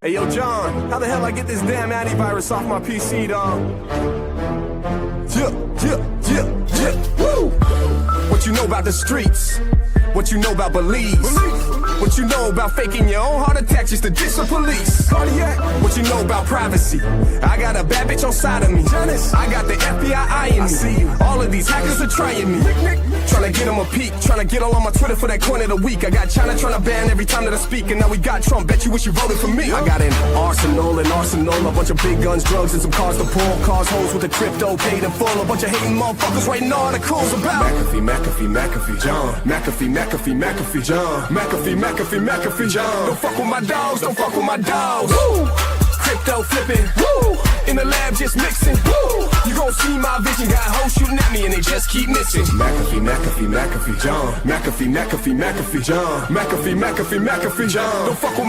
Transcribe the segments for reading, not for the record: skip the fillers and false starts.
Hey, yo, John, how the hell I get this damn antivirus off my PC, dog? Woo! What you know about the streets? What you know about beliefs? What you know about faking your own heart attack just to diss the police? Cardiac. What you know about privacy? I got a bad bitch on side of me. Janice. I got the FBI eyeing me. I see you. All of these hackers are trying me. Trying to get them a peek. Trying to get all on my Twitter for that coin of the week. I got China trying to ban every time that I speak. And now we got Trump. Bet you wish you voted for me. I got an arsenal, a bunch of big guns, drugs, and some cars to pull. Cars, hoes with the crypto paid in full. A bunch of hating motherfuckers writing articles about McAfee, John. McAfee, John. McAfee, John. Don't fuck with my dogs, Woo! Crypto flipping, woo! In the lab just mixing, woo! You gon' see my vision, got hoes shooting at me and they just keep missing. McAfee, John. McAfee, John. McAfee, John. Don't fuck with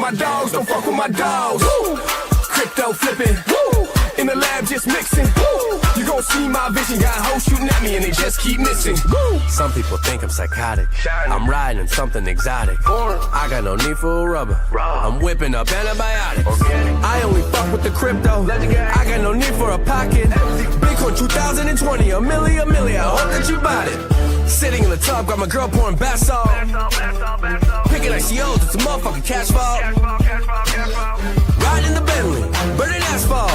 my dogs, Woo! Crypto flipping, woo! In the lab just mixing, woo! You gon' see my vision, got hoes shooting at me and they just keep missing, woo! Some people think I'm psychotic, I'm riding something exotic. I got no need for a rubber, I'm whipping up antibiotics. I only fuck with the crypto, I got no need for a pocket. Bitcoin 2020, a milli, I hope that you bought it. Sitting in the tub, got my girl pouring bath salt. Picking ICOs, it's a motherfucking cash vault. Riding the Bentley, burning asphalt.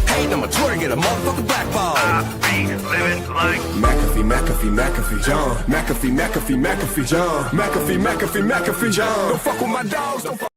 Hating on my Twitter, get a motherfucking blackball. Living like McAfee, John. McAfee, John. McAfee, John. Don't fuck with my dogs, don't fuck.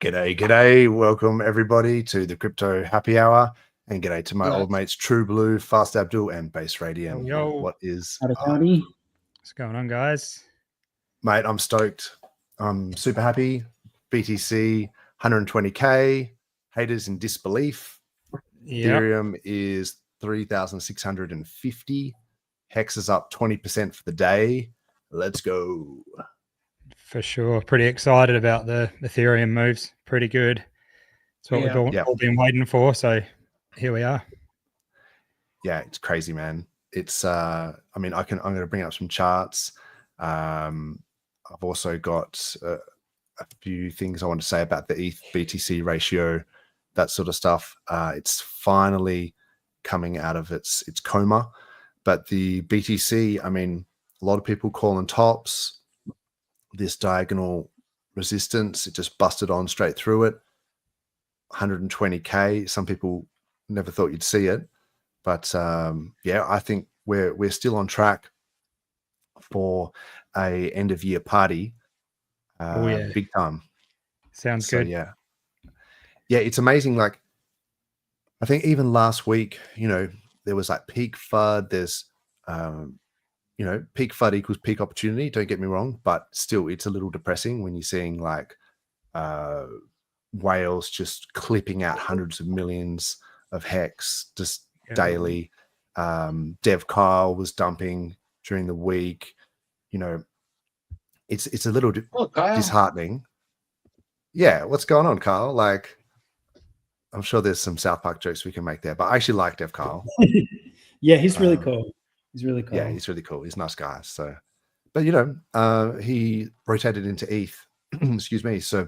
G'day. Welcome everybody to the Crypto Happy Hour, and g'day to my old mates True Blue, Fast Abdul, and Base Radium. Yo. What is howdy. What's going on, guys? Mate, I'm stoked. I'm super happy. BTC 120k, haters in disbelief. Ethereum is 3,650. Hex is up 20% for the day. Let's go. For sure. Pretty excited about the Ethereum moves. Pretty good. It's what we've all been waiting for. So here we are. Yeah, it's crazy, man. It's I mean, I'm going to bring up some charts. I've also got a few things I want to say about the ETH BTC ratio, that sort of stuff. It's finally coming out of its coma. But the BTC, I mean, a lot of people calling tops. This diagonal resistance, it just busted on straight through it. 120k. Some people never thought you'd see it, but yeah, I think we're still on track for a end of year party. Big time. Sounds good. Yeah, it's amazing. Like, I think even last week, there was like peak FUD. There's peak FUD equals peak opportunity. Don't get me wrong, but still, it's a little depressing when you're seeing like whales just clipping out hundreds of millions of hex just daily. Dev Kyle was dumping during the week. It's a little disheartening. Yeah, what's going on, Kyle? Like, I'm sure there's some South Park jokes we can make there, but I actually like Dev Kyle. Yeah, he's really cool. He's really cool. Yeah, he's really cool. He's a nice guy. So, but he rotated into ETH. Excuse me. So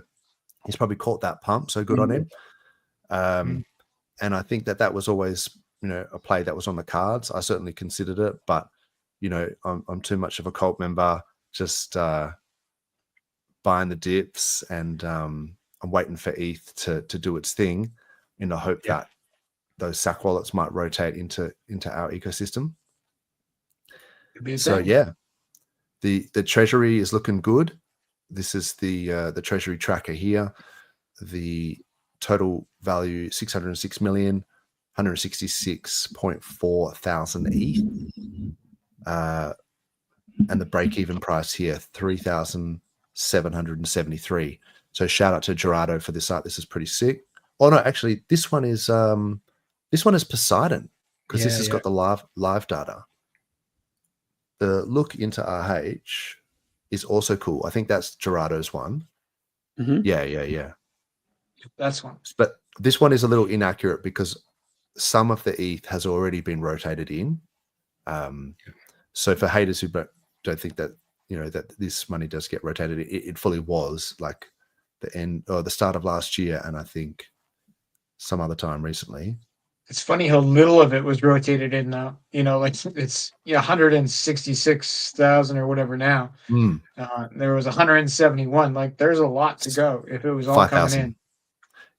he's probably caught that pump. So good on him. And I think that was always, a play that was on the cards. I certainly considered it, but I'm too much of a cult member. Just buying the dips, and I'm waiting for ETH to do its thing in the hope that those SAC wallets might rotate into our ecosystem. So yeah, the treasury is looking good. This is the treasury tracker here. The total value 606 million, 166.4 thousand ETH, and the break-even price here 3,773. So shout out to Gerardo for this art. This is pretty sick. Oh no, actually, this one is Poseidon, because this has got the live data. The look into RH is also cool. I think that's Gerardo's one. Yeah. That's one. But this one is a little inaccurate because some of the ETH has already been rotated in. So for haters who don't think that that this money does get rotated, it fully was like the end or the start of last year, and I think some other time recently. It's funny how little of it was rotated in now. Like it's 166,000 or whatever now. There was 171. Like there's a lot to go if it was all 5,000. coming in.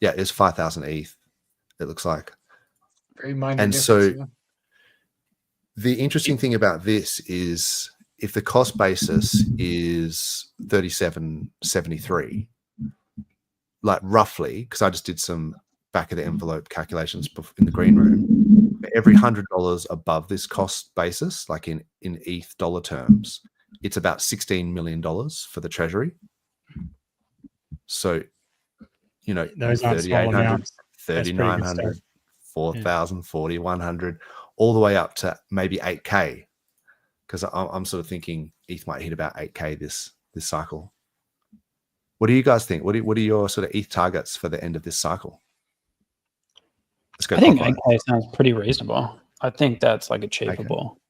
Yeah, it's 5,000 ETH. It looks like. Very minor. And so the interesting thing about this is if the cost basis is 37.73, like roughly, because I just did some back of the envelope calculations in the green room, every $100 above this cost basis, like in ETH dollar terms, it's about $16 million for the treasury. So, those aren't small 3,800, amounts. 3,900, 4,000, 4,100, all the way up to maybe 8K. Because I'm sort of thinking ETH might hit about 8K this cycle. What do you guys think? What are your sort of ETH targets for the end of this cycle? Let's go. I think 8K sounds pretty reasonable. I think that's like achievable.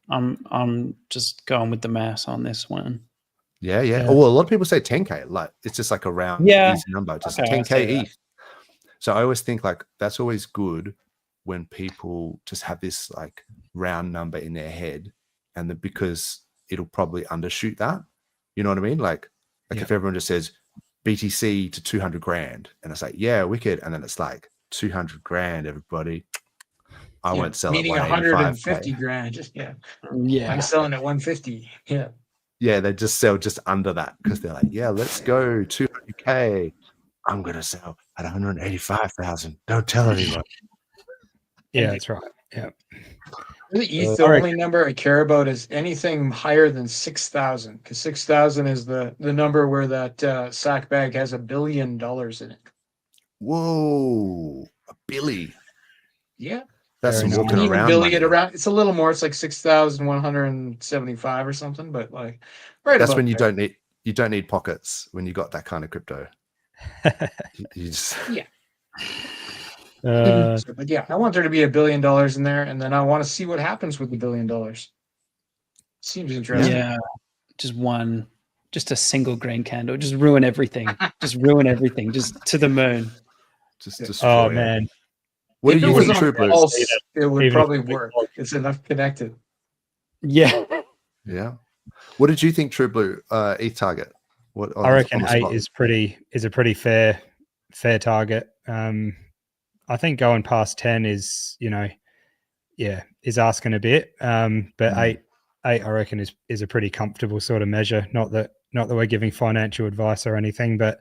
I'm just going with the mass on this one. Yeah. Oh, well, a lot of people say 10K. Like it's just like a round easy number, just 10K ETH. So I always think like that's always good when people just have this like round number in their head, and because it'll probably undershoot that. You know what I mean? Like if everyone just says BTC to 200 grand, and it's like, yeah, wicked, and then it's like 200 grand, everybody. I won't sell meaning it. 150 grand. I'm selling at 150. Yeah, they just sell just under that because they're like, yeah, let's go 200K. I'm gonna sell at 185,000. Don't tell anyone. Yeah, that's right. Yeah. The ETH, the only number I care about is anything higher than 6,000, because 6,000 is the number where that sack bag has $1 billion in it. Whoa, $1 billion. Yeah. That's some walking even around. Billy it around. It's a little more. It's like 6,175 or something, but like that's when you don't need pockets when you got that kind of crypto. You just... but yeah, I want there to be $1 billion in there, and then I want to see what happens with the $1 billion. Seems interesting. Yeah, just a single green candle, just ruin everything. Just ruin everything, just to the moon. Just destroy it. Man. What do you think, True Blue? It would probably work. It's enough connected. Yeah. Yeah. What did you think, True Blue? ETH target? What I reckon 8 is a pretty fair target. I think going past 10 is is asking a bit. But 8 I reckon is a pretty comfortable sort of measure. Not that we're giving financial advice or anything, but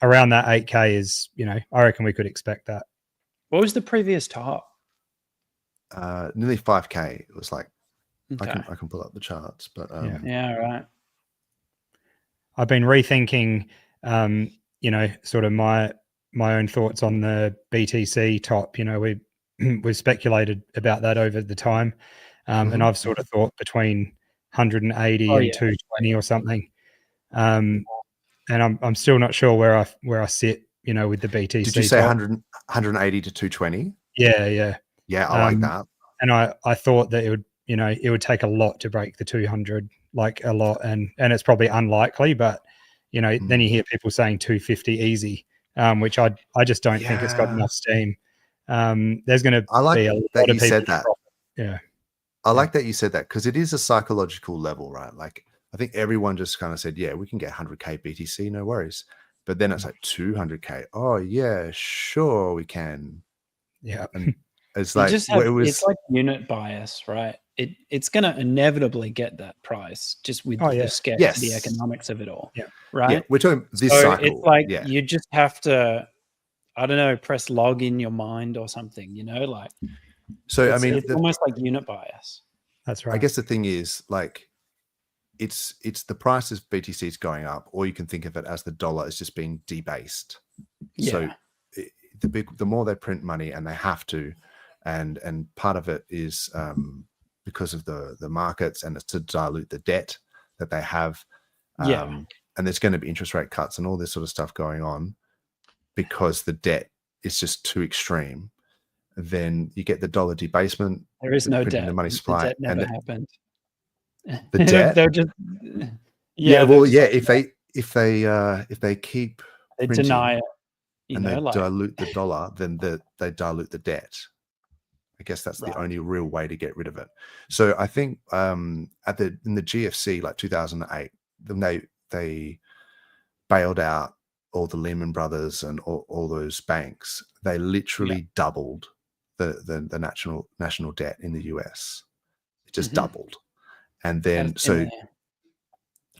around that 8K is, I reckon we could expect that. What was the previous top? Nearly 5K. It was like, okay. I can pull up the charts, but yeah, right. I've been rethinking, sort of my own thoughts on the BTC top. We've speculated about that over the time, and I've sort of thought between 180 and 220 or something. And I'm still not sure where I sit, with the BTC. Did you say 180 to 220? Yeah. Yeah, I like that. And I thought that it would take a lot to break the 200, like a lot, and it's probably unlikely, but then you hear people saying 250 easy, which I just don't think it's got enough steam. There's going to be a lot of people said that. Yeah. I like that you said that, because it is a psychological level, right? Like I think everyone just kind of said, yeah, we can get 100K BTC, no worries. but then it's like 200K. Oh yeah, sure we can. Yeah. And it's You like, just have, it was, it's like unit bias, right? It's going to inevitably get that price just with Oh, yeah. the scarcity Yes. economics of it all, Yeah. right? yeah, we're talking this So cycle. it's like yeah. you just have to, I don't know, press log in your mind or something, you know, like So, I it's, mean, it's almost like unit bias. That's right. I guess the thing is, like, it's the price of BTC is going up, or you can think of it as the dollar is just being debased. Yeah. So the more they print money, and they have to, and part of it is because of the markets, and it's to dilute the debt that they have. Yeah. And there's going to be interest rate cuts and all this sort of stuff going on because the debt is just too extreme. Then you get the dollar debasement. There is no printing debt. the money The supply, debt never and happened. the debt. They're just Yeah, they're well, just yeah. like, If they keep they printing deny it, you and know, they like dilute the dollar, then they dilute the debt. I guess that's Right. the only real way to get rid of it. So I think in the GFC, like 2008, then they bailed out all the Lehman Brothers and all those banks. They literally doubled the national debt in the US. It just doubled. And then I've been there.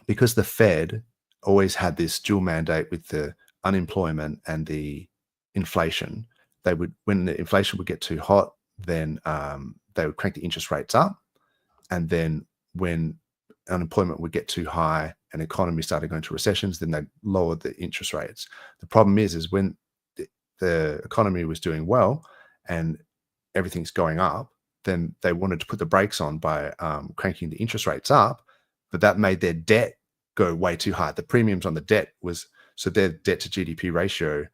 because the Fed always had this dual mandate with the unemployment and the inflation, they would, when the inflation would get too hot, then they would crank the interest rates up. And then when unemployment would get too high and economy started going to recessions, then they lowered the interest rates. The problem is when the economy was doing well and everything's going up, then they wanted to put the brakes on by cranking the interest rates up, but that made their debt go way too high. The premiums on the debt so their debt to GDP ratio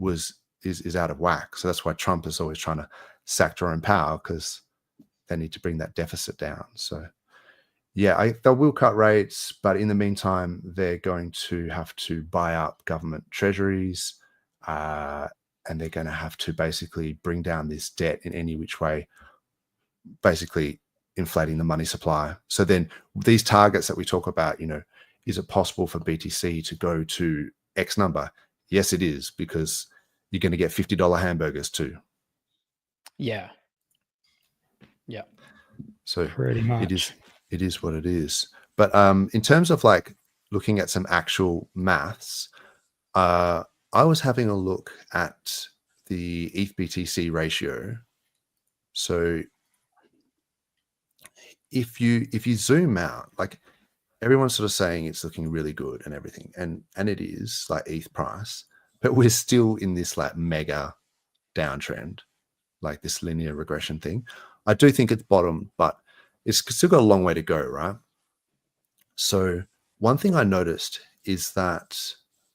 is out of whack. So that's why Trump is always trying to sack Jerome Powell, because they need to bring that deficit down. So yeah, they will cut rates, but in the meantime, they're going to have to buy up government treasuries, and they're going to have to basically bring down this debt in any which way, basically inflating the money supply. So then these targets that we talk about, is it possible for BTC to go to X number? Yes, it is, because you're going to get $50 hamburgers too. Yeah. Yeah. So Pretty much. it is what it is. But in terms of like looking at some actual maths, I was having a look at the ETH BTC ratio. So if you zoom out, like everyone's sort of saying it's looking really good and everything, and it is, like ETH price, but we're still in this like mega downtrend, like this linear regression thing. I do think it's bottom, but it's still got a long way to go, right? So one thing I noticed is that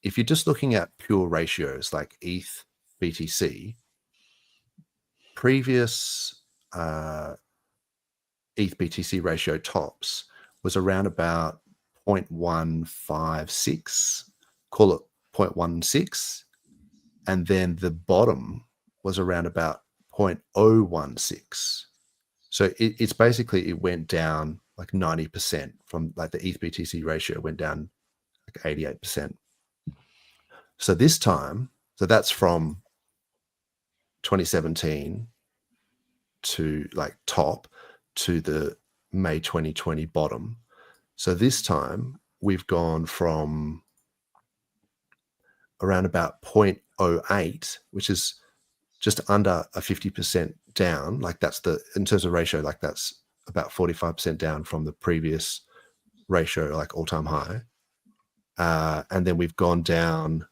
if you're just looking at pure ratios like ETH BTC, previous ETH BTC ratio tops was around about 0.156, call it 0.16, and then the bottom was around about 0.016. So it's basically, it went down like 90% from like the ETH BTC ratio went down like 88%. So this time, so that's from 2017 to like top to the May 2020 bottom. So this time we've gone from around about 0.08, which is just under a 50% down. Like that's in terms of ratio, like that's about 45% down from the previous ratio, like all-time high. And then we've gone down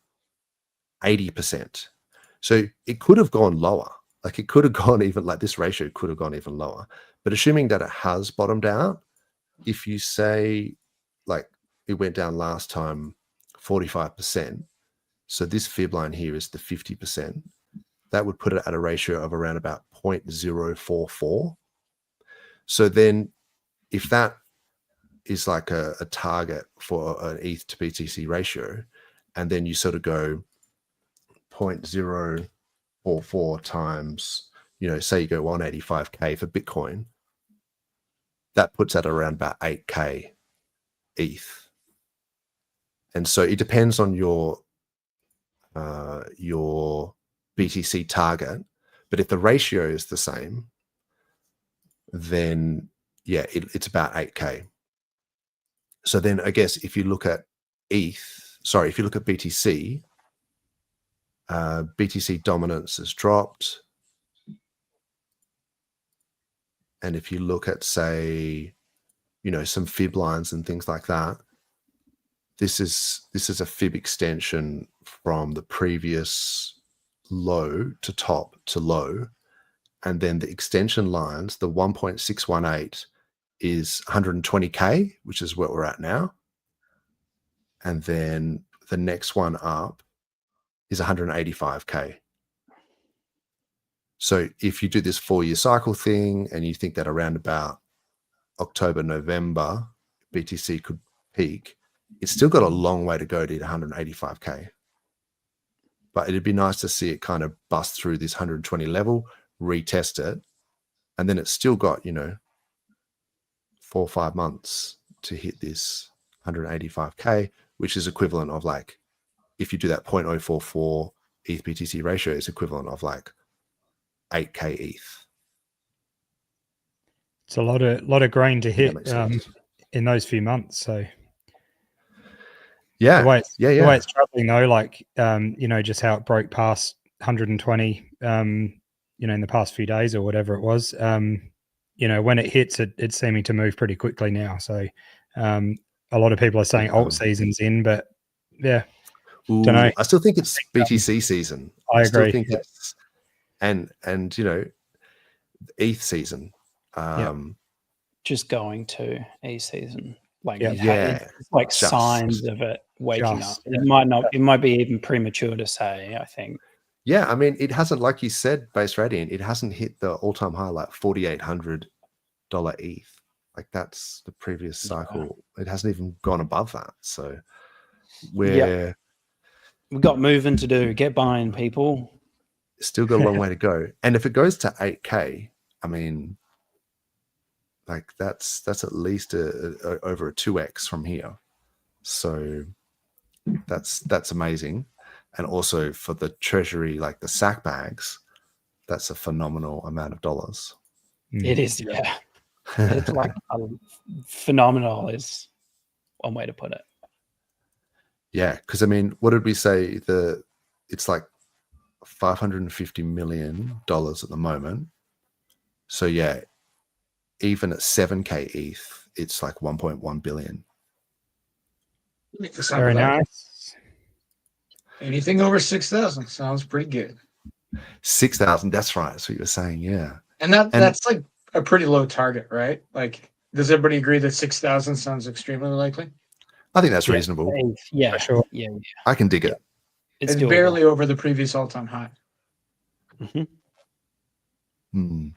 80%. So it could have gone lower. Like it could have gone even, like this ratio could have gone even lower. But assuming that it has bottomed out, if you say like it went down last time 45%, so this fib line here is the 50%, that would put it at a ratio of around about 0.044. So then if that is like a target for an ETH to BTC ratio, and then you sort of go 0.044 times, say you go 185K for Bitcoin, that puts at around about 8K ETH. And so it depends on your your BTC target. But if the ratio is the same, then yeah, it's about 8K. So then I guess if you look at if you look at BTC, BTC dominance has dropped. And if you look at, say, some fib lines and things like that, this is a fib extension from the previous low to top to low. And then the extension lines, the 1.618 is 120K, which is what we're at now. And then the next one up is 185K. So if you do this 4-year cycle thing and you think that around about October, November, BTC could peak, it's still got a long way to go to 185K. But it'd be nice to see it kind of bust through this 120 level, retest it, and then it's still got, 4 or 5 months to hit this 185K, which is equivalent of, like, if you do that 0.044 ETH BTC ratio, it's equivalent of like 8K ETH. It's a lot of grain to hit sense. in those few months. So yeah, the way it's traveling though, like just how it broke past 120, in the past few days or whatever it was. When it hits, it's seeming to move pretty quickly now. So a lot of people are saying alt season's in, but yeah. Ooh, don't know. I still think it's BTC season. I still agree. think it's and ETH season. Just going to ETH season, like it's like signs of it waking up. Yeah. It might be even premature to say, I think. Yeah, I mean, it hasn't, like you said, Base Radiant, it hasn't hit the all-time high, like $4,800 ETH. Like, that's the previous cycle. Yeah. It hasn't even gone above that. So we've got moving to do. Get buying, people. Still got a long way to go. And if it goes to 8K, I mean, like, that's at least over a 2x from here. So that's amazing. And also for the treasury, like the sack bags, that's a phenomenal amount of dollars. It is, yeah. It's like phenomenal is one way to put it. Yeah, because I mean, what did we say? It's like $550 million at the moment. So yeah, even at 7K ETH, it's like 1.1 billion. Very nice. Anything over 6,000 sounds pretty good. 6,000, that's right. That's what you were saying, yeah. And that's like a pretty low target, right? Like, does everybody agree that 6,000 sounds extremely likely? I think that's reasonable. Yeah, for sure. Yeah. I can dig it. It's barely over the previous all-time high. Mm-hmm.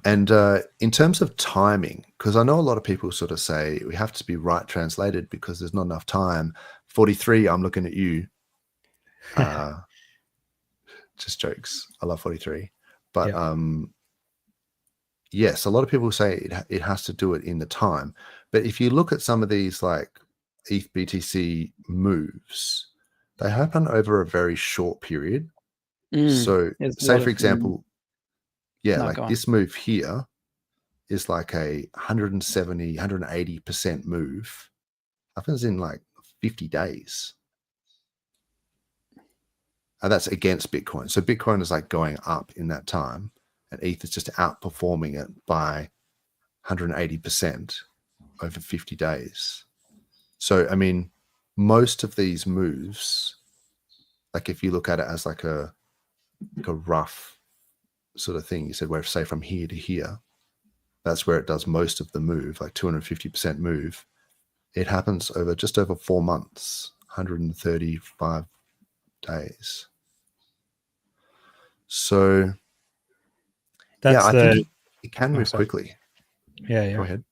And in terms of timing, because I know a lot of people sort of say we have to be right translated because there's not enough time. 43, I'm looking at you. Just jokes. I love 43. But yes, a lot of people say it has to do it in the time. But if you look at some of these like ETH BTC moves, they happen over a very short period. So say, for example, this move here is like a 170, 180% move. Happens in like 50 days. And that's against Bitcoin. So Bitcoin is like going up in that time, and ETH is just outperforming it by 180% over 50 days. So, I mean, most of these moves, like if you look at it as like a rough sort of thing, you said, where say from here to here, that's where it does most of the move, like 250% move. It happens over just over 4 months, 135 days. So I think it can move quickly. Yeah. Go ahead.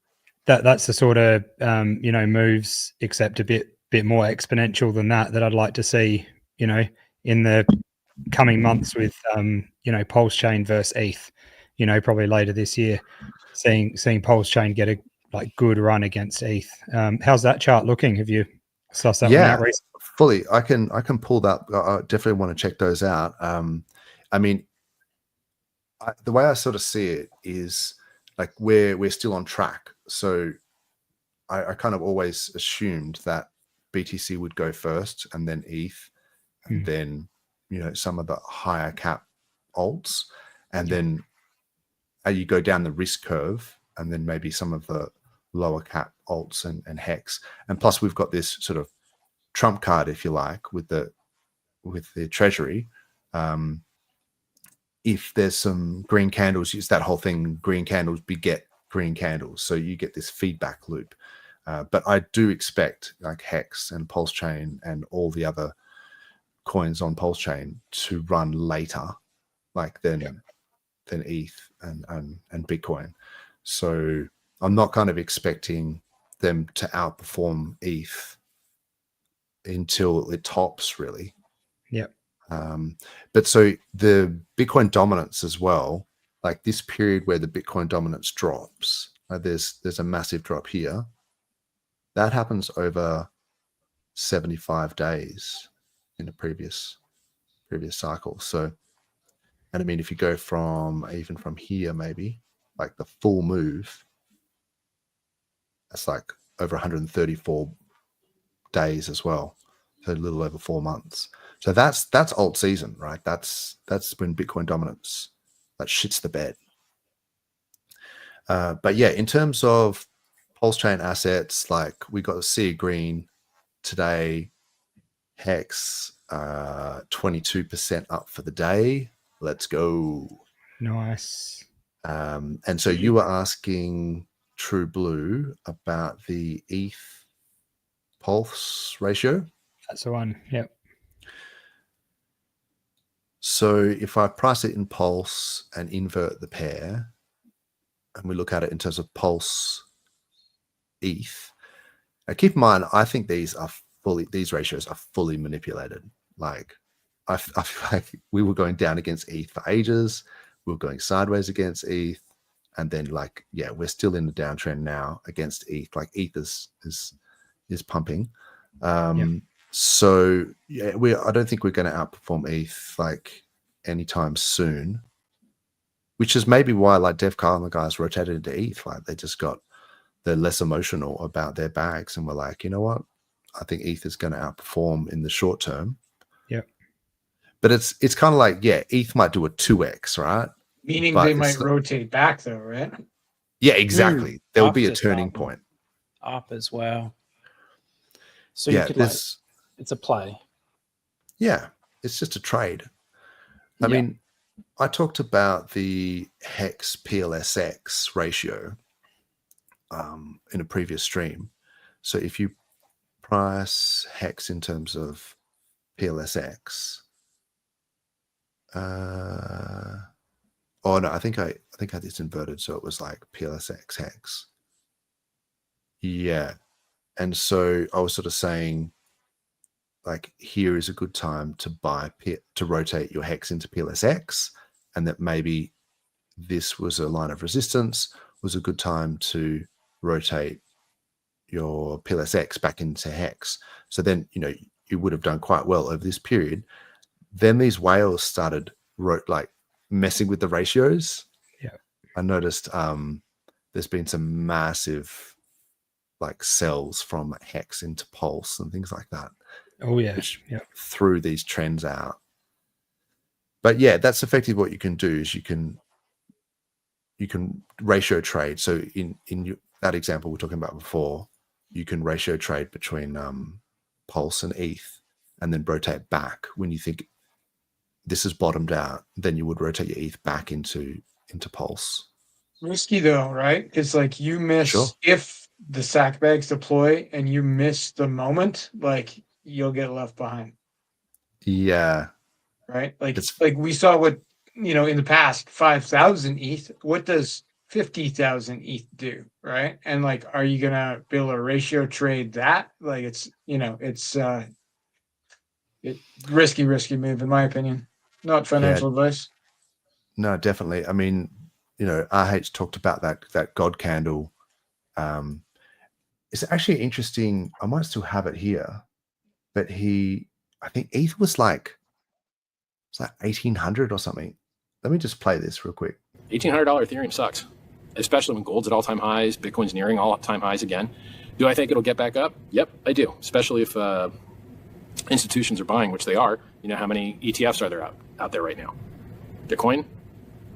That's the sort of moves, except a bit more exponential than that I'd like to see, in the coming months with PulseChain versus ETH, probably later this year, seeing PulseChain get a good run against ETH. How's that chart looking? Have you sussed that one out recently? fully. I can pull that. I definitely want to check those out. I mean, the way I sort of see it is like we're still on track. So I kind of always assumed that BTC would go first, and then ETH, and then some of the higher cap alts, and then you go down the risk curve, and then maybe some of the lower cap alts and hex, and plus we've got this sort of trump card, if you like, with the treasury. If there's some green candles, it's that whole thing, green candles beget green candles, so you get this feedback loop. But I do expect like Hex and PulseChain and all the other coins on PulseChain to run later, like than ETH and Bitcoin. So I'm not kind of expecting them to outperform ETH until it tops, really. Yep. But so the Bitcoin dominance as well, like this period where the Bitcoin dominance drops, there's a massive drop here. That happens over 75 days in the previous cycle. So, and I mean, if you go from even from here, maybe like the full move, that's like over 134 days as well. So a little over 4 months. So that's alt season, right? That's when Bitcoin dominance that shits the bed. But yeah, in terms of PulseChain assets, like we got a sea of green today. Hex 22% up for the day. Let's go. Nice. And so you were asking True Blue about the ETH Pulse ratio. That's the one. Yep. So if I price it in Pulse and invert the pair, and we look at it in terms of Pulse ETH, now keep in mind, I think these ratios are fully manipulated. Like I feel like we were going down against ETH for ages. We were going sideways against ETH. And then we're still in the downtrend now against ETH. Like ETH is pumping. So yeah, I don't think we're going to outperform ETH like anytime soon, which is maybe why like Dev Carl and the guys rotated into ETH. Like they're less emotional about their bags, and we're like, you know what? I think ETH is going to outperform in the short term. Yeah. But it's kind of like, ETH might do a 2x, right? Meaning But they might rotate back though, right? Yeah, exactly. There will be a Opposite turning problem. point. Up as well. So Yeah, you could it's a play. Yeah, it's just a trade. I mean, I talked about the Hex PLSX ratio in a previous stream. So if you price Hex in terms of PLSX, I think I had this inverted, so it was like PLSX Hex. Yeah, and so I was sort of saying, like, here is a good time to to rotate your Hex into PLSX, and that maybe this was a line of resistance, was a good time to rotate your PLSX back into Hex. So then, you would have done quite well over this period. Then these whales started messing with the ratios. Yeah. I noticed there's been some massive sells from Hex into Pulse and things like that. Oh yeah. Which Yeah. threw these trends out. But yeah, that's effectively what you can do is you can ratio trade. So in that example we're talking about before, you can ratio trade between Pulse and ETH, and then rotate back when you think this is bottomed out. Then you would rotate your ETH back into Pulse. Risky though, right? It's like you miss if the sack bags deploy and you miss the moment, you'll get left behind. Yeah. Right? Like we saw what in the past 5,000 ETH. What does 50,000 ETH do? Right? And are you gonna be able to ratio trade that? It's risky move in my opinion. Not financial advice. No, definitely. I mean, RH talked about that God candle. It's actually interesting. I might still have it here. but I think ETH was like, it's like 1,800 or something. Let me just play this real quick. $1,800 Ethereum sucks, especially when gold's at all-time highs, Bitcoin's nearing all-time highs again. Do I think it'll get back up? Yep, I do, especially if institutions are buying, which they are. You know how many ETFs are there out there right now? Bitcoin,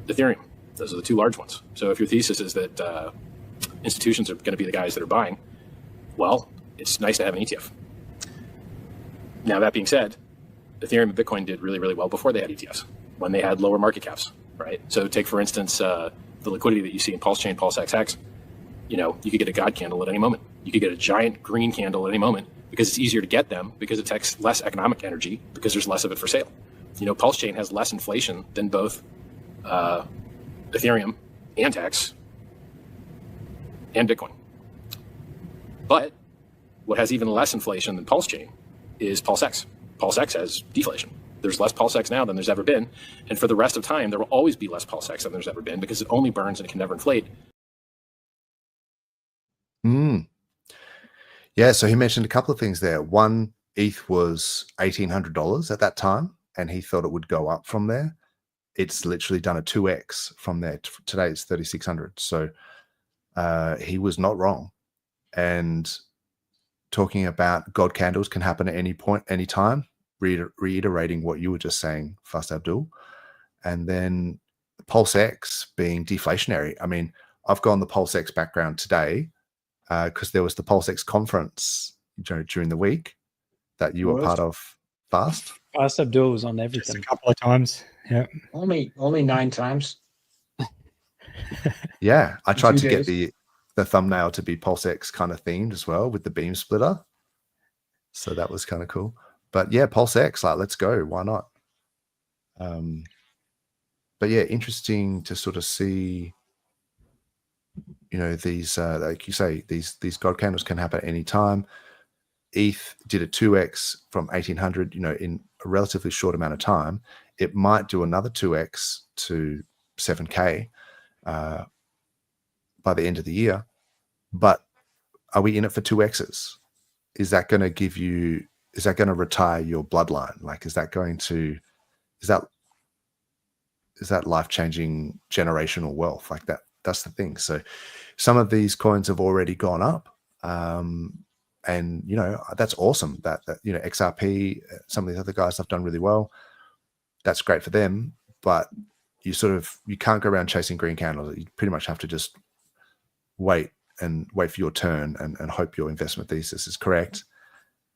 Ethereum. Those are the two large ones. So if your thesis is that institutions are going to be the guys that are buying, well, it's nice to have an ETF. Now, that being said, Ethereum and Bitcoin did really, really well before they had ETFs, when they had lower market caps, right? So take, for instance, the liquidity that you see in PulseChain, PulseXX. You know, you could get a God candle at any moment. You could get a giant green candle at any moment because it's easier to get them, because it takes less economic energy, because there's less of it for sale. You know, PulseChain has less inflation than both Ethereum and Hex and Bitcoin. But what has even less inflation than PulseChain is PulseX. PulseX has deflation. There's less PulseX now than there's ever been. And for the rest of time, there will always be less PulseX than there's ever been, because it only burns and it can never inflate. Yeah, so he mentioned a couple of things there. One, ETH was $1,800 at that time, and he thought it would go up from there. It's literally done a 2x from there. Today it's 3,600. So he was not wrong. And talking about God candles can happen at any point, any time, reiterating what you were just saying, Fast Abdul. And then PulseX being deflationary. I mean, I've gone the PulseX background today because there was the PulseX conference during the week that you were part of, Fast. Fast Abdul was on Just everything. a couple of times. Yeah. Only 9 times. Yeah, I tried to get days. the thumbnail to be PulseX kind of themed as well with the beam splitter. So that was kind of cool. But yeah, PulseX, like, let's go. Why not? But yeah, interesting to sort of see, you know, these, like you say, these God candles can happen at any time. ETH did a 2x from 1,800, you know, in a relatively short amount of time. It might do another 2x to 7K by the end of the year. But are we in it for 2x's? Is that going to give you, is that going to retire your bloodline? Like, is that life-changing generational wealth? Like that's the thing. So some of these coins have already gone up. And, you know, that's awesome that, you know, XRP, some of these other guys have done really well. That's great for them. But you can't go around chasing green candles. You pretty much have to just wait for your turn and hope your investment thesis is correct.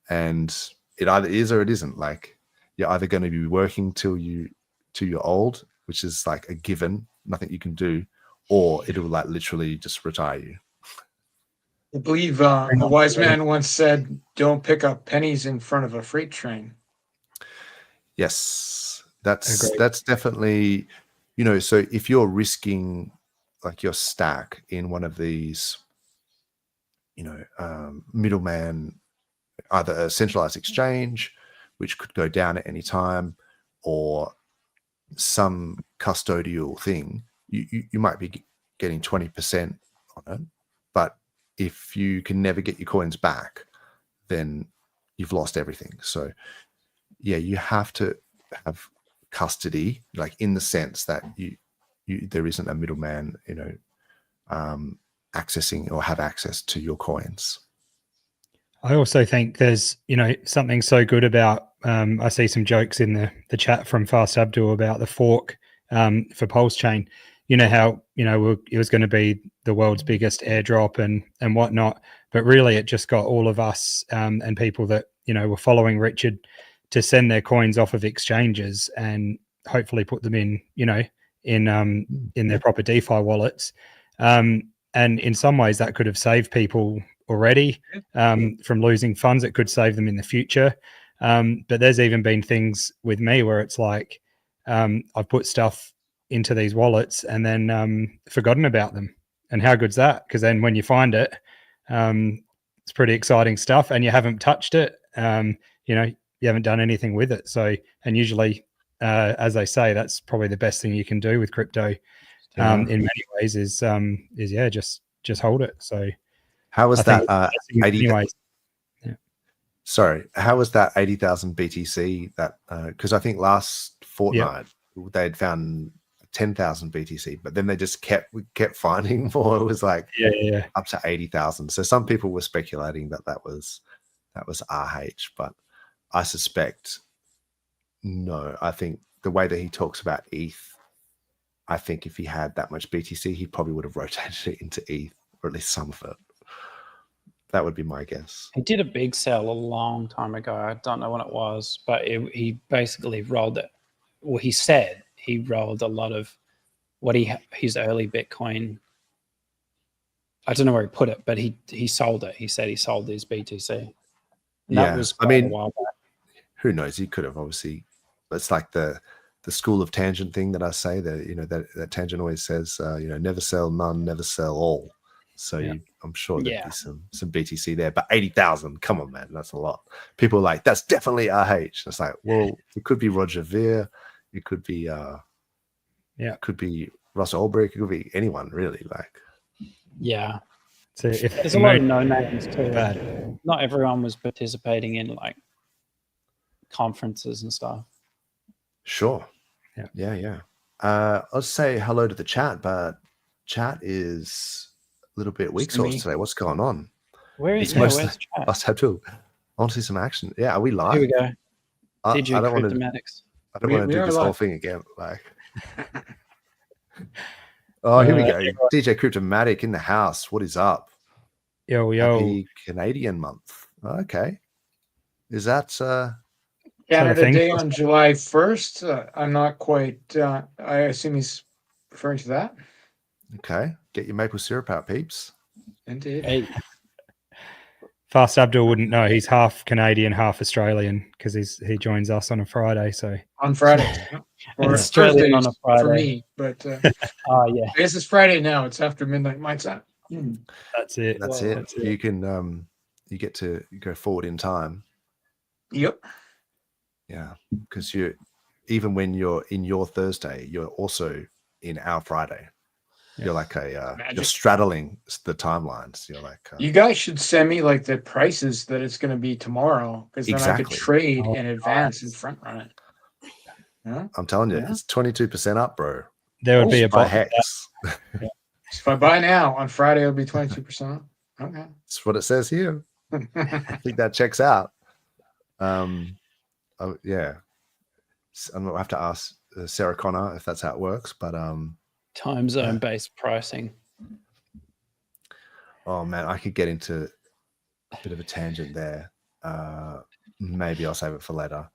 And it either is or it isn't. Like, you're either going to be working till you're old, which is like a given, nothing you can do, or it will like literally just retire you. I believe a wise man once said, "Don't pick up pennies in front of a freight train." Yes, that's definitely, you know, so if you're risking like your stack in one of these, you know, middleman, either a centralized exchange, which could go down at any time, or some custodial thing, you might be getting 20% on it. But if you can never get your coins back, then you've lost everything. So yeah, you have to have custody, like in the sense that there isn't a middleman, you know, accessing or have access to your coins. I also think there's, you know, something so good about, I see some jokes in the chat from Fast Abdul about the fork for PulseChain. You know how, you know, it was going to be the world's biggest airdrop and whatnot, but really it just got all of us and people that, you know, were following Richard to send their coins off of exchanges and hopefully put them in, you know, in their proper DeFi wallets. And in some ways that could have saved people already from losing funds. It could save them in the future. But there's even been things with me where it's like, I've put stuff into these wallets and then forgotten about them. And how good's that? Because then when you find it, it's pretty exciting stuff and you haven't touched it. You know, you haven't done anything with it. So, and usually, as they say, that's probably the best thing you can do with crypto in many ways is just hold it. So how was that? 80, anyways. Yeah. Sorry, how was that 80,000 BTC? That because I think last fortnight they had found 10,000 BTC, but then they just kept finding more. It was like up to 80,000. So some people were speculating that was RH, but I suspect no. I think the way that he talks about ETH, I think if he had that much BTC, he probably would have rotated it into ETH, or at least some of it. That would be my guess. He did a big sell a long time ago. I don't know when it was, but he basically rolled it. Well, he said he rolled a lot of what his early Bitcoin. I don't know where he put it, but he sold it. He said he sold his BTC. And that was a while back. Who knows? He could have obviously. It's like the school of tangent thing that I say that that tangent always says never sell none, never sell all. So I'm sure there'd be some BTC there, but 80,000, come on, man, that's a lot. People are like, that's definitely RH. It's like, well, it could be Roger Ver, it could be it could be Russ Ulbricht, it could be anyone really. Like, so if there's a lot of no names too. Bad. Not everyone was participating in like conferences and stuff. Sure. Yeah. I'll say hello to the chat, but chat is a little bit weak sauce today. What's going on? Where's chat? I want to see some action. Yeah, are we live? Here we go. I don't want to do this whole thing again. Like, here we go. DJ Cryptomatic in the house. What is up? Yo. Happy Canadian month. Okay. Is that Canada Day on July 1st? I'm not quite. I assume he's referring to that. Okay. Get your maple syrup out, peeps. Indeed. Hey. Fast Abdul wouldn't know. He's half Canadian, half Australian because he joins us on a Friday. So on Friday, or Australian on a Friday for me. But I guess it's Friday now. It's after midnight my time. That's it. That's it. You can you get to go forward in time. Yep. Yeah, because even when you're in your Thursday, you're also in our Friday. You're like you're straddling the timelines. You're like you guys should send me like the prices that it's going to be tomorrow, because then I could trade in advance and front run it. Yeah? I'm telling you, it's 22% up, bro. There would be a by Hex. If I buy now on Friday, it'll be 22% up. Okay, that's what it says here. I think that checks out. Yeah, I'm gonna have to ask Sarah Connor if that's how it works, but time zone based pricing. Oh man, I could get into a bit of a tangent there. Maybe I'll save it for later.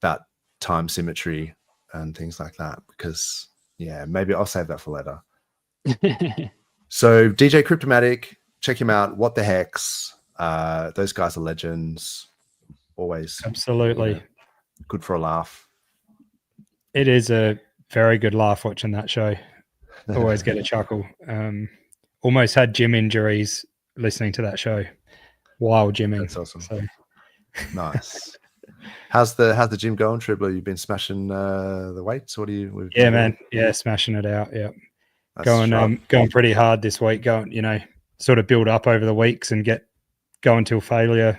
About time symmetry and things like that, because maybe I'll save that for later. So DJ Cryptomatic, check him out. What the Hex? Those guys are legends. Always absolutely good for a laugh. It is a very good laugh watching that show. Always get a chuckle. Almost had gym injuries listening to that show. Wild gymming. That's awesome. So. Nice. How's the gym going, Tribler? You've been smashing the weights? What do you? Man. Yeah, smashing it out. Yeah, going pretty hard this week. Going, sort of build up over the weeks and get going till failure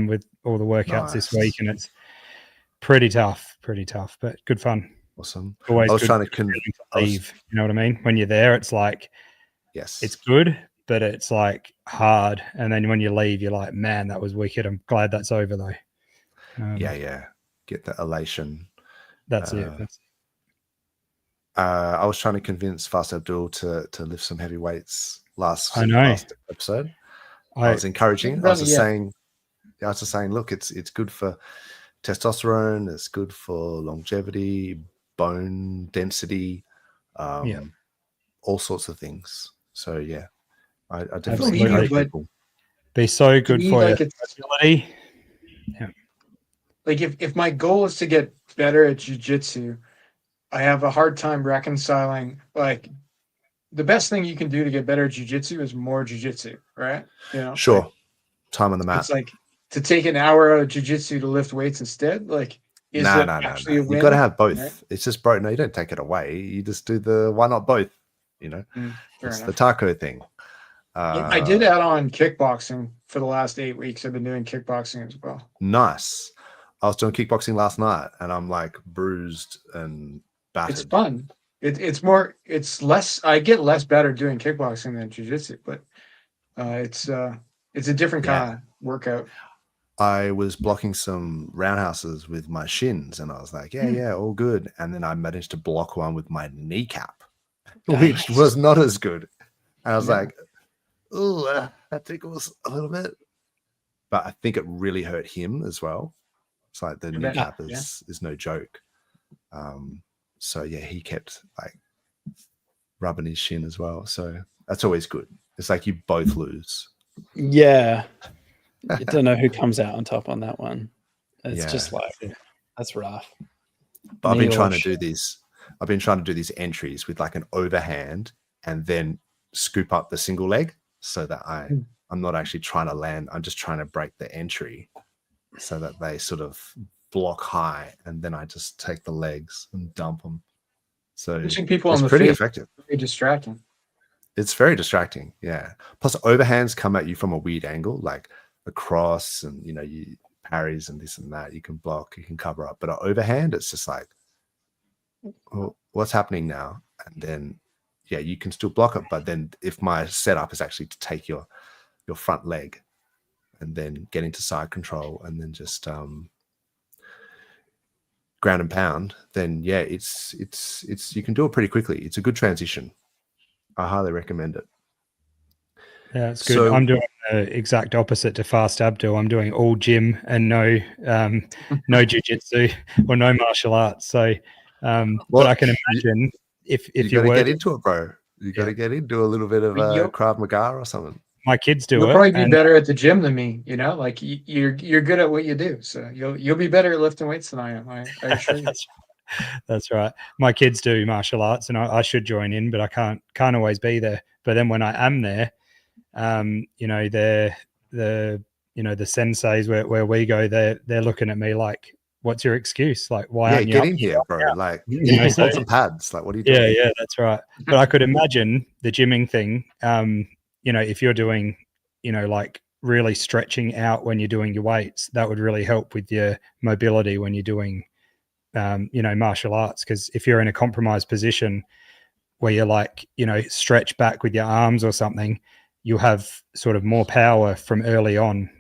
with all the workouts this week, and it's pretty tough, but good fun. Awesome. Always I was trying to leave. You know what I mean? When you're there, it's like, yes, it's good, but it's like hard. And then when you leave, you're like, man, that was wicked. I'm glad that's over though. Get the elation. That's it. I was trying to convince Fast Abdul to lift some heavy weights last episode. I was encouraging. I was just saying, look, it's good for testosterone. It's good for longevity, bone density, all sorts of things. So I definitely encourage people. Be so good for your ability. Yeah. Like if my goal is to get better at jiu-jitsu, I have a hard time reconciling, like, the best thing you can do to get better at jiu-jitsu is more jiu-jitsu, right? Sure. Like, time on the mat. It's like to take an hour of jiu-jitsu to lift weights instead. Like, is it actually a win? You got to have both. Right? It's just, bro. No, you don't take it away. You just do the why not both? It's the taco thing. I did add on kickboxing for the last 8 weeks. I've been doing kickboxing as well. Nice. I was doing kickboxing last night, and I'm like bruised and battered. It's fun. It's less. I get less better doing kickboxing than jiu-jitsu, but it's a different kind of workout. I was blocking some roundhouses with my shins, and I was like, yeah, all good. And then I managed to block one with my kneecap, which was not as good. And I was like, oh, that tickles a little bit. But I think it really hurt him as well. It's like the kneecap is no joke. So yeah, he kept like rubbing his shin as well. So that's always good. It's like you both lose. Yeah. I don't know who comes out on top on that one. It's just like, that's rough. But I've been trying to do this. I've been trying to do these entries with like an overhand and then scoop up the single leg so that I'm not actually trying to land. I'm just trying to break the entry so that they sort of block high, and then I just take the legs and dump them. So Pushing people it's on the pretty face effective. is very distracting. It's very distracting, yeah. Plus, overhands come at you from a weird angle, like across, and you parries and this and that. You can block, you can cover up, but an overhand, it's just like, well, what's happening now? And then, yeah, you can still block it, but then if my setup is actually to take your front leg and then get into side control and then just ground and pound, then yeah, it's you can do it pretty quickly. It's a good transition. I highly recommend it. Yeah, it's good. So, I'm doing the exact opposite to Fast Abdul. I'm doing all gym and no jiu-jitsu or no martial arts. So, but I can imagine if you got to get into it, bro. You got to get into a little bit of Krav Maga or something. My kids do You'll it. probably be better at the gym than me. Like you're good at what you do, so you'll be better at lifting weights than I am. I assure you. That's right. My kids do martial arts, and I should join in, but I can't always be there. But then when I am there, they're the senseis where we go, they're looking at me like, "What's your excuse? Like, why aren't you get in here, bro? Like, hold some pads. Like, what are you doing?" Yeah, that's right. But I could imagine the gymming thing. If you're doing, like really stretching out when you're doing your weights, that would really help with your mobility when you're doing, martial arts. Because if you're in a compromised position where you're like, stretch back with your arms or something, you have sort of more power from early on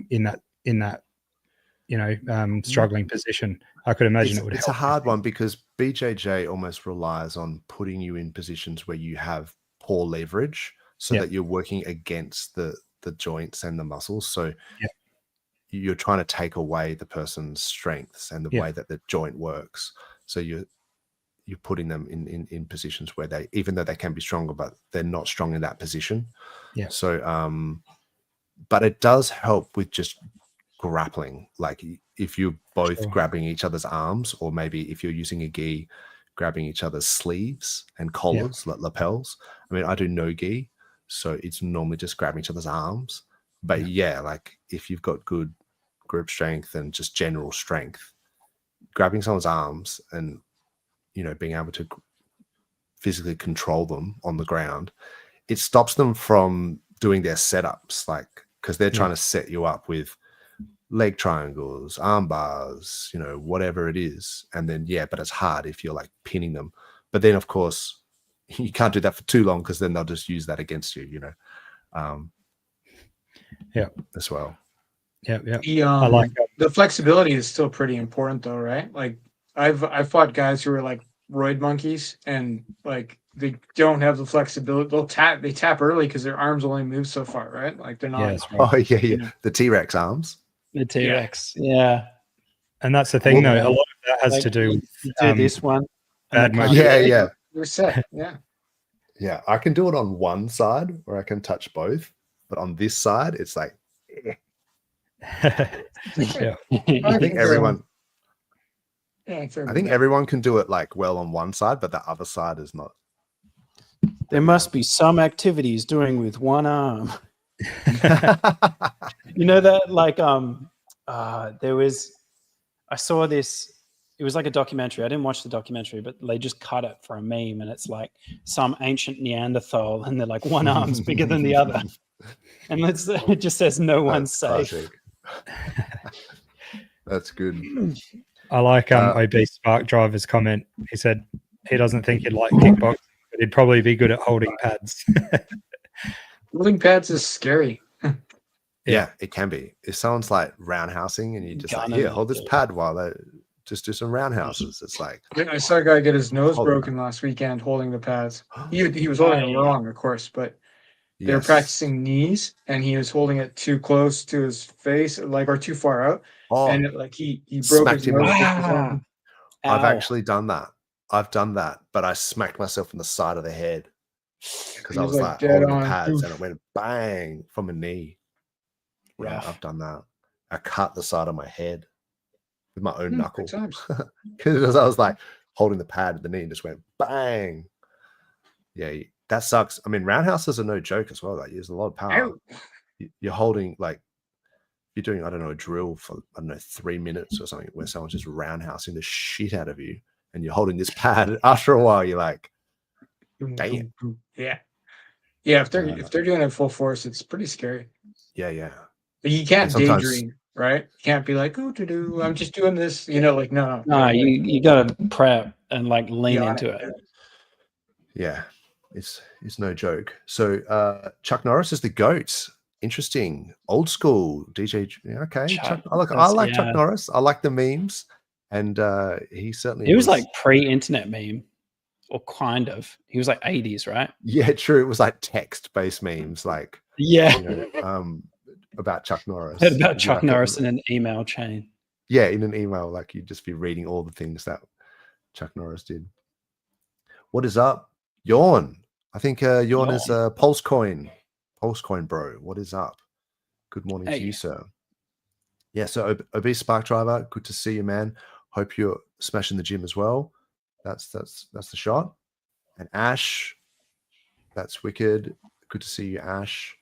in that struggling position. I could imagine it would help. It's a hard one because BJJ almost relies on putting you in positions where you have poor leverage, so that you're working against the joints and the muscles. So you're trying to take away the person's strengths and the way that the joint works. So you're putting them in positions where they, even though they can be stronger, but they're not strong in that position. Yeah. So, but it does help with just grappling. Like if you're both grabbing each other's arms, or maybe if you're using a gi, grabbing each other's sleeves and collars, like lapels. I mean, I do no gi, so it's normally just grabbing each other's arms. But like if you've got good grip strength and just general strength, grabbing someone's arms and being able to physically control them on the ground, it stops them from doing their setups, like because they're trying to set you up with leg triangles, arm bars, whatever it is. And then but it's hard if you're like pinning them. But then of course you can't do that for too long, because then they'll just use that against you, as well. I like the flexibility is still pretty important though, right? Like I've fought guys who are like roid monkeys, and like they don't have the flexibility. They tap early because their arms only move so far, right? Like they're not. Yeah, that's right. Oh yeah. The T-Rex arms. The T-Rex, yeah. And that's the thing, though. A lot of that has to do with do this one. Bad Yeah. You're set. Yeah. Yeah, I can do it on one side where I can touch both, but on this side, it's like. I think everyone. Yeah, I think everyone can do it like well on one side, but the other side is not. There must be some activities doing with one arm. That like I saw this it was like a documentary. I didn't watch the documentary, but they just cut it for a meme, and it's like some ancient Neanderthal, and they're like one arm's bigger than the other, and it just says no one's safe. That's good. I like OB Spark Driver's comment. He said he doesn't think he'd like kickboxing, but he'd probably be good at holding pads. Holding pads is scary. Yeah, it can be. If someone's like roundhousing and you just like, here, hold this pad while they just do some roundhouses. It's like, I saw a guy get his nose Hold broken last weekend holding the pads. He was holding it wrong, of course, but they were yes. practicing knees, and he was holding it too close to his face, like, or too far out, and it, like he broke Smacked his him nose. with with his own- I've Ow. actually done that. I've done that, but I smacked myself in the side of the head because He I was, was like, like dead holding the on. pads Oof. and it went bang from a knee. Yeah, Rough. I've done that. I cut the side of my head with my own Good knuckle times. because I was like holding the pad at the knee and just went bang. Yeah, that sucks. I mean, roundhouses are no joke as well. Like, use a lot of power. Ow. You're holding like you're doing, I don't know, a drill for 3 minutes or something where someone's just roundhousing the shit out of you, and you're holding this pad. After a while, you're like, damn. Yeah. If they're doing it full force, it's pretty scary. Yeah. But you can't And sometimes- daydream, right? You can't be like, I'm just doing this, like, no. No, you got to prep and like lean Yeah, into it. Yeah, it's no joke. So Chuck Norris is the GOAT. Interesting. Old school DJ. Yeah, okay. Chuck I like Norris, Chuck yeah. Norris. I like the memes. And he certainly He was like pre-internet meme, or kind of. He was like 80s, right? yeah, true. It was like text-based memes, like Yeah. about Chuck Norris. Heard about It'd be Chuck like Norris in an email chain. Yeah, in an email, like you'd just be reading all the things that Chuck Norris did. What is up? Yawn. I think Yawn is PulseCoin. PulseCoin, bro. What is up? Good morning to you, sir. Yeah, so Obese Spark Driver, good to see you, man. Hope you're smashing the gym as well. That's the shot. And Ash, that's wicked. Good to see you, Ash.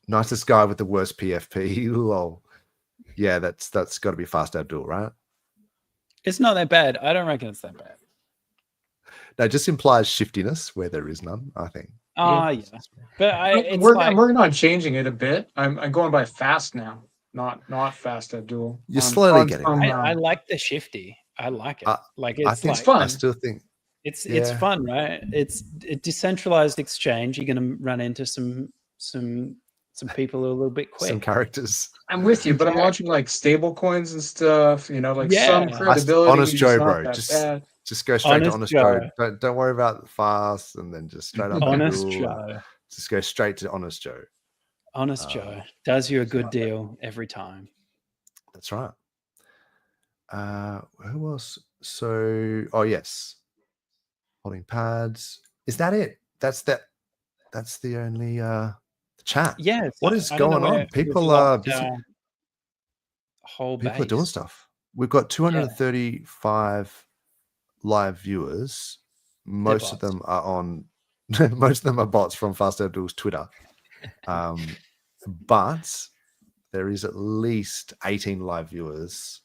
Nicest guy with the worst PFP. Lol. Yeah, that's got to be Fast Abdul, right? It's not that bad. I don't reckon it's that bad. That just implies shiftiness where there is none, I think. Yeah. But I'm working on changing it a bit. I'm going by fast now, not Fast Abdul. You're slowly getting there. I like the shifty. I like it. I think it's fun. I still think it's fun, right? It's a decentralized exchange. You're going to run into some people who are a little bit quick. some characters. I'm with you, but I'm watching like stable coins and stuff. Some credibility. Honest Joe, not bro. that Just go straight to Honest Honest Joe. Don't worry about the fast, and then just straight up. Honest Abdul. Joe. Just go straight to Honest Joe. Honest Joe does you a good deal every time. That's right. Who else? So, yes, holding pads. Is that it? That's the only chat. Yeah. What is going on? People are busy. Whole People are doing stuff. We've got 235 live viewers. Most of them are on. Most of them are bots from Fast Abdul's Twitter. But there is at least 18 live viewers.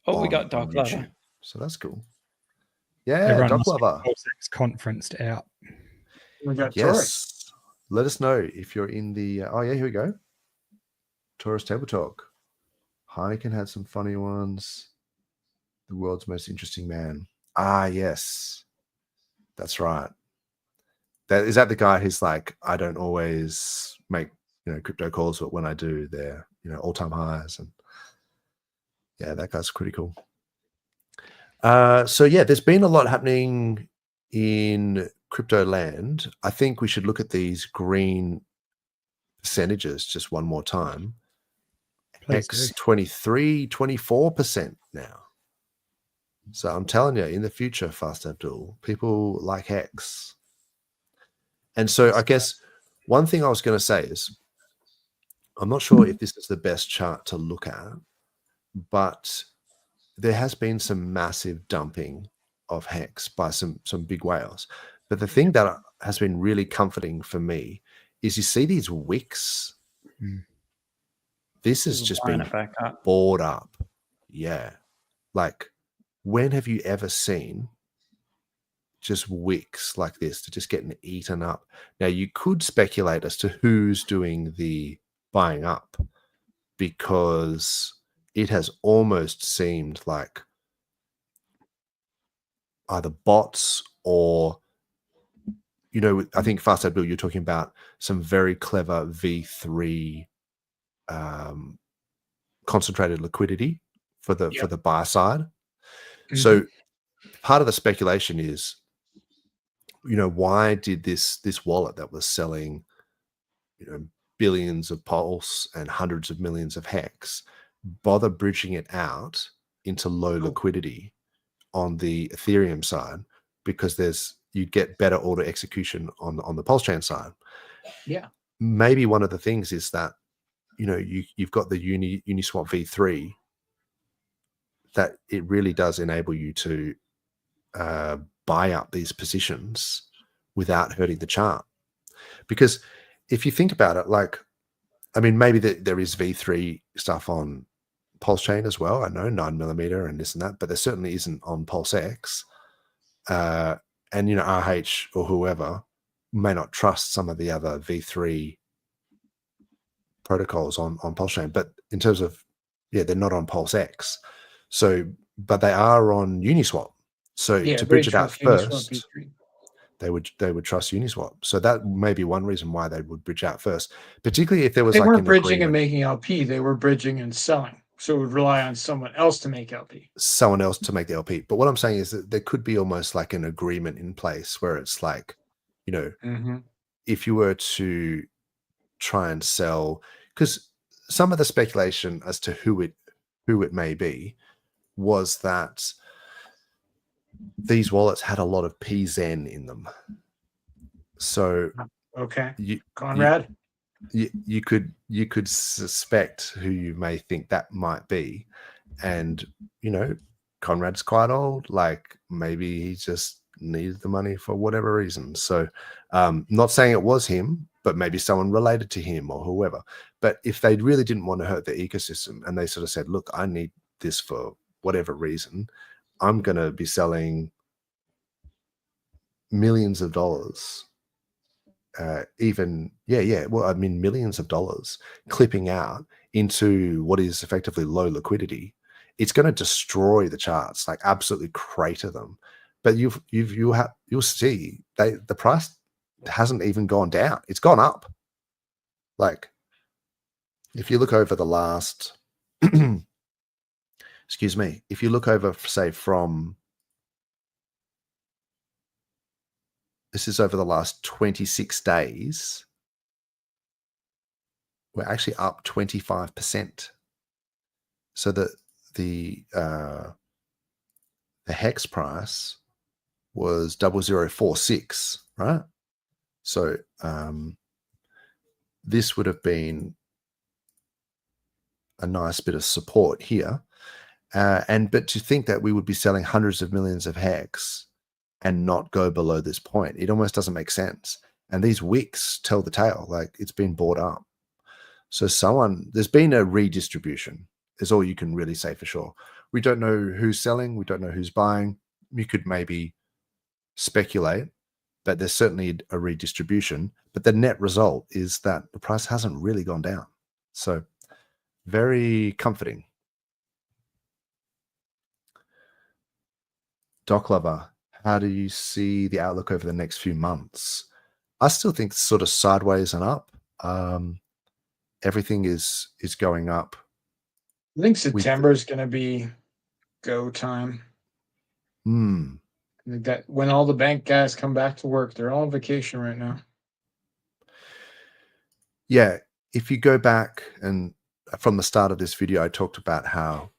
We got Doc on Lover. YouTube. So that's cool. Yeah, Everyone Doc must be Lover. PulseX conferenced out. We got Taurus. Yes. Let us know if you're in the. Here we go. Taurus Table Talk. HEXican had some funny ones. The world's most interesting man. Yes. That's right. Is that the guy who's like, I don't always make crypto calls, but when I do, they're all-time highs. And yeah, that guy's pretty cool. There's been a lot happening in crypto land. I think we should look at these green percentages just one more time. Hex 23, 24% now. So I'm telling you, in the future, Fast Abdul, people like Hex. And so I guess one thing I was going to say is, I'm not sure if this is the best chart to look at, but there has been some massive dumping of Hex by some big whales. But the thing that has been really comforting for me is you see these wicks. This has just been bored up. Yeah. Like, when have you ever seen just wicks like this to just getting eaten up? Now, you could speculate as to who's doing the buying up, because it has almost seemed like either bots or, you know, I think Fast Bill, you're talking about some very clever V3 concentrated liquidity for the buy side. Mm-hmm. So part of the speculation is, you know, why did this wallet that was selling, you know, billions of Pulse and hundreds of millions of Hex bother bridging it out into low liquidity on the Ethereum side? Because you get better order execution on the PulseChain side. Yeah. Maybe one of the things is that, you know, you've got the Uniswap V3, that it really does enable you to buy up these positions without hurting the chart. Because if you think about it, like, I mean, maybe there is V3 stuff on PulseChain as well. I know 9mm and this and that, but there certainly isn't on PulseX. And, you know, RH or whoever may not trust some of the other V3 protocols on PulseChain, but in terms of, they're not on PulseX. So, but they are on Uniswap. So to bridge it out first, they would trust Uniswap. So that may be one reason why they would bridge out first, particularly if there was They like weren't an bridging agreement. and making LP. They were bridging and selling. So it would rely on someone else to make LP. Someone else to make the LP. But what I'm saying is that there could be almost like an agreement in place where it's like, you know, if you were to try and sell, because some of the speculation as to who it may be was that these wallets had a lot of PZen in them. So Conrad, you could suspect who you may think that might be. And, you know, Conrad's quite old, like maybe he just needed the money for whatever reason. So not saying it was him, but maybe someone related to him or whoever. But if they really didn't want to hurt the ecosystem and they sort of said, look, I need this for whatever reason, I'm going to be selling millions of dollars, well, I mean, millions of dollars clipping out into what is effectively low liquidity. It's going to destroy the charts, like absolutely crater them. But you'll see the price hasn't even gone down. It's gone up. Like, if you look over the last, excuse me, if you look over, say, from, this is over the last 26 days, we're actually up 25%. So the hex price was 0046, right? So this would have been a nice bit of support here. But to think that we would be selling hundreds of millions of hex and not go below this point, it almost doesn't make sense. And these wicks tell the tale, like it's been bought up. So there's been a redistribution, is all you can really say for sure. We don't know who's selling. We don't know who's buying. You could maybe speculate, but there's certainly a redistribution. But the net result is that the price hasn't really gone down. So very comforting. Doc Lover, how do you see the outlook over the next few months? I still think sort of sideways and up. Everything is going up. I think September is going to be go time. That when all the bank guys come back to work, they're all on vacation right now. Yeah, if you go back, and from the start of this video, I talked about how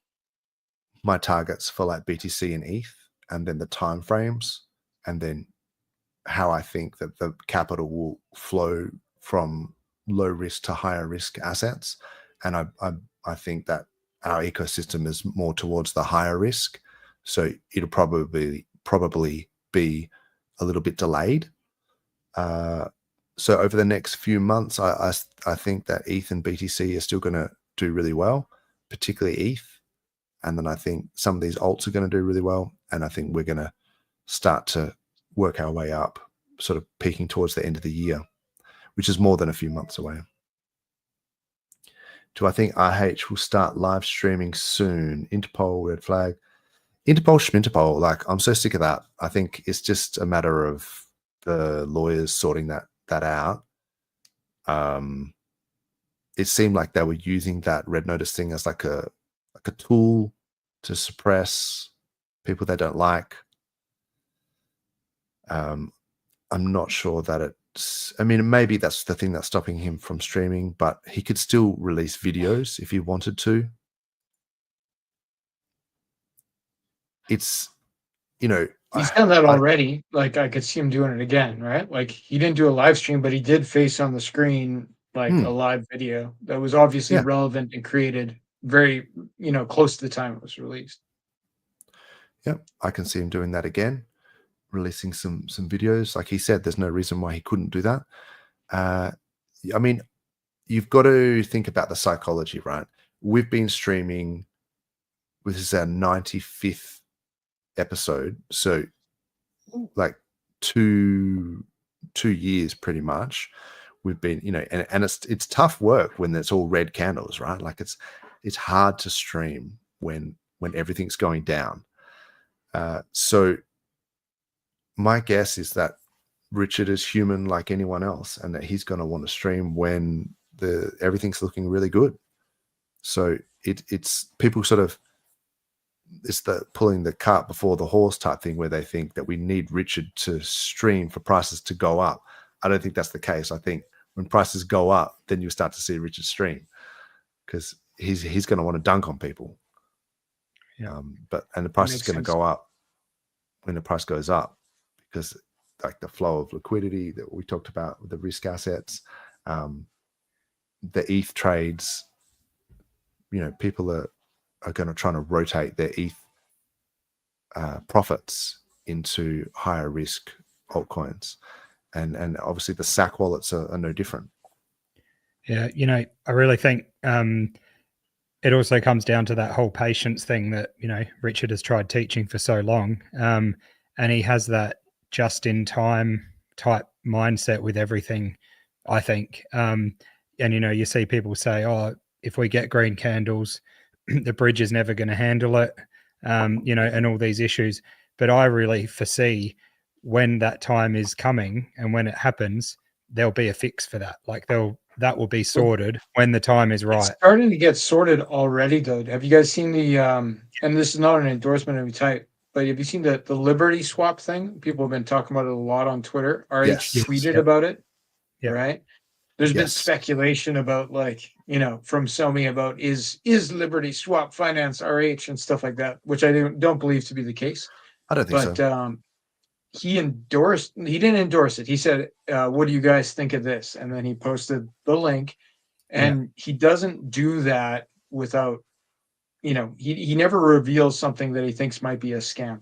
my targets for like BTC and ETH, and then the time frames, and then how I think that the capital will flow from low risk to higher risk assets. And I think that our ecosystem is more towards the higher risk. So it'll probably be a little bit delayed. So over the next few months, I think that ETH and BTC are still going to do really well, particularly ETH. And then I think some of these alts are going to do really well. And I think we're going to start to work our way up, sort of peaking towards the end of the year, which is more than a few months away. Do I think RH will start live streaming soon? Interpol, red flag. Interpol, Schminterpol, like I'm so sick of that. I think it's just a matter of the lawyers sorting that out. It seemed like they were using that red notice thing as like a tool to suppress people they don't like. I'm not sure that it's, I mean, maybe that's the thing that's stopping him from streaming, but he could still release videos if he wanted to. It's, you know, he's done that already. Like I could see him doing it again, right? Like he didn't do a live stream, but he did face on the screen like a live video that was obviously relevant and created very, you know, close to the time it was released. Yeah, I can see him doing that again, releasing some videos. Like he said, there's no reason why he couldn't do that. I mean, you've got to think about the psychology, right? We've been streaming, this is our 95th episode, so like two years pretty much. We've been, you know, and it's tough work when it's all red candles, right? Like it's hard to stream when everything's going down. So my guess is that Richard is human like anyone else, and that he's going to want to stream when everything's looking really good. So it's people sort of, it's the pulling the cart before the horse type thing, where they think that we need Richard to stream for prices to go up. I don't think that's the case. I think when prices go up, then you start to see Richard stream, because he's going to want to dunk on people. Yeah. And the price is going to go up when the price goes up, because like the flow of liquidity that we talked about with the risk assets, the ETH trades, you know, people are going to try to rotate their ETH profits into higher risk altcoins, and obviously the SAC wallets are no different. Yeah, you know, I really think it also comes down to that whole patience thing that, you know, Richard has tried teaching for so long, and he has that just in time type mindset with everything, I think. And you know, you see people say, oh, if we get green candles, the bridge is never going to handle it, you know, and all these issues. But I really foresee when that time is coming, and when it happens, there'll be a fix for that. Like that will be sorted when the time is right. It's starting to get sorted already, though. Have you guys seen the and this is not an endorsement of any type, but have you seen the Liberty swap thing? People have been talking about it a lot on Twitter. RH tweeted about it, right? There's been speculation about, like, you know, from Somi about is Liberty swap finance RH and stuff like that, which I don't believe to be the case. I don't think so. He didn't endorse it. He said, what do you guys think of this? And then he posted the link, and he doesn't do that without, you know, he never reveals something that he thinks might be a scam.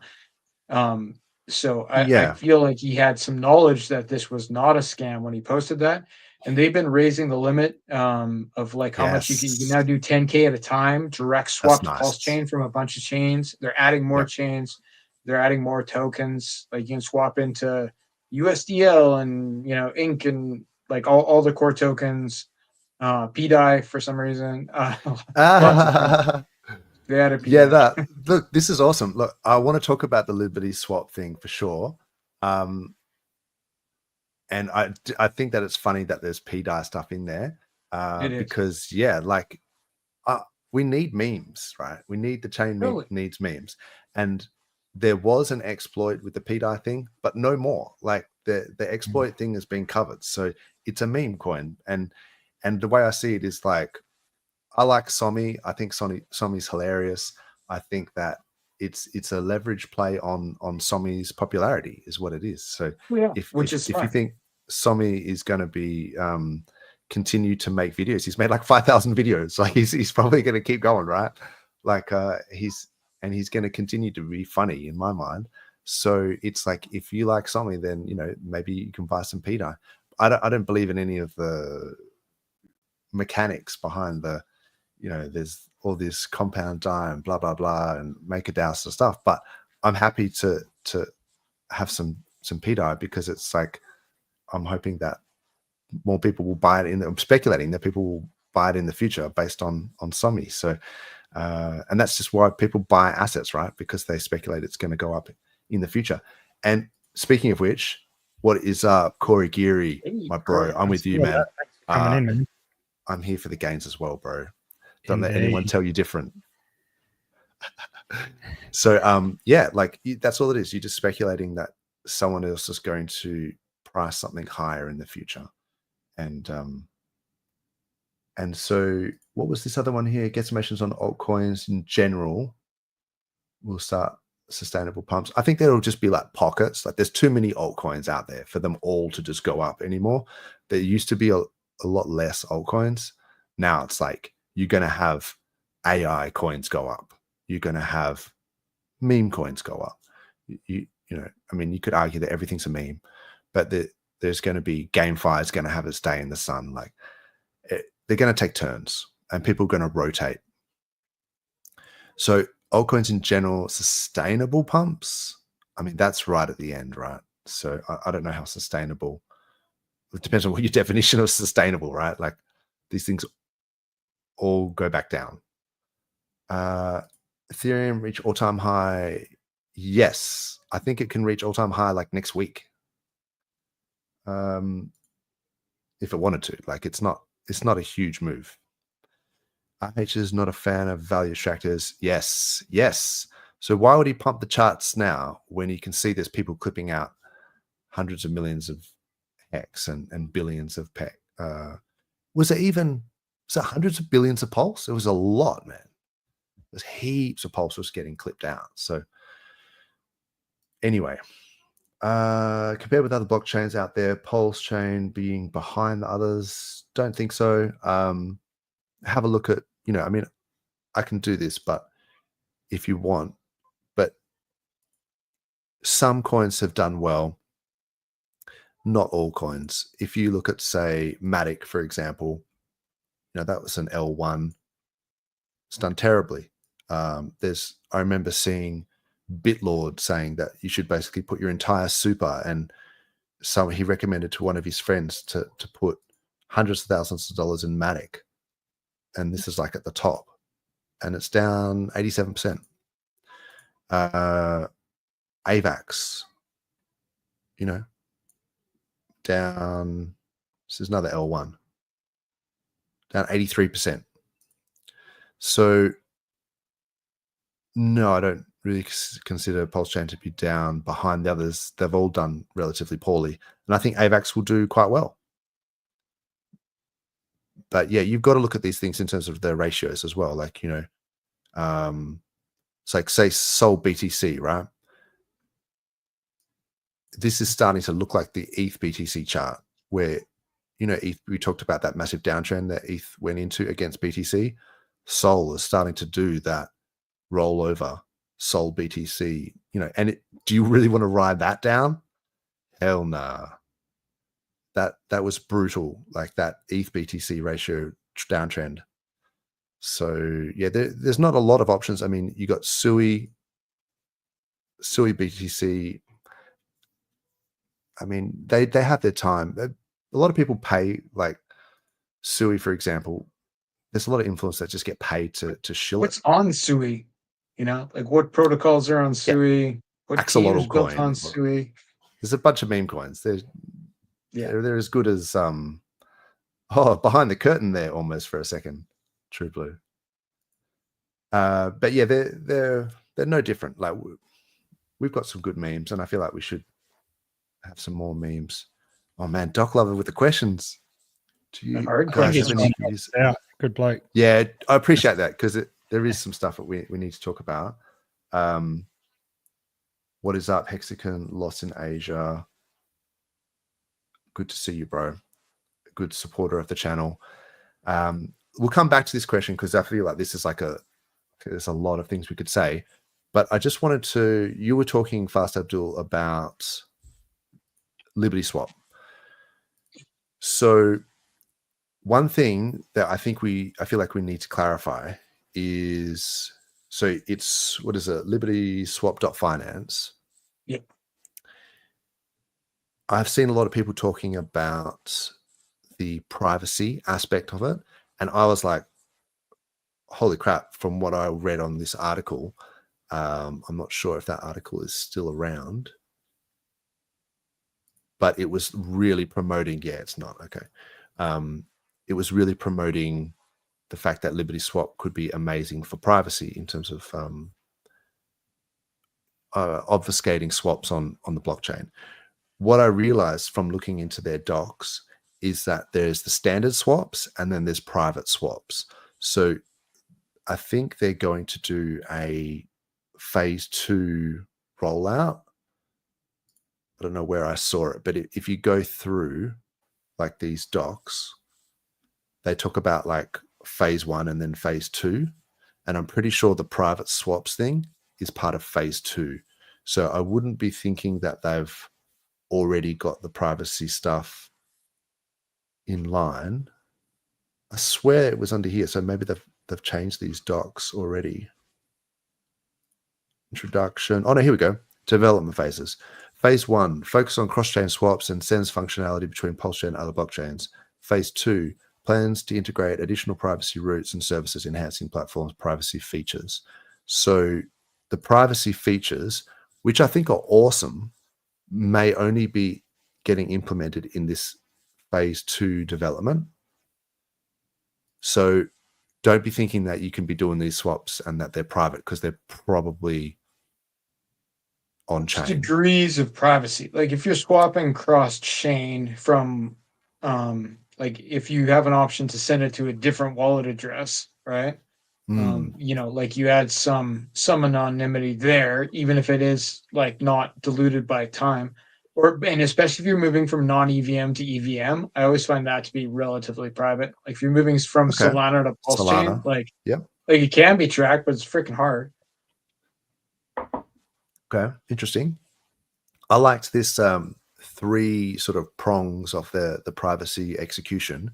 So I feel like he had some knowledge that this was not a scam when he posted that. And they've been raising the limit of like how much you can now do 10K at a time, direct swap to PulseChain from a bunch of chains. They're adding more chains. They're adding more tokens. Like you can swap into USDL and, you know, Ink and like all the core tokens, PDI for some reason. They added PDI. Look, this is awesome. Look, I want to talk about the Liberty swap thing for sure. And I think that it's funny that there's PDI stuff in there, because like we need memes, right? We need the chain needs memes, and there was an exploit with the PDI thing, but no more. Like the exploit thing has been covered, so it's a meme coin. And the way I see it is like, I like Somi. I think Somi's hilarious. I think that it's a leverage play on Somi's popularity is what it is. So if you think Somi is going to be continue to make videos, he's made like 5,000 videos. Like he's probably going to keep going, right? Like he's going to continue to be funny in my mind. So it's like, if you like Somi, then, you know, maybe you can buy some PDI. I don't believe in any of the mechanics behind the you know, there's all this compound die and blah blah blah and make a DAO sort of stuff. But I'm happy to have some PDI because it's like I'm hoping that more people will buy it I'm speculating that people will buy it in the future based on SOMI. So and that's just why people buy assets, right? Because they speculate it's going to go up in the future. And speaking of which, what is up, Corey Geary, my bro? I'm with you, man. Thanks for coming in, man. I'm here for the gains as well, bro. Don't let Indeed. anyone tell you different. So yeah, like that's all it is. You're just speculating that someone else is going to price something higher in the future. And so what was this other one here? Get some mentions on altcoins in general. We'll start sustainable pumps. I think there'll just be like pockets. Like there's too many altcoins out there for them all to just go up anymore. There used to be a lot less altcoins. Now it's like you're going to have AI coins go up. You're going to have meme coins go up. You know, I mean, you could argue that everything's a meme, but there's going to be GameFi is going to have its day in the sun. Like they're going to take turns and people are going to rotate. So altcoins in general, sustainable pumps. I mean, that's right at the end, right? So I don't know how sustainable. It depends on what your definition of sustainable, right? Like these things all go back down. Ethereum reach all-time high. Yes, I think it can reach all-time high like next week. If it wanted to. Like it's not a huge move. RH is not a fan of value extractors. Yes. So why would he pump the charts now when you can see there's people clipping out hundreds of millions of hex and billions of PEC? Was it hundreds of billions of pulse? It was a lot, man. There's heaps of pulse was getting clipped out. So anyway, compared with other blockchains out there, PulseChain being behind the others, don't think so. Have a look at, you know, I mean, I can do this, but if you want, but some coins have done well, not all coins. If you look at, say, Matic, for example, you know, that was an L1. It's done terribly. I remember seeing BitLord saying that you should basically put your entire super, and so he recommended to one of his friends to put hundreds of thousands of dollars in Matic. And this is like at the top, and it's down 87%. AVAX, you know, down. This is another L1, down 83%. So no, I don't really consider PulseChain to be down behind the others. They've all done relatively poorly, and I think AVAX will do quite well. But yeah, you've got to look at these things in terms of their ratios as well. Like, you know, it's like, say, Sol BTC, right? This is starting to look like the ETH BTC chart where, you know, ETH, we talked about that massive downtrend that ETH went into against BTC. Sol is starting to do that rollover Sol BTC, you know, and do you really want to ride that down? Hell nah. That was brutal, like that ETH BTC ratio downtrend. So yeah, there's not a lot of options. I mean, you got Sui BTC. I mean, they have their time. A lot of people pay, like Sui, for example. There's a lot of influencers that just get paid to shill What's it. on Sui? You know, like what protocols are on Sui? Yeah. What Axolotl teams built coin. on Sui? There's a bunch of meme coins. Yeah. They're as good as behind the curtain there almost for a second. True Blue. But yeah, they're no different. Like we've got some good memes, and I feel like we should have some more memes. Oh man, Doc Lover with the questions. Do you guys have any views? Yeah, good bloke. Yeah, I appreciate that because there is some stuff that we need to talk about. What is up, HEXican? Lost in Asia. Good to see you, bro. Good supporter of the channel. We'll come back to this question because I feel like this is like there's a lot of things we could say. But I just wanted to, you were talking, Fast Abdul, about Liberty Swap. So one thing that I feel like we need to clarify is, so it's, what is it? Liberty Swap.finance. Yep. I've seen a lot of people talking about the privacy aspect of it. And I was like, holy crap, from what I read on this article, I'm not sure if that article is still around, but it was really promoting, yeah, it's not, okay. It was really promoting the fact that Liberty Swap could be amazing for privacy in terms of obfuscating swaps on the blockchain. What I realized from looking into their docs is that there's the standard swaps and then there's private swaps. So I think they're going to do a phase 2 rollout. I don't know where I saw it, but if you go through like these docs, they talk about like phase 1 and then phase 2. And I'm pretty sure the private swaps thing is part of phase 2. So I wouldn't be thinking that they've already got the privacy stuff in line. I swear it was under here. So maybe they've changed these docs already. Introduction. Oh no, here we go. Development phases. Phase 1, focus on cross-chain swaps and sends functionality between PulseChain and other blockchains. Phase 2, plans to integrate additional privacy routes and services, enhancing platforms' privacy features. So the privacy features, which I think are awesome, may only be getting implemented in this phase 2 development. So don't be thinking that you can be doing these swaps and that they're private, because they're probably on chain. Degrees of privacy. Like if you're swapping cross chain from, like if you have an option to send it to a different wallet address, right? You know, like you add some anonymity there, even if it is like not diluted by time, and especially if you're moving from non-EVM to EVM, I always find that to be relatively private. Like if you're moving from Solana to PulseChain, like it can be tracked, but it's freaking hard. Okay, interesting. I liked this 3 sort of prongs of the privacy execution.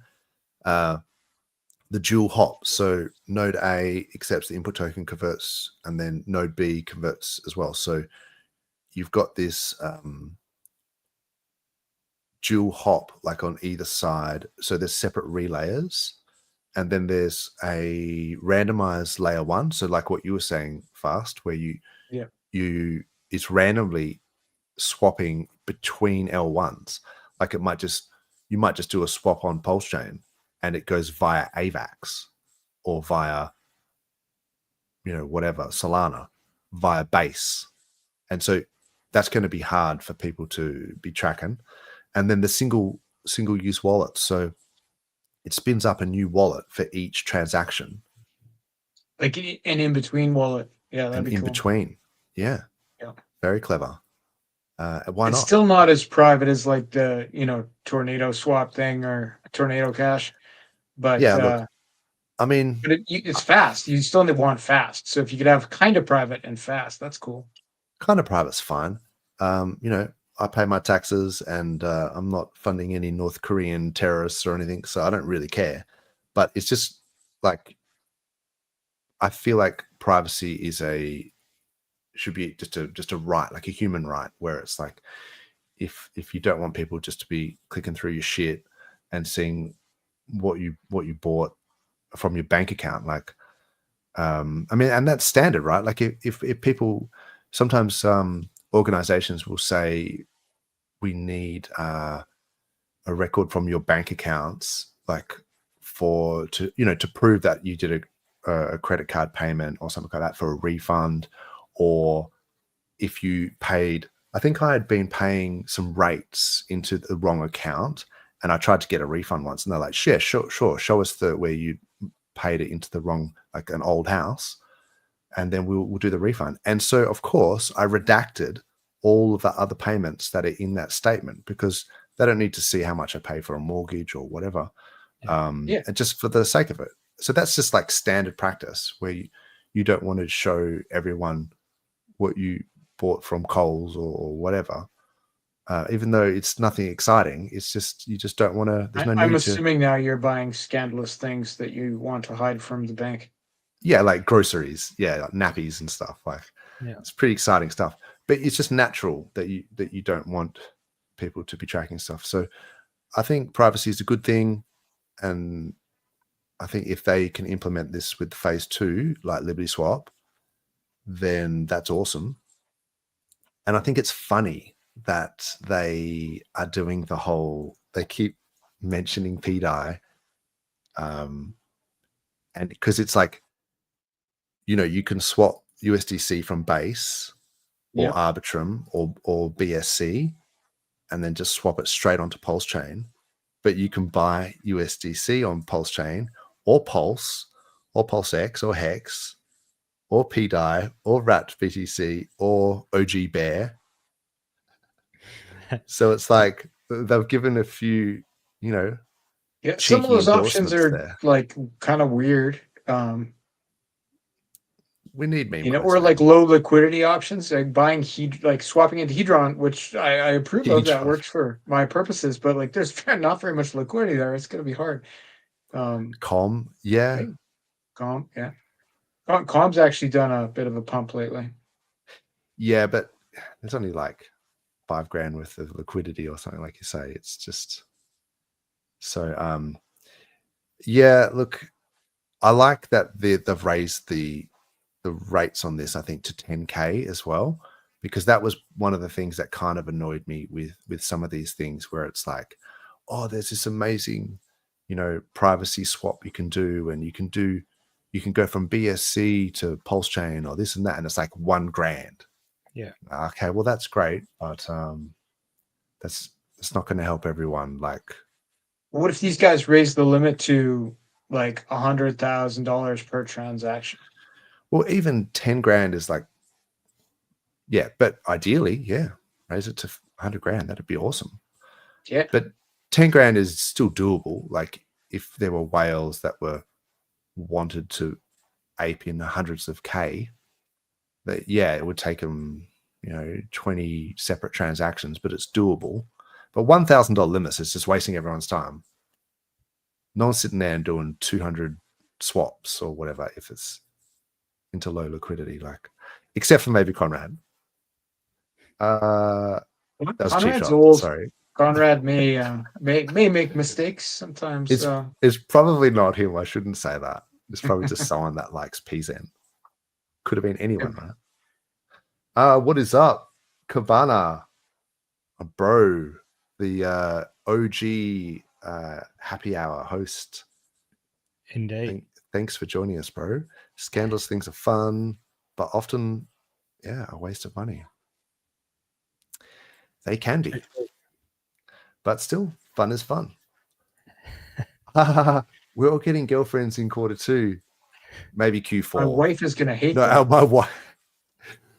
The dual hop. So node A accepts the input token, converts, and then node B converts as well. So you've got this dual hop like on either side. So there's separate relayers, and then there's a randomized layer 1. So like what you were saying, Fast, where it's randomly swapping between L1s. Like you might just do a swap on PulseChain and it goes via AVAX or via, whatever, Solana, via base. And so that's going to be hard for people to be tracking. And then the single use wallet. So it spins up a new wallet for each transaction. Like an in-between wallet. Yeah, that'd be cool. In between. Yeah. Yeah. Very clever. Why not? It's still not as private as like the, tornado swap thing or tornado cash. But yeah, look, I mean, but it's fast. You still want fast. So if you could have kind of private and fast, that's cool. Kind of private's fine. I pay my taxes and I'm not funding any North Korean terrorists or anything, so I don't really care. But it's just like, I feel like privacy should be just a right, like a human right, where it's like, if you don't want people just to be clicking through your shit and seeing what you bought from your bank account, like, I mean, and that's standard, right? Like if people, sometimes organizations will say, we need a record from your bank accounts, like to prove that you did a credit card payment or something like that for a refund, or if you paid. I think I had been paying some rates into the wrong account, and I tried to get a refund once, and they're like, sure, show us where you paid it into the wrong, like an old house, and then we'll do the refund. And so, of course, I redacted all of the other payments that are in that statement, because they don't need to see how much I pay for a mortgage or whatever, and just for the sake of it. So that's just like standard practice, where you don't want to show everyone what you bought from Coles or whatever. even though it's nothing exciting. It's just you just don't want to. There's no I'm need to. assuming now you're buying scandalous things that you want to hide from the bank. Yeah, like groceries, yeah, like nappies and stuff. Like, Yeah. it's pretty exciting stuff. But it's just natural that you don't want people to be tracking stuff. So I think privacy is a good thing, and I think if they can implement this with phase 2, like Liberty Swap, then that's awesome. And I think it's funny that they are doing the whole. They keep mentioning PDI, and because it's like, you can swap USDC from Base or Yeah. Arbitrum or BSC, and then just swap it straight onto PulseChain. But you can buy USDC on PulseChain or Pulse or PulseX or Hex or PDI or Rat BTC or OG Bear. So it's like they've given a few, Yeah, some of cheeky those options are endorsements there. like kind of weird. We need meme Or coins, like man. low liquidity options, like buying like swapping into Hedron, which I approve of. That Hedron. works for my purposes, but like there's not very much liquidity there. It's going to be hard. Com, yeah. Right. Yeah. Com's actually done a bit of a pump lately. Yeah, but there's only like $5,000 worth of liquidity or something, like you say. It's just so yeah, look, I like that they've raised the rates on this, I think, to 10K as well, because that was one of the things that kind of annoyed me with some of these things, where it's like, oh, there's this amazing, privacy swap you can do, and you can go from BSC to PulseChain or this and that, and it's like $1,000. Yeah. Okay, well, that's great, but it's not going to help everyone. Like, What if these guys raise the limit to like $100,000 per transaction? well, even $10,000 is like, yeah, but ideally, yeah, raise it to $100,000. That'd be awesome. Yeah. But $10,000 is still doable. Like, if there were whales that wanted to ape in the hundreds of K, that, yeah, it would take them, 20 separate transactions, but it's doable. But $1,000 limits is just wasting everyone's time. No one's sitting there and doing 200 swaps or whatever if it's into low liquidity, like, except for maybe Conrad. That was cheap Conrad's shot. old. Sorry. Conrad may make mistakes sometimes. It's probably not him. I shouldn't say that. It's probably just someone that likes PZen. Could have been anyone, right? What is up, Cabana, bro? The OG happy hour host. Indeed. Thanks for joining us, bro. Scandalous things are fun, but often, yeah, a waste of money. They can be, but still, fun is fun. We're all getting girlfriends in Q2, maybe Q4. My wife is gonna hate No, that. my wife.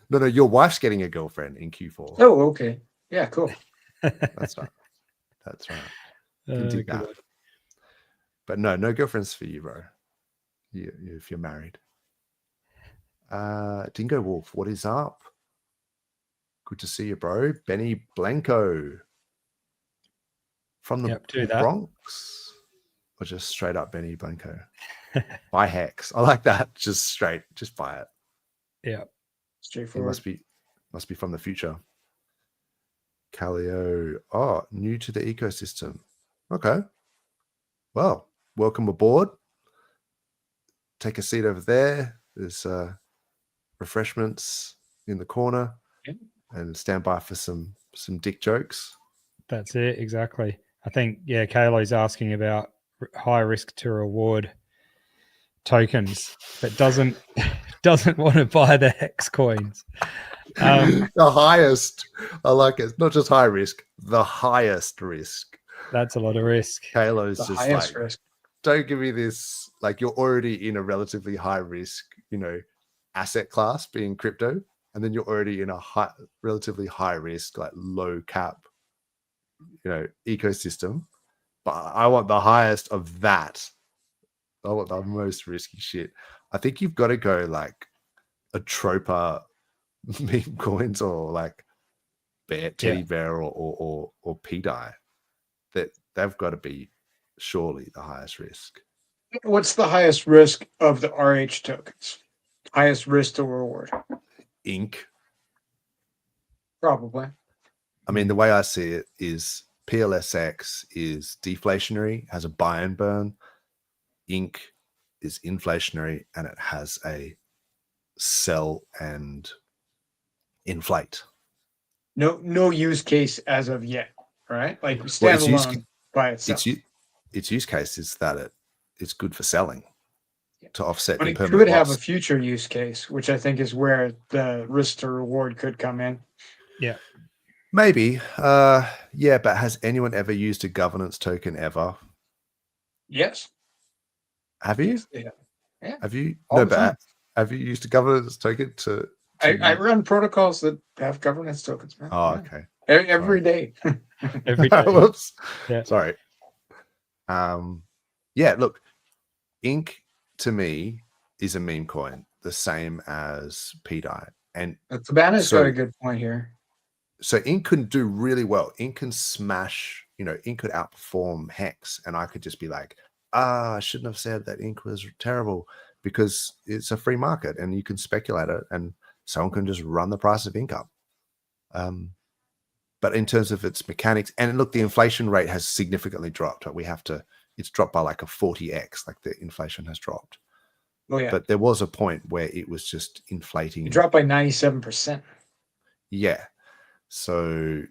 No, your wife's getting a girlfriend in Q4. Oh, okay. Yeah, cool. That's right. That's right. Can do that. But no girlfriends for you, bro. You if you're married. Dingo Wolf, what is up? Good to see you, bro. Benny Blanco from the do that. Bronx, or just straight up Benny Blanco. Buy Hex. I like that. Just straight. Just buy it. Yeah. It Straightforward. must be from the future. Calio. Oh, new to the ecosystem. Okay. Well, welcome aboard. Take a seat over there. There's refreshments in the corner. Yeah. And stand by for some dick jokes. That's it. Exactly. I think, yeah, Kaylo's asking about high risk to reward tokens, but doesn't want to buy the Hex coins. The highest. I like it. Not just high risk, the highest risk. That's a lot of risk. Kalo's The just highest like, risk. don't give me this. Like, you're already in a relatively high risk, asset class being crypto. And then you're already in a relatively high risk, like low cap, ecosystem. But I want the highest of that. I want the most risky shit. I think you've got to go like a Troper meme coins or like Teddy Bear or PDI, that they've got to be surely the highest risk. What's the highest risk of the RH tokens? Highest risk to reward? Ink. Probably. I mean, the way I see it is PLSX is deflationary, has a buy and burn. Ink is inflationary, and it has a sell and inflate. No use case as of yet, right? Like Well, standalone by itself. Its use case is that it's good for selling to offset But it impermanent could have loss. a future use case, which I think is where the risk to reward could come in. Yeah. Maybe. Yeah, but has anyone ever used a governance token ever? Yes. Have you? Yeah. Have you? All No, the time. but have you used a governance token to I run protocols that have governance tokens, man. Oh, Yeah. okay. Every day. Every day. Whoops. Yeah. Sorry. Yeah, look, Ink to me is a meme coin, the same as PDI. And Cabana's got a good point here. so Ink can do really well. Ink can smash, Ink could outperform Hex. And I could just be like, I shouldn't have said that Ink was terrible, because it's a free market and you can speculate it and someone can just run the price of Ink up. But in terms of its mechanics, and look, the inflation rate has significantly dropped. It's dropped by like a 40x, like the inflation has dropped. Oh, yeah. But there was a point where it was just inflating. It dropped by 97%. Yeah. So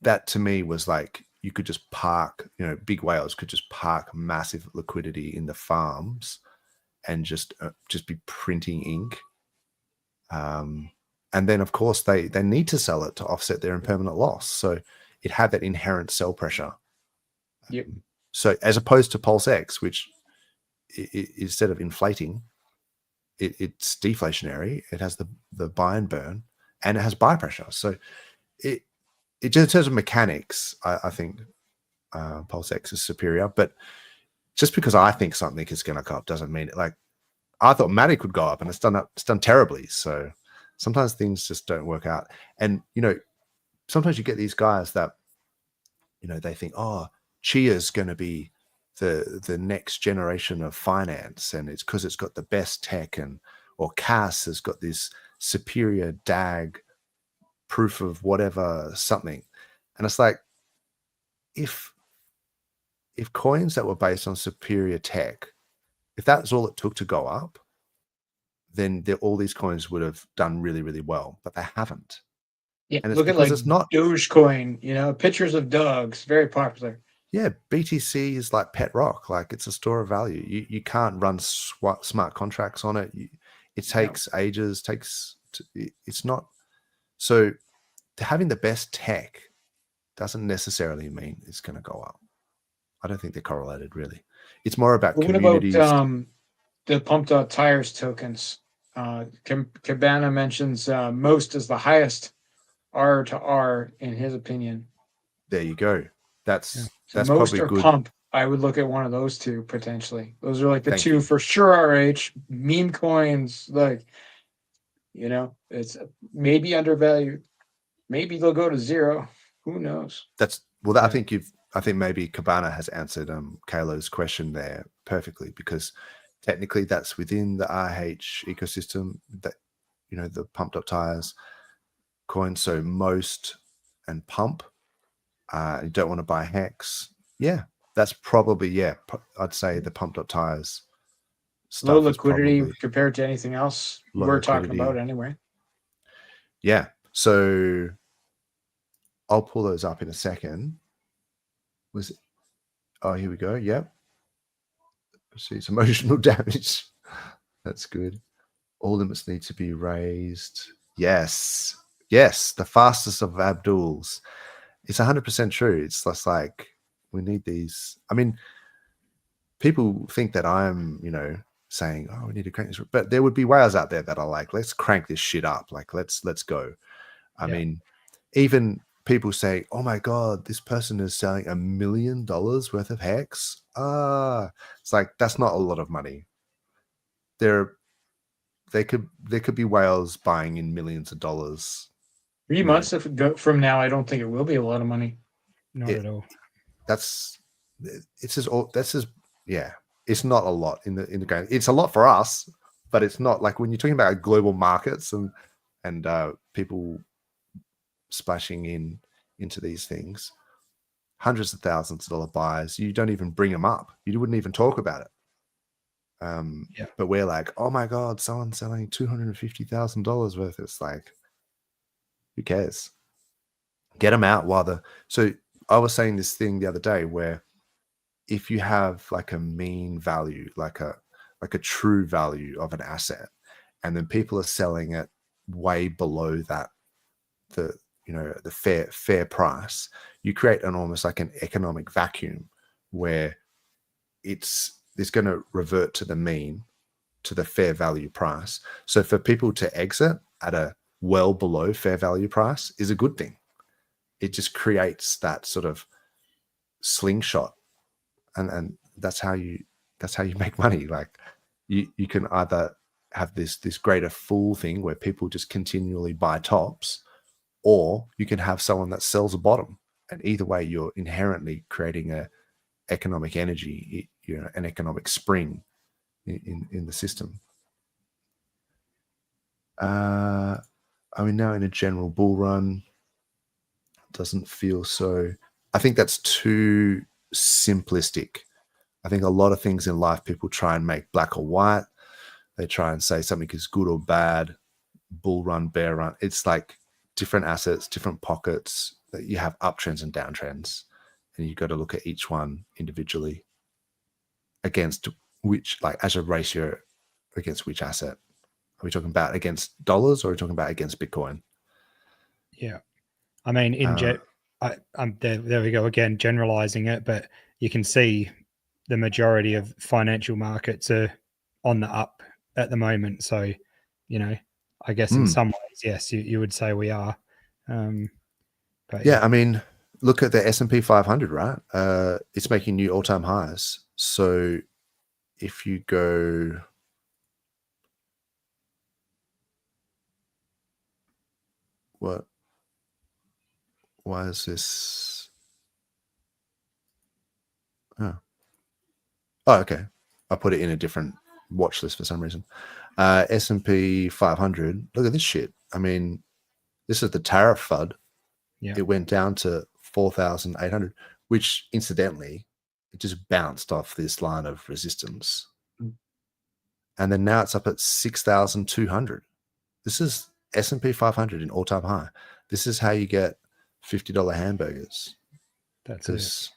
that to me was like, you could just park, big whales could just park massive liquidity in the farms and just be printing ink. And then, of course, they need to sell it to offset their impermanent loss. So it had that inherent sell pressure. Yep. So as opposed to PulseX, which instead of inflating, it's deflationary. It has the buy and burn, and it has buy pressure. So it just in terms of mechanics, I think PulseX is superior. But just because I think something is going to go up doesn't mean it. Like, I thought Matic would go up, and it's done terribly. So sometimes things just don't work out. And sometimes you get these guys that they think, oh, Chia's going to be the next generation of finance, and it's because it's got the best tech, or Cass has got this superior DAG proof of whatever something. And it's like, if coins that were based on superior tech, if that's all it took to go up, then all these coins would have done really, really well, but they haven't. Yeah, and look at like it's not Dogecoin, pictures of dogs, very popular. Yeah, BTC is like pet rock. Like, it's a store of value. You can't run smart contracts on it. It takes ages. It's not. So having the best tech doesn't necessarily mean it's going to go up. I don't think they're correlated, really. It's more about communities. What about the pumped out tires tokens? Cabana mentions most is the highest R to R in his opinion. There you go. That's most probably or good. Pump. I would look at one of those two potentially. Those are like the two for sure. RH meme coins, like it's maybe undervalued. Maybe they'll go to zero. Who knows? I think maybe Cabana has answered Kayla's question there perfectly, because technically that's within the RH ecosystem, that the pumped up tires coin. So most and pump. You don't want to buy Hex. Yeah, that's probably, I'd say the pumped up tires stuff. Low liquidity compared to anything else we're talking about anyway. Yeah. So I'll pull those up in a second. Here we go. Yep. See, it's emotional damage. That's good. All limits need to be raised. Yes. The fastest of Abduls. It's 100% true. It's just like, we need these. I mean, people think that I'm, saying, oh, we need to crank this, but there would be whales out there that are like, let's crank this shit up. Like, let's go. I mean, even people say, oh my God, this person is selling $1 million worth of Hex. It's like, that's not a lot of money. There could be whales buying in millions of dollars. 3 months from now, I don't think it will be a lot of money. Not at all. It's just yeah. It's not a lot in the game. It's a lot for us, but it's not like when you're talking about global markets and people splashing into these things, hundreds of thousands of dollar buys. You don't even bring them up. You wouldn't even talk about it. But we're like, oh my god, someone's selling $250,000 worth. It's like, who cares? Get them out so I was saying this thing the other day where if you have like a mean value, like a true value of an asset, and then people are selling it way below that, the fair price, you create almost like an economic vacuum where it's going to revert to the mean, to the fair value price. So for people to exit at a well below fair value price is a good thing. It just creates that sort of slingshot, and that's how you make money. Like you can either have this greater fool thing where people just continually buy tops, or you can have someone that sells a bottom, and either way you're inherently creating a economic energy, an economic spring in the system. Are we now in a general bull run? Doesn't feel so. I think that's too simplistic. I think a lot of things in life people try and make black or white. They try and say something is good or bad, bull run, bear run. It's like different assets, different pockets, that you have uptrends and downtrends, and you've got to look at each one individually against which, like as a ratio against which asset. Are we talking about against dollars, or are we talking about against Bitcoin? Yeah. I mean, there we go again, generalizing it, but you can see the majority of financial markets are on the up at the moment. So, I guess in some ways, yes, you would say we are. But I mean, look at the S&P 500, right? It's making new all-time highs. So if you go... What? Why is this? Oh, okay. I put it in a different watch list for some reason. S&P 500. Look at this shit. I mean, this is the tariff FUD. Yeah. It went down to 4,800, which incidentally, it just bounced off this line of resistance. And then now it's up at 6,200. This is S&P 500 in all-time high. This is how you get $50 hamburgers. That's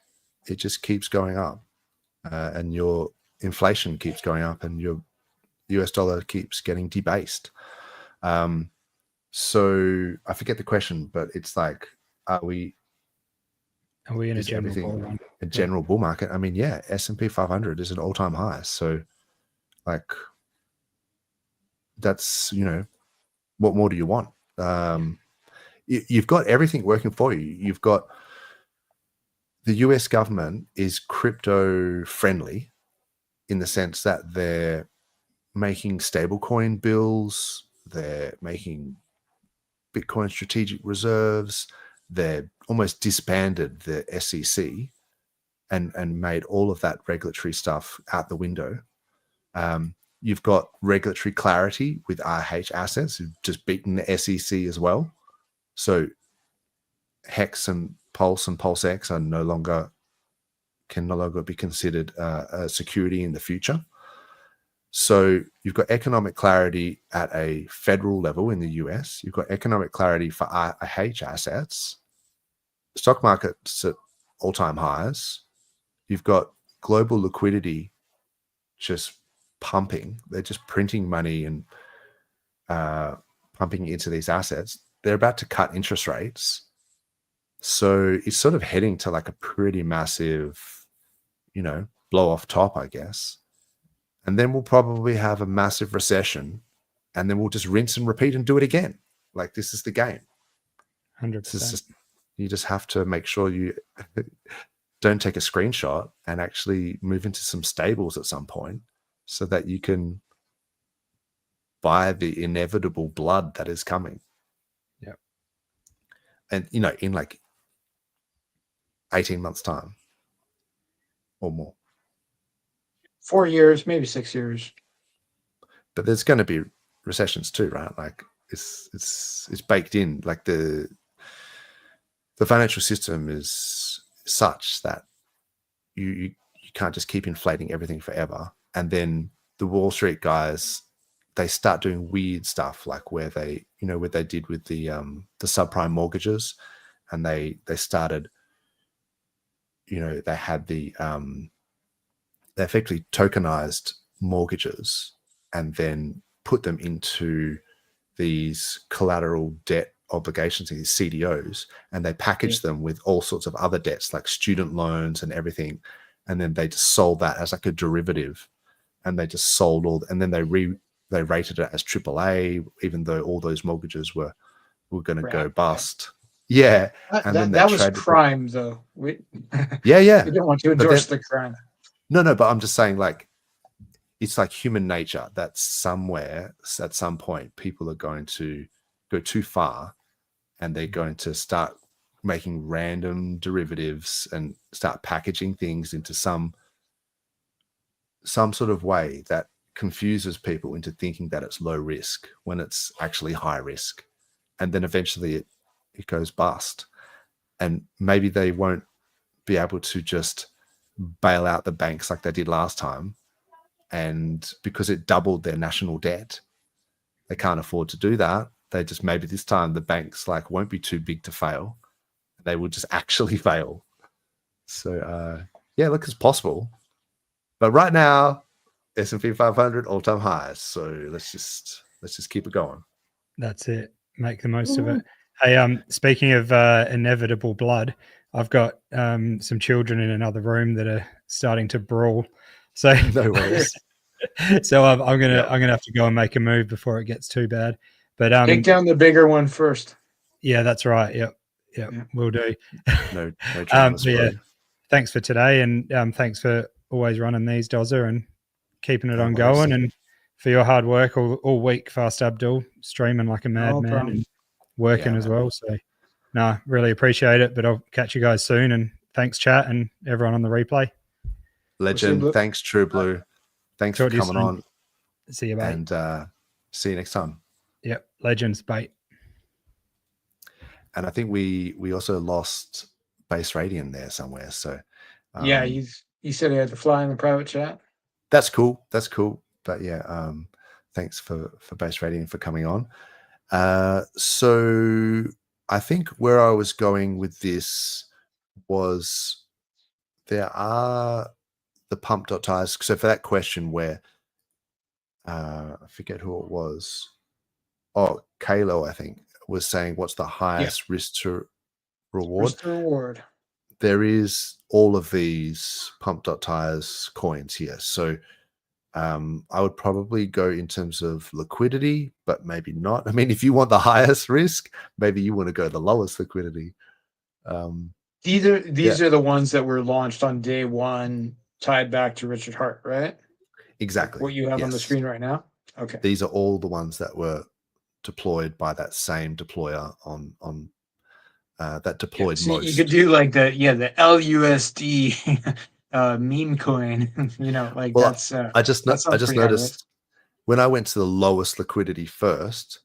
it just keeps going up, and your inflation keeps going up, and your US dollar keeps getting debased. So I forget the question, but it's like, are we in a general bull run? A general bull market? I mean, yeah, S&P 500 is an all-time high. So like, that's, what more do you want? You've got everything working for you. You've got the US government is crypto friendly in the sense that they're making stablecoin bills, they're making Bitcoin strategic reserves, they're almost disbanded the SEC and made all of that regulatory stuff out the window. You've got regulatory clarity with RH assets who've just beaten the SEC as well. So Hex and Pulse and PulseX can no longer be considered a security in the future. So you've got economic clarity at a federal level in the US. You've got economic clarity for RH assets. Stock market's at all-time highs. You've got global liquidity just pumping. They're just printing money and pumping into these assets. They're about to cut interest rates. So it's sort of heading to like a pretty massive, blow off top, I guess. And then we'll probably have a massive recession, and then we'll just rinse and repeat and do it again. Like, this is the game. 100%. You just have to make sure you don't take a screenshot and actually move into some stables at some point so that you can buy the inevitable blood that is coming. Yeah. and you know, in like 18 months time or more. 4 years, maybe 6 years. But there's going to be recessions too, right? Like it's baked in. Like the financial system is such that you can't just keep inflating everything forever. And then the Wall Street guys, they start doing weird stuff, like where they, you know, what they did with the subprime mortgages, and they started, you know, they had the they effectively tokenized mortgages and then put them into these collateral debt obligations, these CDOs, and they packaged them with all sorts of other debts like student loans and everything. And then they just sold that as like a derivative, and they just sold all, and then they rated it as AAA, even though all those mortgages were going to go bust. Yeah. And then that was crime though. Yeah. We don't want to endorse the crime. No, but I'm just saying, like, it's like human nature that somewhere at some point people are going to go too far, and they're going to start making random derivatives and start packaging things into some sort of way that confuses people into thinking that it's low risk when it's actually high risk. And then eventually it goes bust, and maybe they won't be able to just bail out the banks like they did last time. And because it doubled their national debt, they can't afford to do that. They just, maybe this time the banks like won't be too big to fail. They will just actually fail. So yeah, look, it's possible. But right now, S&P 500 all-time highs. So let's just keep it going. That's it. Make the most of it. Hey, speaking of inevitable blood, I've got some children in another room that are starting to brawl. So no worries. So I'm gonna have to go and make a move before it gets too bad. But take down the bigger one first. Yeah, that's right. Yep, we'll do. No dramas, yeah, thanks for today, and thanks for always running these, Dozza, and keeping it on going, and for your hard work all week, Fast Abdul, streaming like a madman and working as well. So really appreciate it. But I'll catch you guys soon, and thanks, chat, and everyone on the replay. Legend. Thanks, True Blue. Thanks for coming on. See you, mate. And see you next time. Yep. Legends, bye. And I think we also lost Base Radian there somewhere. So yeah, he said he had to fly in the private chat. That's cool. But yeah, thanks for Base Radian for coming on. So I think where I was going with this was there are the pump.ties. So for that question where I forget who it was. Oh, Kalo, I think, was saying what's the highest risk to reward? Risk to reward. There is all of these pump.ties coins here. So I would probably go in terms of liquidity, but maybe not. I mean, if you want the highest risk, maybe you want to go the lowest liquidity. These are the ones that were launched on day one, tied back to Richard Hart, right? Exactly. What you have on the screen right now? Okay. These are all the ones that were deployed by that same deployer on that deployed so most. You could do like the LUSD meme coin, that's I just noticed when I went to the lowest liquidity first,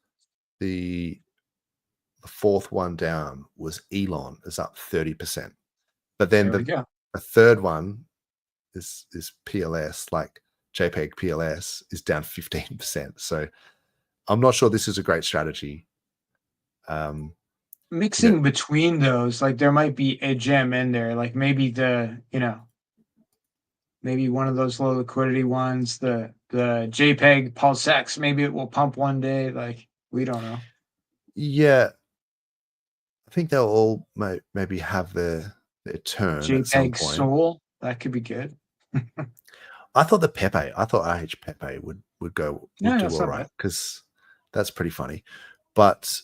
the fourth one down was Elon is up 30%. But then the third one is PLS, like JPEG PLS is down 15%. So I'm not sure this is a great strategy. Mixing between those, like there might be a gem in there, like maybe maybe one of those low liquidity ones, the JPEG PulseX, maybe it will pump one day. Like we don't know. Yeah, I think they'll all maybe have their turn JPEG at some point. Soul, that could be good. I thought RH Pepe would do all right because that's pretty funny. But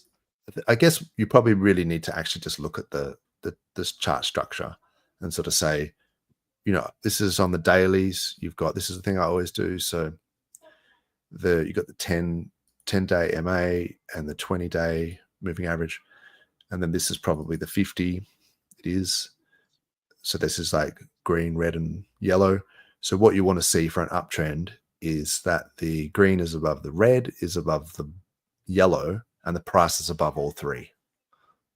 I guess you probably really need to actually just look at this chart structure and sort of say, this is on the dailies. This is the thing I always do. So you got the 10-day MA and the 20-day moving average. and then this is probably the 50. It is. So this is like green, red, and yellow. So what you want to see for an uptrend is that the green is above the red, is above the yellow, and the price is above all three.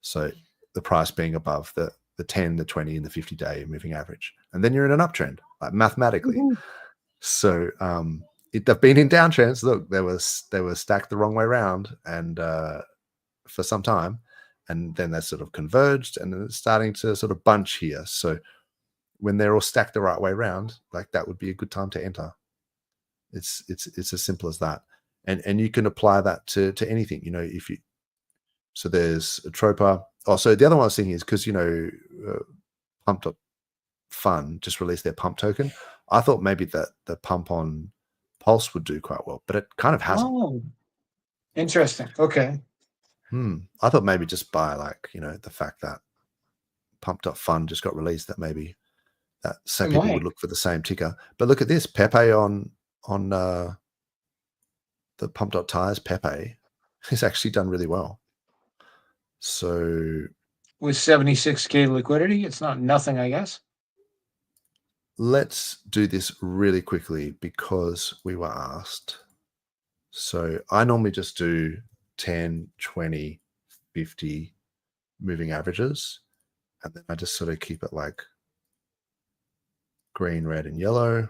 So the price being above the 10, the 20, and the 50-day moving average. And then you're in an uptrend, like mathematically. So they've been in downtrends. Look, they were stacked the wrong way around and for some time. And then they sort of converged and it's starting to sort of bunch here. So when they're all stacked the right way around, like that would be a good time to enter. It's as simple as that. And you can apply that to anything, you know, if you, so there's a Tropa. Oh, so the other one I was thinking is because, you know, Pump.Fun just released their pump token. I thought maybe that the pump on Pulse would do quite well, but it kind of hasn't. Oh, interesting. Okay. I thought maybe just by like, you know, the fact that Pump.Fun just got released, that maybe that so people would look for the same ticker. But look at this, Pepe on the Pump.Tires Pepe has actually done really well. So with 76K liquidity, it's not nothing, I guess. Let's do this really quickly because we were asked. So I normally just do 10, 20, 50 moving averages. And then I just sort of keep it like green, red, and yellow.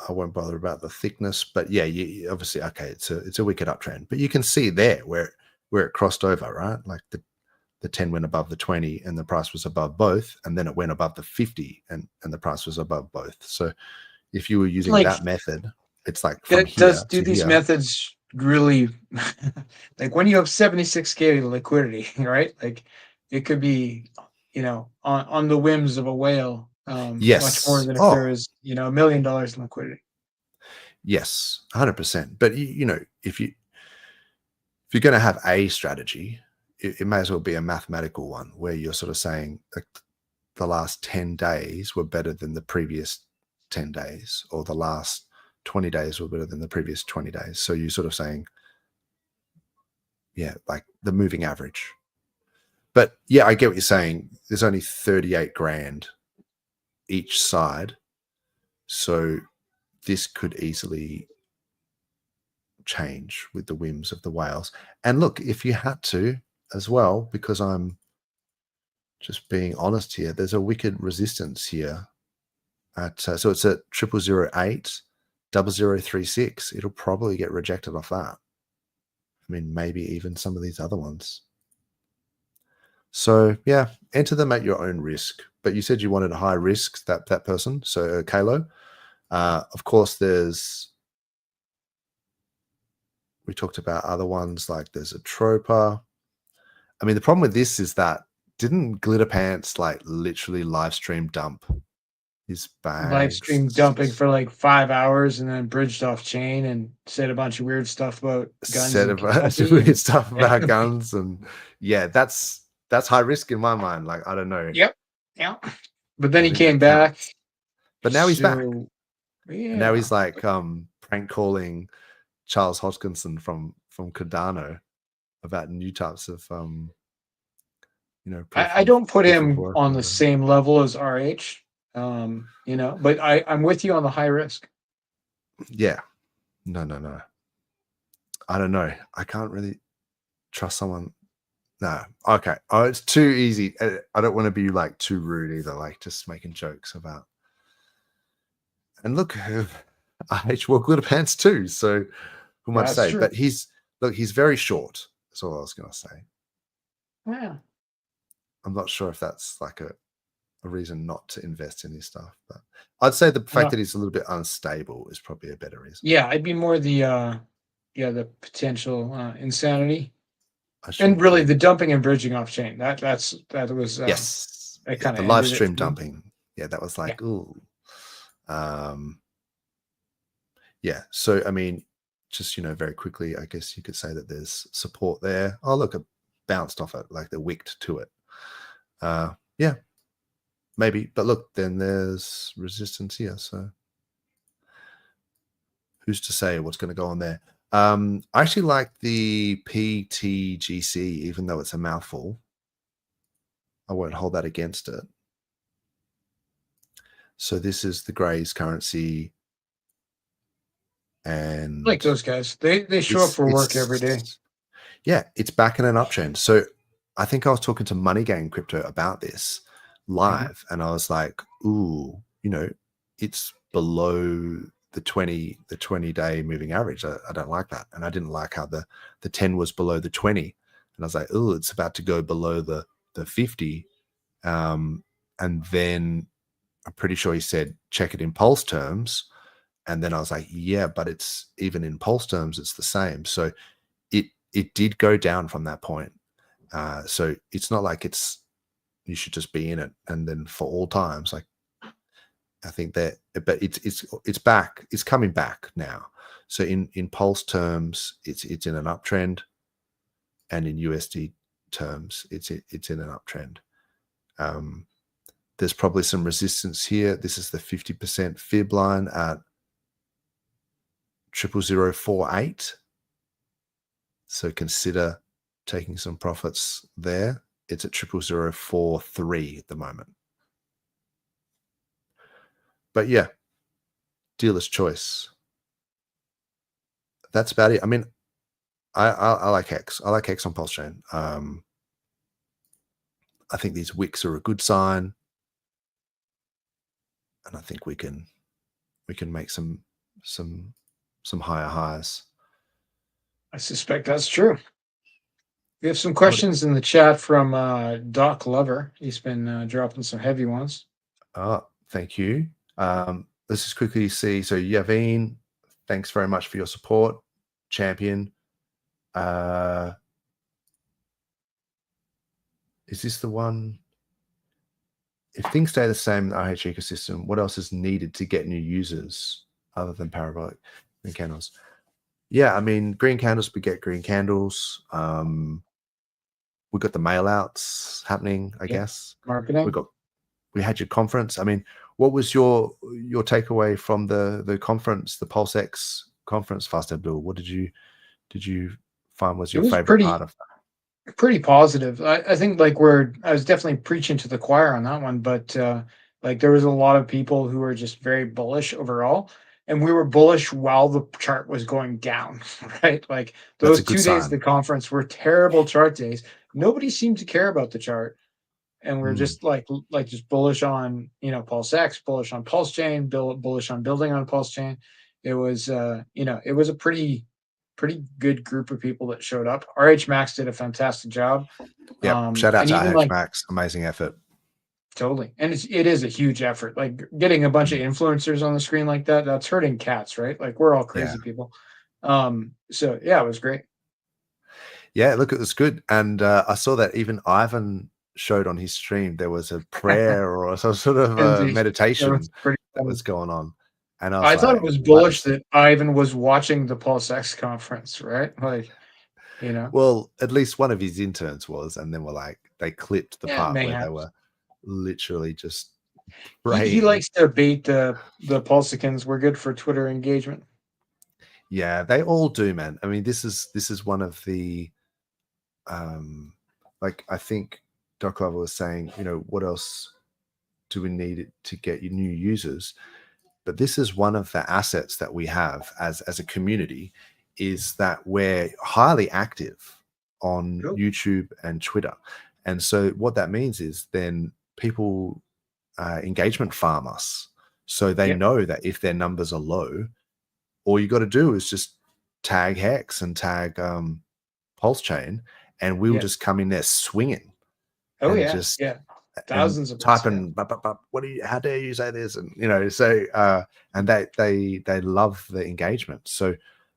I won't bother about the thickness, but yeah, you obviously, okay, it's a wicked uptrend. But you can see there where it crossed over, right? Like the 10 went above the 20 and the price was above both, and then it went above the 50 and the price was above both. So if you were using like, that method, it's like from do these methods really like when you have 76K liquidity, right? Like it could be, you know, on the whims of a whale. Yes. Much more than if there is, you know, $1 million in liquidity. Yes, 100%. But you know, if you're going to have a strategy, it may as well be a mathematical one where you're sort of saying like the last 10 days were better than the previous 10 days, or the last 20 days were better than the previous 20 days. So you're sort of saying, yeah, like the moving average. But yeah, I get what you're saying. There's only 38 grand each side. So this could easily change with the whims of the whales. And look, if you had to as well, because I'm just being honest here, there's a wicked resistance here at so it's at 0008 0036. It'll probably get rejected off that. I mean, maybe even some of these other ones. So yeah, enter them at your own risk. But you said you wanted a high risk, that person. So Kalo, of course, we talked about other ones, like there's a Tropa. I mean, the problem with this is that didn't Glitter Pants like literally live stream dump his bags? Live stream dumping for like 5 hours and then bridged off chain and said a bunch of weird stuff about guns. Said a bunch of weird stuff about guns, and yeah, that's high risk in my mind. Like, I don't know. Yep. Yeah. But then he came back. But now he's back. Yeah. Now he's like prank calling Charles Hodgkinson from Cardano about new types of you know. I don't put him on the same level as RH. You know, but I'm with you on the high risk. Yeah. No. I don't know. I can't really trust someone. No. Okay. Oh, it's too easy. I don't want to be like too rude either, like just making jokes about. And look, RH wore Glitter Pants too. So who might say? True. But he's very short. That's all I was going to say. Yeah. I'm not sure if that's like a reason not to invest in his stuff, but I'd say the fact that he's a little bit unstable is probably a better reason. Yeah, I'd be more the potential insanity, and really the dumping and bridging off chain. That was yes, that kind of the live stream dumping. Yeah, that was like ooh, yeah. So I mean, just very quickly, I guess you could say that there's support there. Oh look, it bounced off it, like they wicked to it. Yeah. Maybe, but look, then there's resistance here. So who's to say what's going to go on there? I actually like the PTGC, even though it's a mouthful. I won't hold that against it. So this is the Gray's currency. And I like those guys. They show up for work every day. Yeah, it's back in an uptrend. So I think I was talking to Money Game Crypto about this live, and I was like, ooh, you know, it's below the 20-day moving average. I don't like that. And I didn't like how the 10 was below the 20. And I was like, oh, it's about to go below the 50. And then I'm pretty sure he said, check it in pulse terms. And then I was like, yeah, but it's even in pulse terms, it's the same. So it did go down from that point. So it's not like you should just be in it and then for all times. Like, I think that, but it's back. It's coming back now. So in pulse terms, it's in an uptrend, and in USD terms, it's in an uptrend. There's probably some resistance here. This is the 50% fib line at 0.0048. So consider taking some profits there. It's at 0.0043 at the moment. But yeah, dealer's choice. That's about it. I mean, I like Hex. I like Hex on PulseChain. I think these wicks are a good sign, and I think we can make some higher highs. I suspect that's true. We have some questions in the chat from Doc Lover. He's been dropping some heavy ones. Oh, thank you. Let's just quickly see. So Yaveen, thanks very much for your support. Champion. Is this the one? If things stay the same in the RH ecosystem, what else is needed to get new users other than parabolic green candles? Yeah, I mean, green candles, we get green candles. We got the mail outs happening, I guess. Marketing. We had your conference. I mean, what was your takeaway from the conference, the PulseX conference, Fast Abdul? What did you find was your favorite part of that? Pretty positive. I think like I was definitely preaching to the choir on that one, but like there was a lot of people who were just very bullish overall, and we were bullish while the chart was going down, right? Like those 2 days of the conference were terrible chart days. Nobody seemed to care about the chart, and we're just like just bullish on PulseX, bullish on PulseChain, bullish on building on PulseChain. It was it was a pretty good group of people that showed up. RH Max did a fantastic job. Yeah, shout out to RH Max, amazing effort. Totally, and it is a huge effort. Like getting a bunch of influencers on the screen like that's hurting cats, right? Like we're all crazy people. So yeah, it was great. Yeah, look, it was good, and I saw that even Ivan showed on his stream there was a prayer or some sort of meditation that was going on. And I thought it was bullish that Ivan was watching the PulseX conference, right? Like, Well, at least one of his interns was, and then they clipped the part where they were literally just praying. He likes to bait the PulseChans. We're good for Twitter engagement. Yeah, they all do, man. I mean, this is one of the like I think Doc Lover was saying, what else do we need to get you new users? But this is one of the assets that we have as a community, is that we're highly active on YouTube and Twitter. And so what that means is then people engagement farm us. So they know that if their numbers are low, all you got to do is just tag Hex and tag PulseChain, and we'll just come in there swinging. Oh, yeah. Thousands of typing, how dare you say this? And so and they love the engagement. So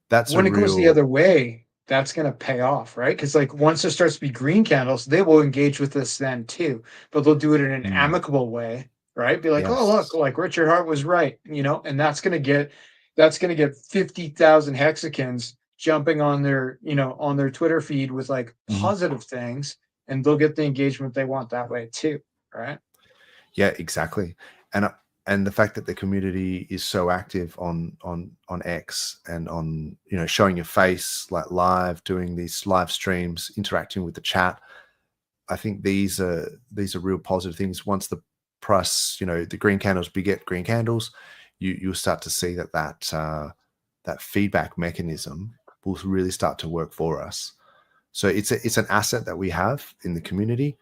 that's when it goes the other way, that's going to pay off, right? Because like once there starts to be green candles, they will engage with us then too, but they'll do it in an amicable way, right? Be like, oh look, like Richard Hart was right, and that's going to get 50,000 HEXicans jumping on their on their Twitter feed with like positive things, and they'll get the engagement they want that way too. Right. Yeah, exactly. And and the fact that the community is so active on X and on, you know, showing your face like live, doing these live streams, interacting with the chat. I think these are real positive things. Once the price, you know, the green candles beget green candles, you'll start to see that feedback mechanism will really start to work for us. So it's an asset that we have in the community,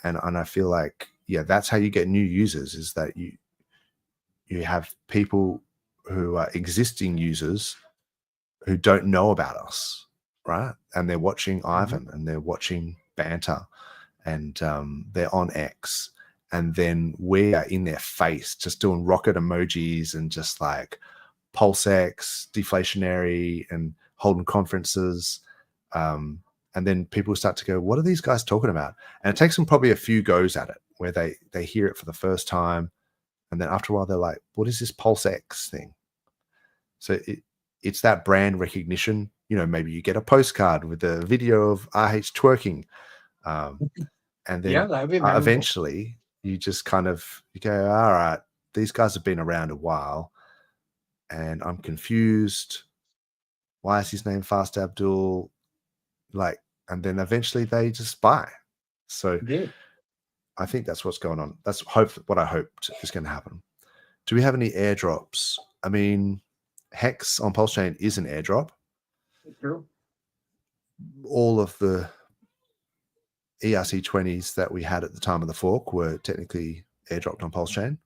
and I feel like, yeah, that's how you get new users, is that you have people who are existing users who don't know about us, right? And they're watching Ivan and they're watching Banter, and they're on X, and then we are in their face just doing rocket emojis and just like PulseX, deflationary, and holding conferences. And then people start to go, what are these guys talking about? And it takes them probably a few goes at it where they hear it for the first time. And then after a while, they're like, what is this PulseX thing? So it's that brand recognition. You know, maybe you get a postcard with a video of RH twerking. And then that'd be memorable. eventually you just kind of, you go, all right, these guys have been around a while and I'm confused. Why is his name Fast Abdul? Like, and then eventually they just buy. So I think that's what's going on. That's what I hoped is going to happen. Do we have any airdrops? I mean, Hex on PulseChain is an airdrop. True. All of the ERC20s that we had at the time of the fork were technically airdropped on PulseChain.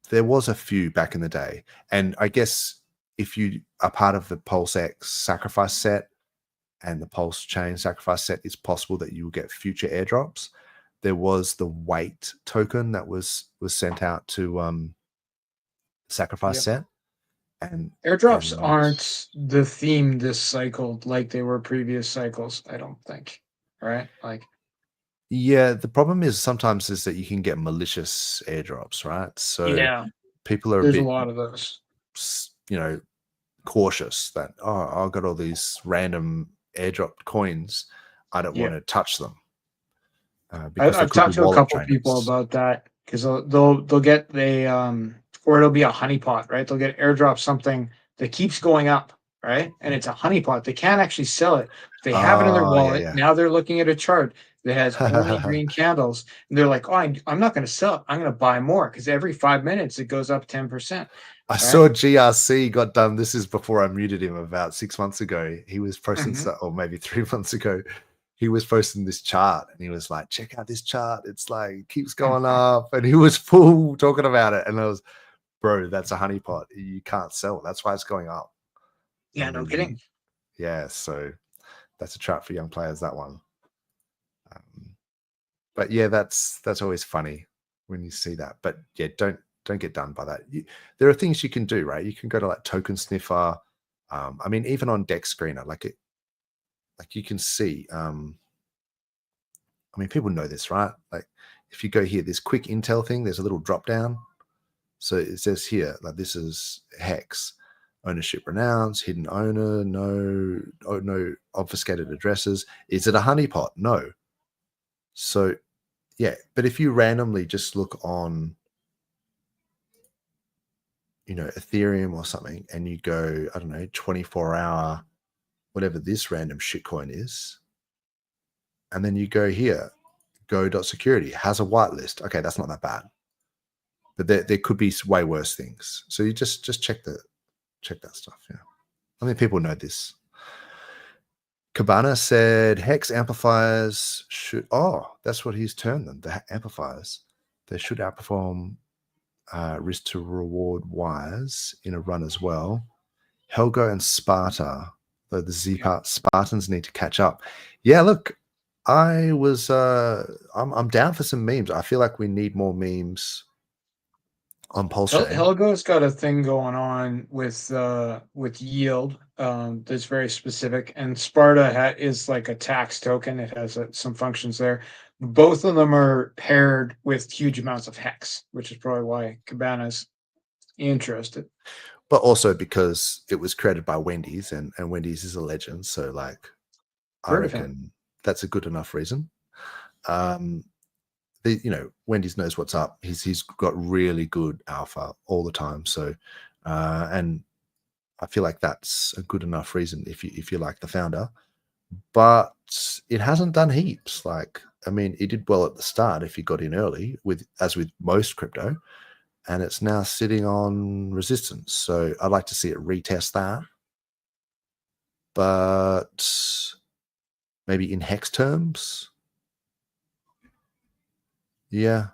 There was a few back in the day. And I guess if you are part of the PulseX sacrifice set and the PulseChain sacrifice set, it's possible that you will get future airdrops. There was the weight token that was sent out to sacrifice set. And airdrops aren't the theme this cycle like they were previous cycles, I don't think. Right? Like, yeah, the problem is sometimes is that you can get malicious airdrops, right? So people are there's a a lot of those, you know, cautious that, oh, I've got all these random airdropped coins, I don't want to touch them. I've talked to a couple people about that, because they'll get or it'll be a honeypot, right? They'll get airdrop something that keeps going up, right? And it's a honeypot. They can't actually sell it. They have it in their wallet. Now they're looking at a chart that has only green candles, and they're like, "Oh, I'm not going to sell it. I'm going to buy more, because every 5 minutes it goes up 10%." I saw GRC got done. This is before I muted him about 6 months ago. He was posting, or maybe 3 months ago, he was posting this chart and he was like, check out this chart. It's like, it keeps going up. And he was full talking about it. And I was, bro, that's a honeypot. You can't sell it. That's why it's going up. Yeah, no kidding. Yeah, so that's a trap for young players, that one. But yeah, that's always funny when you see that. But yeah, don't get done by that. There are things you can do, right? You can go to like Token Sniffer. I mean, even on Deck Screener, like you can see. I mean, people know this, right? Like if you go here, this quick intel thing, there's a little drop down. So it says here, like this is Hex. Ownership renounced, hidden owner, no obfuscated addresses. Is it a honeypot? No. So yeah, but if you randomly just look on, you know, Ethereum or something, and you go, I don't know, 24-hour, whatever this random shitcoin is, and then you go here, go.security has a whitelist. Okay, that's not that bad, but there could be way worse things. So you just check that stuff. Yeah, I mean, people know this. Cabana said Hex amplifiers should, that's what he's termed them, the amplifiers. They should outperform risk to reward wise in a run as well. Helgo and Sparta, though the Spartans need to catch up. Yeah, look, I was I'm down for some memes. I feel like we need more memes on PulseChain. Helgo's got a thing going on with yield that's very specific, and Sparta is like a tax token. It has some functions there. Both of them are paired with huge amounts of Hex, which is probably why Cabana's interested. But also because it was created by Wendy's, and Wendy's is a legend. So like, I reckon that's a good enough reason. Wendy's knows what's up. He's got really good alpha all the time. So, and I feel like that's a good enough reason if you like the founder. But it hasn't done heaps. Like, I mean, it did well at the start if you got in early, as with most crypto, and it's now sitting on resistance. So I'd like to see it retest that. But maybe in hex terms, yeah,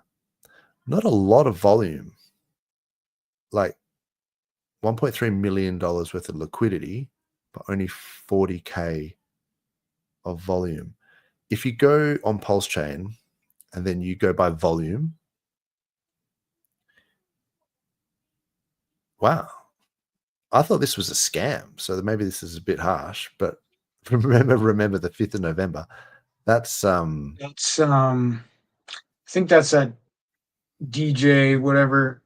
not a lot of volume. Like $1.3 million worth of liquidity, but only 40K of volume. If you go on PulseChain and then you go by volume, wow, I thought this was a scam. So maybe this is a bit harsh, but remember the 5th of November. That's I think that's that DJ whatever.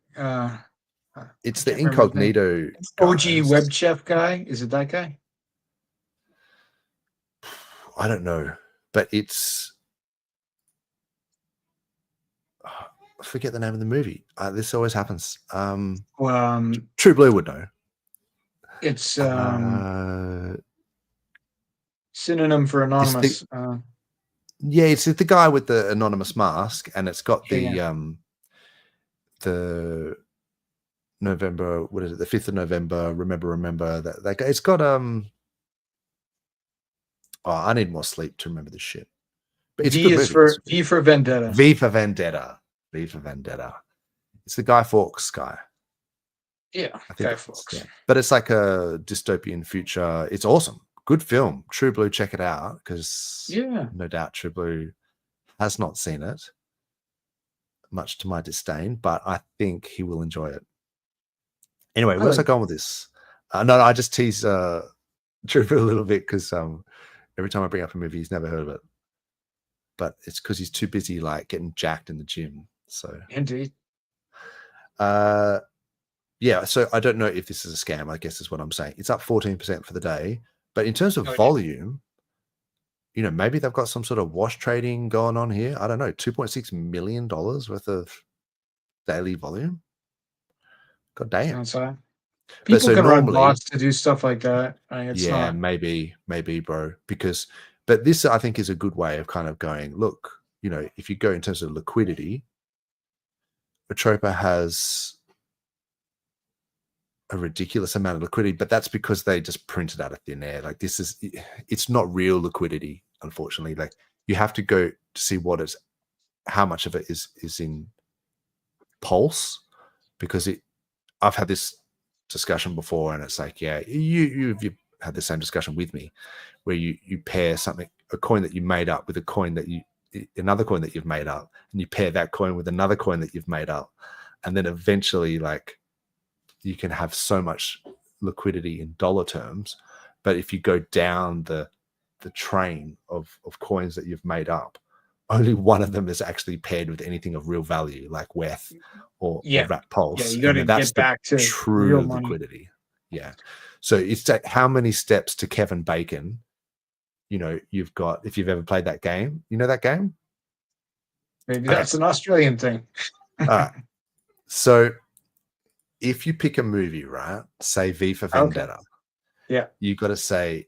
It's I the can't remember his name. incognito guy. OG Web Chef guy. Is it that guy? I don't know, but it's I forget the name of the movie. This always happens. True Blue would know. It's synonym for anonymous. Yeah, it's the guy with the anonymous mask, and it's got the November. What is it? The 5th of November. Remember that guy. It's got Oh, I need more sleep to remember this shit. But it's V for Vendetta. V for Vendetta. V for Vendetta. It's the Guy Fawkes guy. Yeah, I think Guy Fawkes. Yeah. But it's like a dystopian future. It's awesome. Good film. True Blue, check it out, because no doubt True Blue has not seen it, much to my disdain, but I think he will enjoy it. Anyway, where's I going with this? No, I just tease True Blue a little bit because every time I bring up a movie, he's never heard of it. But it's because he's too busy like getting jacked in the gym. So indeed. Yeah, so I don't know if this is a scam, I guess is what I'm saying. It's up 14% for the day. But in terms of volume, maybe they've got some sort of wash trading going on here. I don't know, $2.6 million worth of daily volume. God damn. People can run bots to do stuff like that. Maybe, bro. But this, I think, is a good way of kind of going, look, if you go in terms of liquidity, Atropa has a ridiculous amount of liquidity, but that's because they just print it out of thin air. Like it's not real liquidity, unfortunately. Like you have to go to see how much of it is in Pulse, because I've had this discussion before, and it's like, yeah, you've had the same discussion with me, where you pair a coin that you made up with another coin that you've made up, and you pair that coin with another coin that you've made up, and then eventually, like, you can have so much liquidity in dollar terms, but if you go down the train of coins that you've made up, only one of them is actually paired with anything of real value, like WETH or Rat Pulse. Yeah, you got to get back to true real liquidity. Yeah. So it's how many steps to Kevin Bacon, you've got, if you've ever played that game. You know that game? Maybe that's an Australian thing. All right. So if you pick a movie, right, say V for Vendetta, you got to say,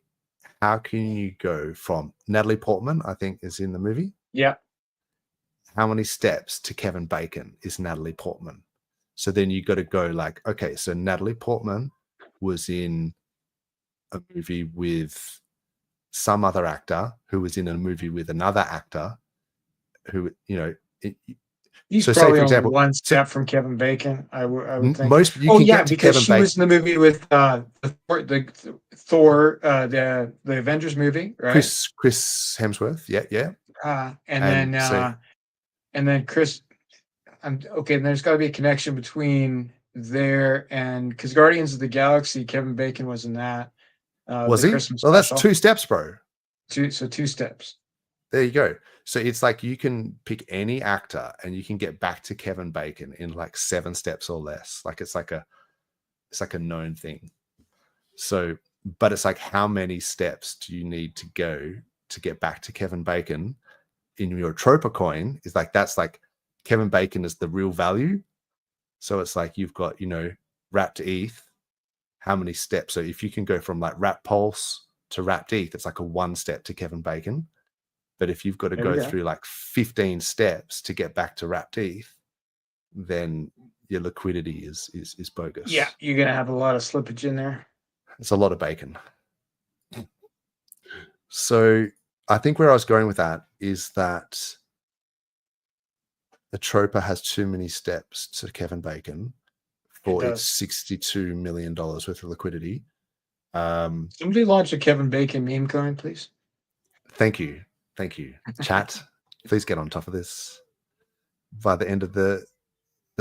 how can you go from Natalie Portman, I think, is in the movie? Yeah. How many steps to Kevin Bacon is Natalie Portman? So then you got to go like, okay, so Natalie Portman was in a movie with some other actor who was in a movie with another actor who, He's so probably say, for example, one step from Kevin Bacon, I would think. Most you can get to because Kevin she Bacon. was in the movie with the Thor, the Avengers movie, right? Chris Hemsworth, yeah. And then Chris. Okay, and there's got to be a connection between there and, because Guardians of the Galaxy, Kevin Bacon was in that. Was he? Christmas Well, that's special. 2 steps, bro. Two steps. There you go. So it's like you can pick any actor and you can get back to Kevin Bacon in like 7 steps or less. Like it's like a known thing. So, but it's like, how many steps do you need to go to get back to Kevin Bacon in your Tropa coin? Is like, that's like Kevin Bacon is the real value. So it's like you've got, wrapped ETH, how many steps? So if you can go from like wrapped Pulse to wrapped ETH, it's like a 1 step to Kevin Bacon. But if you've got to go through like 15 steps to get back to wrapped ETH, then your liquidity is bogus. Yeah, you're gonna have a lot of slippage in there. It's a lot of bacon. So I think where I was going with that is that the Tropa has too many steps to Kevin Bacon for its $62 million worth of liquidity. Somebody launch a Kevin Bacon meme coin, please. Thank you. Chat, please get on top of this. By the end of the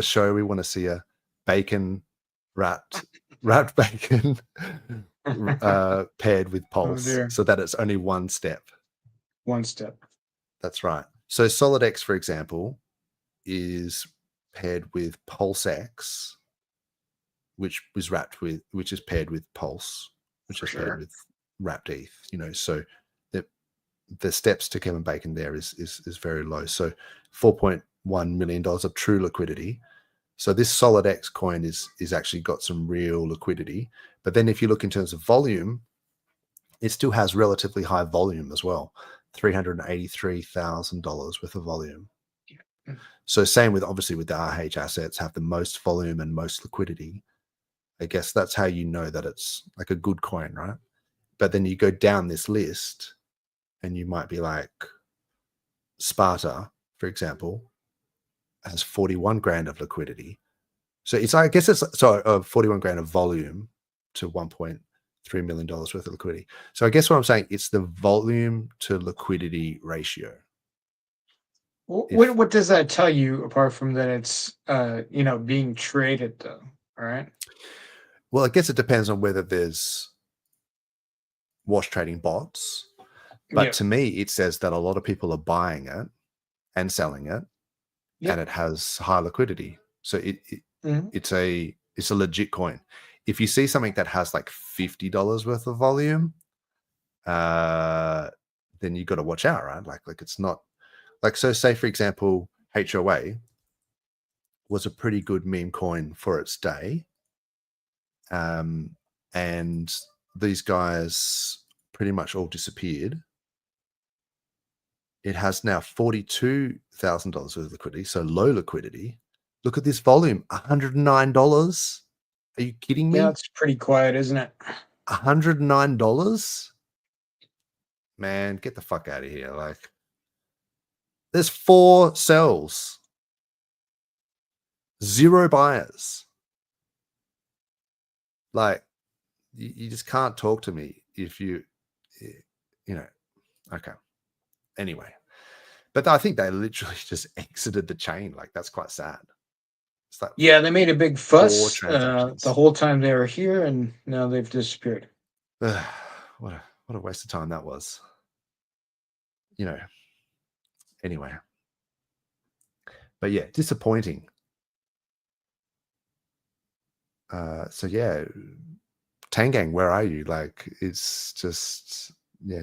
show, we want to see a bacon wrapped bacon paired with Pulse, so that it's only 1 step. 1 step. That's right. So SolidX, for example, is paired with PulseX, which is paired with Pulse, which is paired with wrapped ETH. So the steps to Kevin Bacon there is very low. So $4.1 million of true liquidity. So this SolidX coin is actually got some real liquidity. But then if you look in terms of volume, it still has relatively high volume as well, $383,000 worth of volume. Yeah. So same with obviously with the RH assets, have the most volume and most liquidity. I guess that's how you know that it's like a good coin, right? But then you go down this list and you might be like Sparta, for example, has 41 grand of liquidity. So it's, I guess it's 41 grand of volume to $1.3 million worth of liquidity. So I guess what I'm saying, it's the volume to liquidity ratio. What does that tell you apart from that it's being traded though? All right. Well, I guess it depends on whether there's wash trading bots. But to me, it says that a lot of people are buying it and selling it, and it has high liquidity. So it's a legit coin. If you see something that has like $50 worth of volume, then you got to watch out, right? Like it's not like, so say for example, HOA was a pretty good meme coin for its day, and these guys pretty much all disappeared. It has now $42,000 worth of liquidity, so low liquidity. Look at this volume, $109. Are you kidding me? Yeah, it's pretty quiet, isn't it? $109? Man, get the fuck out of here. Like, there's 4 sells, 0 buyers. Like, you just can't talk to me if okay. Anyway, but I think they literally just exited the chain. Like, that's quite sad. It's like, yeah, they made a big fuss the whole time they were here, and now they've disappeared. What a waste of time that was. Anyway. But yeah, disappointing. So yeah, Tangang, where are you? Like, it's just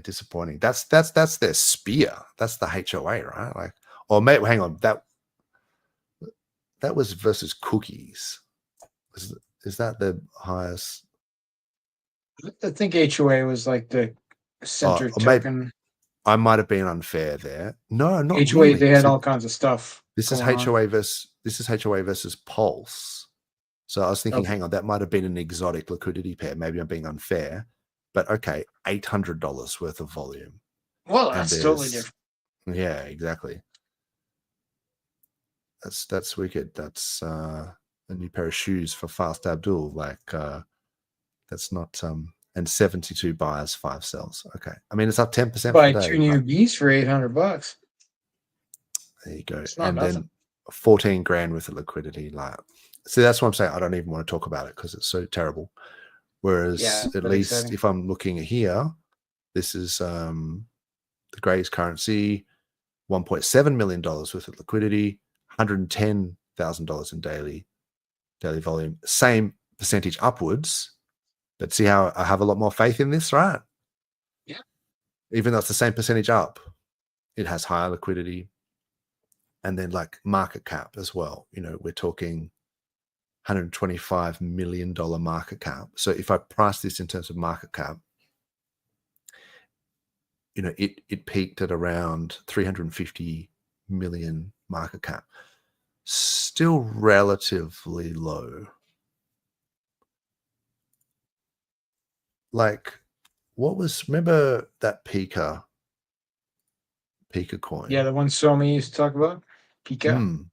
disappointing. That's their spear. That's the HOA, right? Like, or mate, hang on, that was versus cookies. Is that the highest? I think HOA was like the center token. I might have been unfair there. No, not HOA. really. They had all kinds of stuff. This is HOA versus Pulse. So I was thinking, hang on, that might have been an exotic liquidity pair. Maybe I'm being unfair, but okay, $800 worth of volume. Well, that's totally different. Yeah, exactly. That's wicked. That's a new pair of shoes for Fast Abdul. Like, that's not and 72 buyers, 5 sells. Okay, I mean, it's up 10%. Buy 2 new bees for $800. There you go. And then 14 grand worth of liquidity. Like, see, that's what I'm saying. I don't even want to talk about it because it's so terrible. Whereas at least exciting. If I'm looking here, this is the Gray's currency, $1.7 million worth of liquidity, $110,000 in daily volume. Same percentage upwards, but see how I have a lot more faith in this, right? Yeah. Even though it's the same percentage up, it has higher liquidity. and then like market cap as well. You know, we're talking $125 million market cap. So if I price this in terms of market cap, you know, it peaked at around 350 million market cap. Still relatively low. Like, what was, remember that Pika coin? Yeah, the one Somi used to talk about, Pika.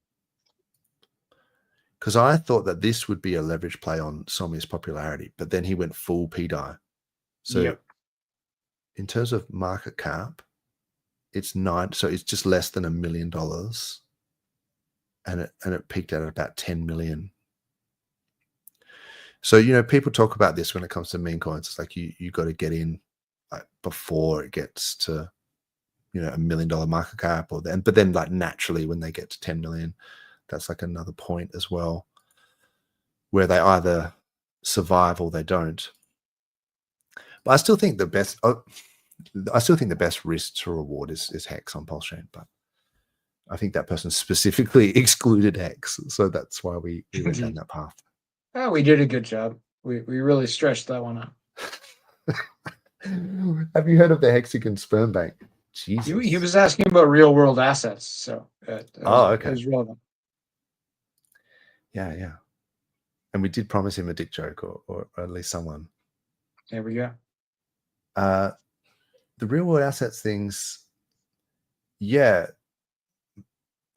Because I thought that this would be a leverage play on Somi's popularity, but then he went full PDI. So in terms of market cap, it's so it's just less than $1 million, and it peaked at about 10 million. So, you know, people talk about this when it comes to meme coins. It's like you got to get in like before it gets to, you know, $1 million market cap, or then, but then like naturally when they get to 10 million, that's like another point as well, where they either survive or they don't. But I still think the best risk to reward is Hex on PulseChain, but I think that person specifically excluded Hex, so that's why we went down that path. Oh, we did a good job. We really stretched that one out. Have you heard of the HEXican sperm bank? Jesus. He was asking about real world assets, so okay, it was relevant. Yeah. And we did promise him a dick joke, or at least someone. There we go. The real world assets things, yeah.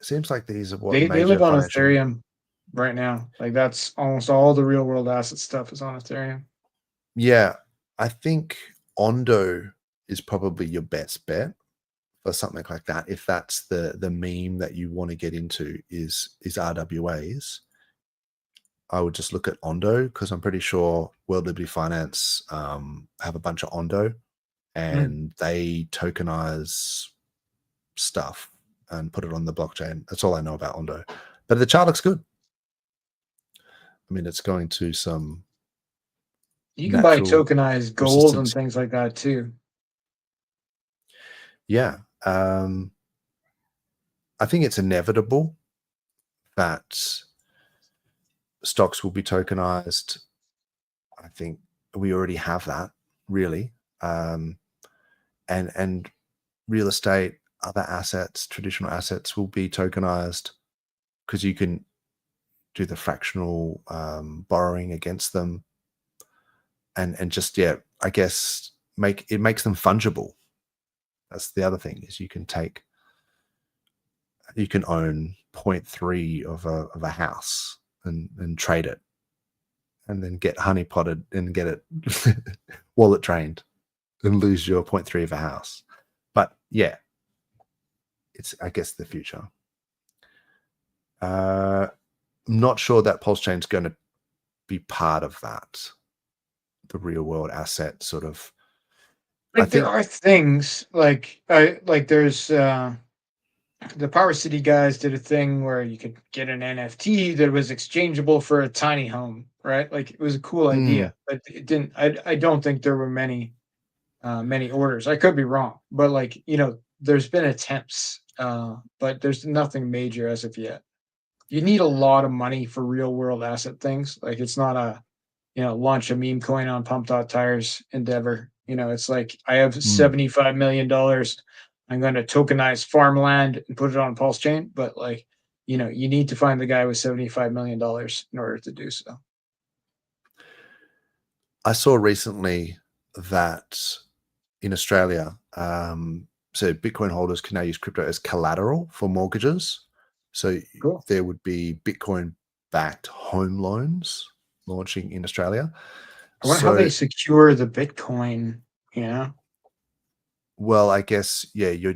Seems like these are what they live on Ethereum right now. Like that's almost all the real world asset stuff is on Ethereum. Yeah, I think Ondo is probably your best bet for something like that. If that's the meme that you want to get into is RWAs, I would just look at Ondo, because I'm pretty sure World Liberty Finance have a bunch of Ondo, and they tokenize stuff and put it on the blockchain. That's all I know about Ondo. But the chart looks good. I mean, it's going to some... You can buy tokenized gold and things like that too. Yeah. I think it's inevitable that stocks will be tokenized. I think we already have that, really. And real estate, other assets, traditional assets will be tokenized, because you can do the fractional borrowing against them, and just, yeah, I guess it makes them fungible. That's the other thing, is you can own 0.3 of a house and trade it, and then get honeypotted and get it wallet trained and lose your 0.3 of a house. But yeah, it's, I guess, the future. I'm not sure that PulseChain is going to be part of that, the real world asset sort of. Like, there are things like there's the Power City guys did a thing where you could get an NFT that was exchangeable for a tiny home, right? Like, it was a cool idea, but it didn't. I don't think there were many orders. I could be wrong, but like, you know, there's been attempts, but there's nothing major as of yet. You need a lot of money for real world asset things. Like, it's not a, you know, launch a meme coin on pump.tires endeavor. You know, it's like, I have $75 million. I'm going to tokenize farmland and put it on PulseChain. But like, you know, you need to find the guy with $75 million in order to do so. I saw recently that in Australia, so Bitcoin holders can now use crypto as collateral for mortgages. So there would be Bitcoin-backed home loans launching in Australia. I wonder how they secure the Bitcoin, you know? Well, I guess, yeah, you're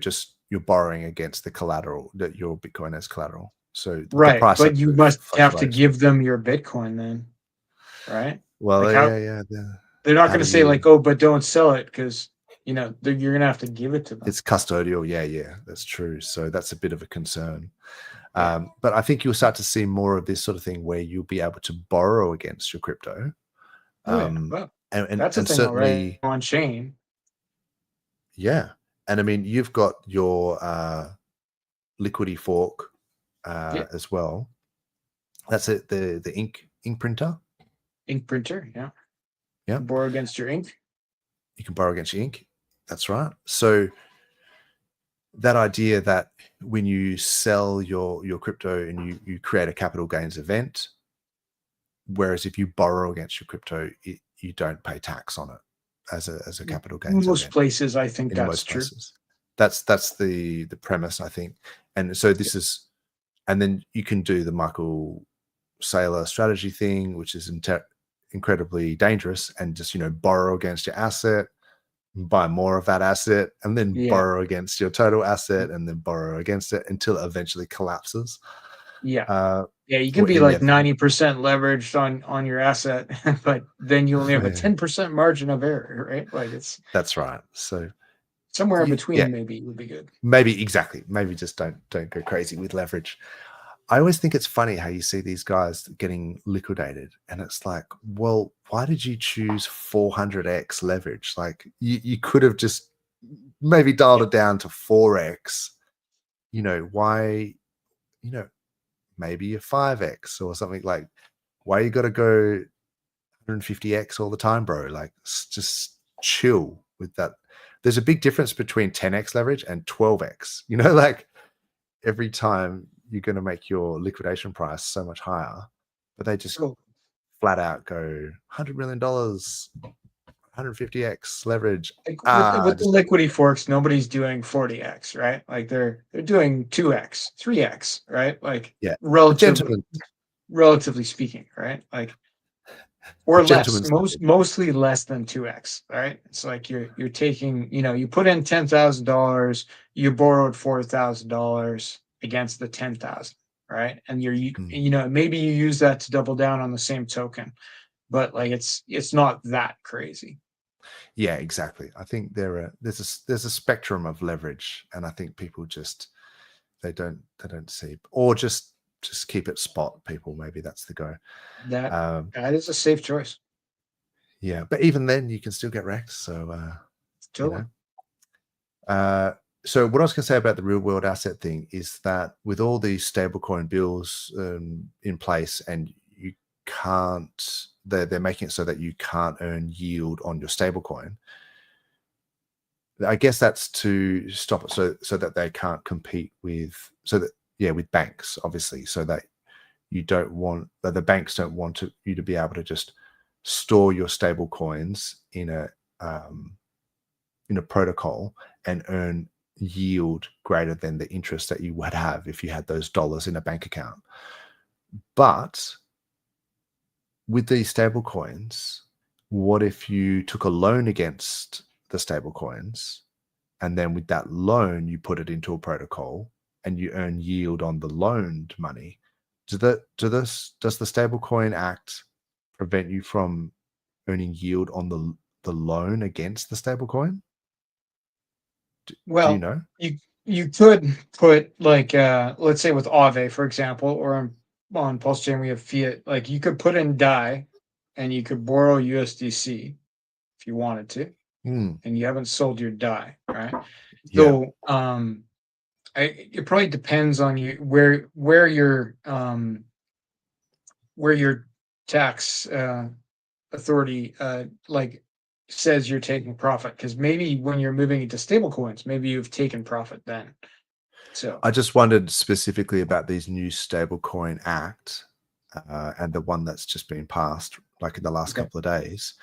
borrowing against the collateral, that your Bitcoin has collateral. So right, but you must have to give them your Bitcoin then, right? Well, like yeah. They're not going to say like, oh, but don't sell it, because, you know, you're going to have to give it to them. It's custodial. Yeah, that's true. So that's a bit of a concern. But I think you'll start to see more of this sort of thing where you'll be able to borrow against your crypto. And that's a thing already on chain. Yeah. And I mean, you've got your liquidity fork as well. That's it. The ink printer. Ink printer, yeah. Yeah. Borrow against your ink. You can borrow against your ink. That's right. So that idea that when you sell your crypto and you create a capital gains event, whereas if you borrow against your crypto, you don't pay tax on it as a capital gains Most event. places, I think In that's most true. places. That's the premise, I think. And so this is, and then you can do the Michael Saylor strategy thing, which is incredibly dangerous, and just borrow against your asset, buy more of that asset, and then borrow against your total asset, and then borrow against it until it eventually collapses. Yeah. You can be like 90% leveraged on your asset, but then you only have a 10% margin of error, right? Like that's right. So somewhere in between maybe would be good. Maybe exactly. Maybe just don't go crazy with leverage. I always think it's funny how you see these guys getting liquidated, and it's like, well, why did you choose 400x leverage? Like you could have just maybe dialed it down to 4x. Why? Maybe a 5x or something. Like, why you got to go 150x all the time, bro? Like, just chill with that. There's a big difference between 10x leverage and 12x. Like every time you're going to make your liquidation price so much higher, but they just flat out go $100 million, 150x leverage. Like with the liquidity forks, nobody's doing 40x, right? Like they're doing 2x, 3x, right? Like relatively speaking, right? Like or less, mostly less than 2x, right? It's like you're taking, you put in $10,000, you borrowed $4,000 against the 10,000, right? And maybe you use that to double down on the same token, but like it's not that crazy. Yeah, exactly. I think there's a spectrum of leverage, and I think people just they don't see, or just keep it spot. People, maybe that's the go. That is a safe choice. Yeah, but even then, you can still get wrecked. So, totally. So what I was going to say about the real world asset thing is that with all these stablecoin bills in place, and you can't, they're making it so that you can't earn yield on your stablecoin. I guess that's to stop it, so that they can't compete with, with banks, obviously, so that you don't want, that the banks don't want you to be able to just store your stable coins in a protocol and earn yield greater than the interest that you would have if you had those dollars in a bank account. But with these stable coins, what if you took a loan against the stable coins, and then with that loan you put it into a protocol and you earn yield on the loaned money? Does the Stablecoin Act prevent you from earning yield on the loan against the stablecoin? Do you know? You could put like let's say with Aave, for example, or on PulseChain we have fiat. Like you could put in DAI, and you could borrow USDC if you wanted to, and you haven't sold your DAI, right? So it probably depends on you where your tax authority like says you're taking profit, because maybe when you're moving into stable coins, maybe you've taken profit then. So I just wondered specifically about these new Stablecoin Act and the one that's just been passed like in the last couple of days,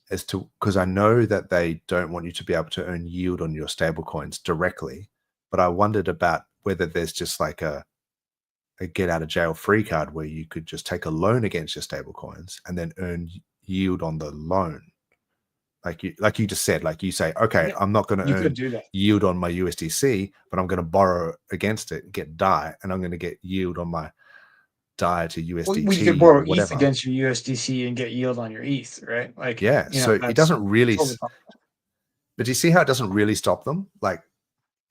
as to, because I know that they don't want you to be able to earn yield on your stable coins directly, but I wondered about whether there's just like a get out of jail free card where you could just take a loan against your stable coins and then earn yield on the loan. Like you just said, like you say, okay, I'm not going to earn yield on my USDC, but I'm going to borrow against it, get DAI, and I'm going to get yield on my DAI to USDT. Well, you could borrow ETH against your USDC and get yield on your ETH, right? Like, so it doesn't really. But do you see how it doesn't really stop them? Like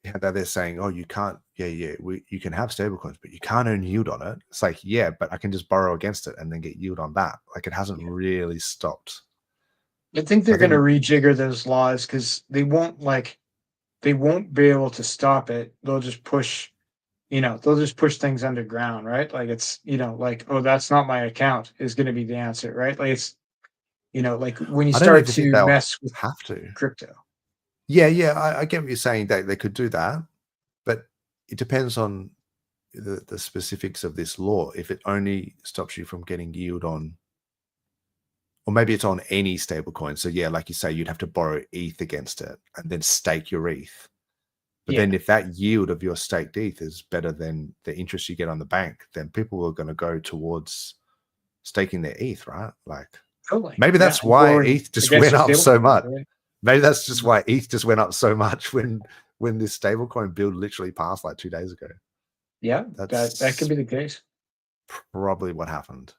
that they're saying, oh, you can't. You can have stablecoins, but you can't earn yield on it. It's like, yeah, but I can just borrow against it and then get yield on that. Like it hasn't really stopped. I think they're going to rejigger those laws, because they won't be able to stop it. They'll just push, you know, they'll just push things underground, right? Like it's, you know, like, oh, that's not my account is going to be the answer, right? Like it's, you know, like when you I don't start even think to they'll mess with have to. crypto. Yeah, I get what you're saying. They could do that, but it depends on the specifics of this law. If it only stops you from getting yield on, or maybe it's on any stable coin. So yeah, like you say, you'd have to borrow ETH against it and then stake your ETH. But then if that yield of your staked ETH is better than the interest you get on the bank, then people are going to go towards staking their ETH, right? Like Totally. maybe that's why ETH just went up so much. Right? Maybe that's just why ETH just went up so much when this stablecoin build literally passed like 2 days ago. Yeah, That's that could be the case. probably what happened.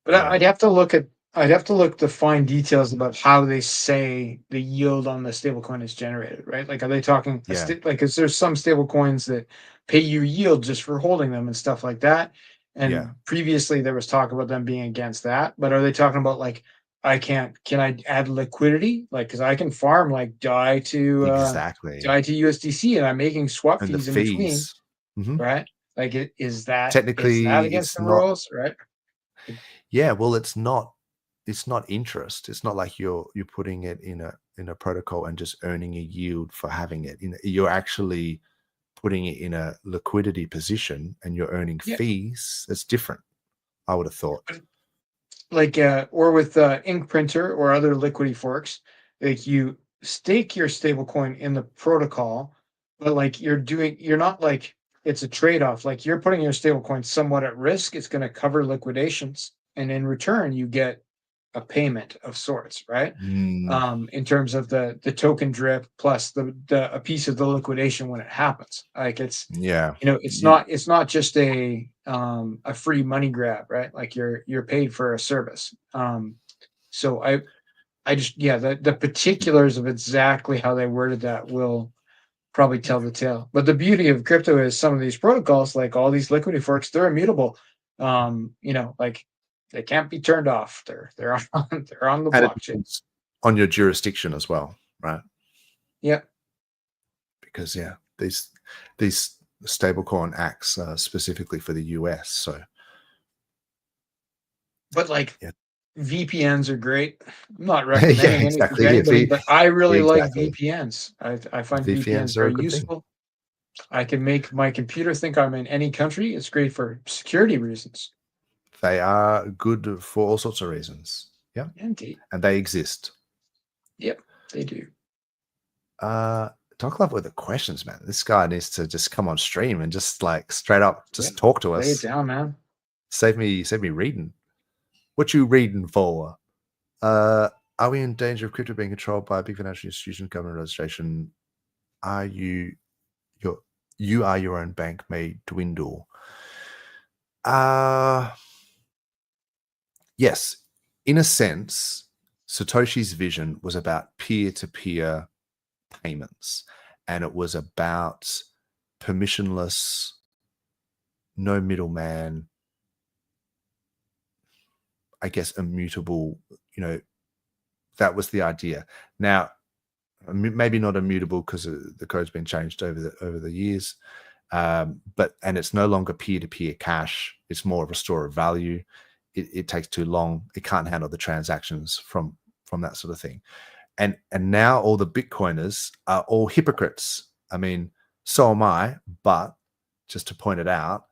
But Yeah. I'd have to look the fine details about how they say the yield on the stablecoin is generated, right? Like, are they talking like? Because there's some stablecoins that pay you yield just for holding them and stuff like that. And previously there was talk about them being against that. But are they talking about like, can I add liquidity? Like, because I can farm like DAI to USDC, and I'm making swap And fees the in between, fees. Mhm. right? Like, is that Technically, against it's the not. rules, right? Yeah, well, it's not interest. It's not like you're putting it in a protocol and just earning a yield for having it. You're actually putting it in a liquidity position and you're earning fees. It's different, I would have thought. Like or with ink printer or other liquidity forks, like you stake your stablecoin in the protocol, but like you're not like, it's a trade-off. Like you're putting your stablecoin somewhat at risk. It's going to cover liquidations, and in return you get a payment of sorts, right? In terms of the token drip plus a piece of the liquidation when it happens. Like it's, you know, it's not just a free money grab, right? Like you're paid for a service. So I just, the particulars of exactly how they worded that will probably tell the tale. But the beauty of crypto is some of these protocols, like all these liquidity forks, they're immutable. You know, like they can't be turned off. They're on the blockchain. On your jurisdiction as well, right? Yeah. Because these stablecoin acts specifically for the US. So, but like VPNs are great. I'm not recommending anything to anybody, but I really like VPNs. I find VPNs very useful. I can make my computer think I'm in any country. It's great for security reasons. They are good for all sorts of reasons. Yeah. Indeed. And they exist. Yep, they do. Talk love with the questions, man. This guy needs to just come on stream and just like straight up just talk to us. Lay it down, man. Save me reading. What you reading for? Are we in danger of crypto being controlled by a big financial institution, government registration? Are you are your own bank may dwindle? Yes, in a sense, Satoshi's vision was about peer-to-peer payments, and it was about permissionless, no middleman, I guess immutable, you know, that was the idea. Now, maybe not immutable because the code's been changed over the years, but it's no longer peer-to-peer cash. It's more of a store of value. It takes too long. It can't handle the transactions from that sort of thing. And now all the Bitcoiners are all hypocrites. I mean, so am I, but just to point it out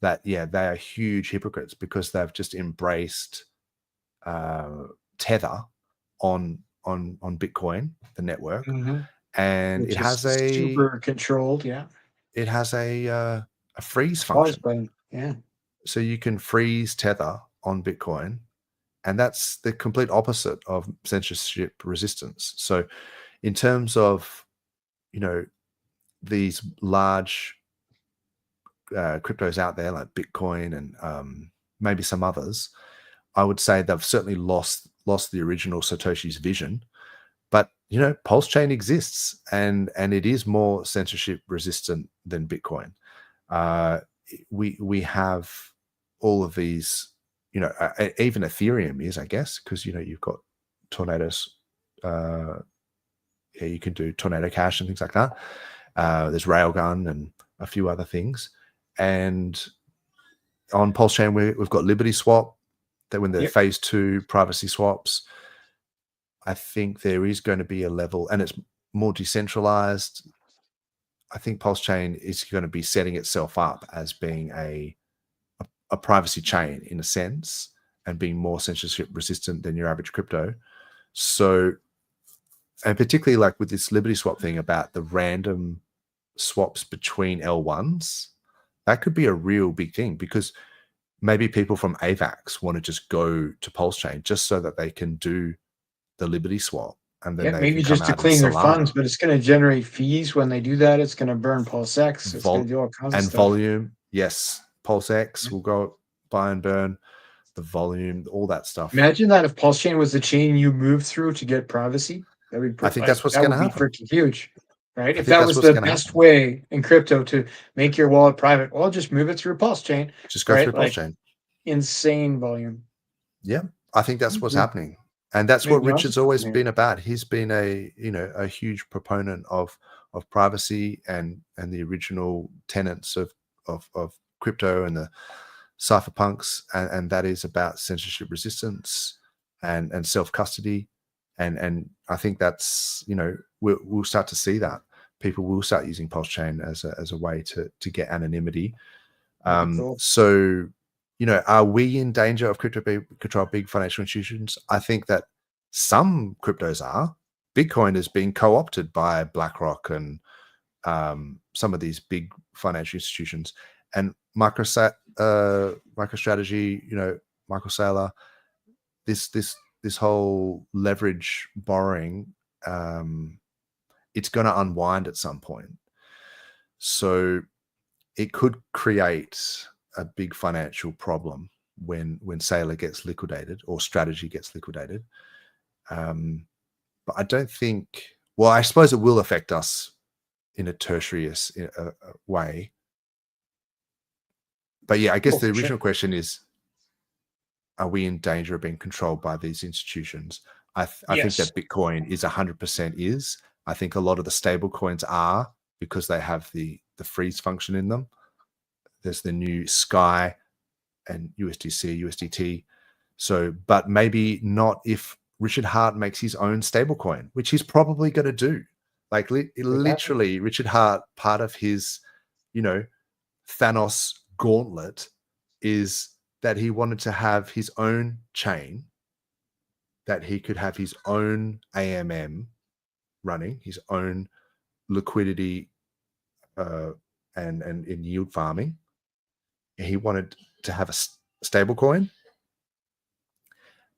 that, yeah, they are huge hypocrites because they've just embraced Tether on Bitcoin, the network, and which it has super controlled. Yeah, it has a freeze function. Button. Yeah, so you can freeze Tether on Bitcoin, and that's the complete opposite of censorship resistance. So, in terms of, you know, these large cryptos out there like Bitcoin and maybe some others, I would say they've certainly lost the original Satoshi's vision. But, you know, PulseChain exists, and it is more censorship resistant than Bitcoin. We have all of these, you know, even Ethereum is, I guess, because, you know, you've got tornadoes. You can do Tornado Cash and things like that. There's Railgun and a few other things. And on PulseChain, we've got Liberty Swap, that when the phase 2 privacy swaps, I think there is going to be a level, and it's more decentralized. I think PulseChain is going to be setting itself up as being a privacy chain in a sense, and being more censorship resistant than your average crypto. So, and particularly like with this Liberty Swap thing about the random swaps between L1s, that could be a real big thing, because maybe people from AVAX want to just go to PulseChain just so that they can do the Liberty Swap. And then maybe just to clean their funds, but it's going to generate fees when they do that. It's going to burn PulseX. It's going to do all kinds of stuff. And volume, yes. PulseX will go buy and burn the volume, all that stuff. Imagine that if PulseChain was the chain you moved through to get privacy. That would be I think that's what's going to happen. Freaking huge, right? If that was the best way in crypto to make your wallet private, well, just move it through PulseChain. Just go through PulseChain. Insane volume. Yeah, I think that's what's happening. And that's what Richard's always been about. He's been a huge proponent of privacy and the original tenets of crypto and the cypherpunks, and that is about censorship resistance and self-custody. And I think that's, we'll start to see that. People will start using PulseChain as a way to get anonymity. Cool. So, are we in danger of crypto being controlled big financial institutions? I think that some cryptos are. Bitcoin is being co-opted by BlackRock and some of these big financial institutions. And MicroStrategy, Michael Saylor, this whole leverage borrowing, it's going to unwind at some point. So it could create a big financial problem when Saylor gets liquidated or Strategy gets liquidated. But I don't think, well, I suppose it will affect us in a tertiary way. But yeah, I guess the original question is, are we in danger of being controlled by these institutions? I think that Bitcoin is 100% is. I think a lot of the stable coins are, because they have the freeze function in them. There's the new Sky and USDC, USDT. So, but maybe not if Richard Hart makes his own stablecoin, which he's probably going to do. Like literally, Richard Hart, part of his, Thanos gauntlet is that he wanted to have his own chain, that he could have his own AMM running, his own liquidity and in yield farming. He wanted to have a stable coin.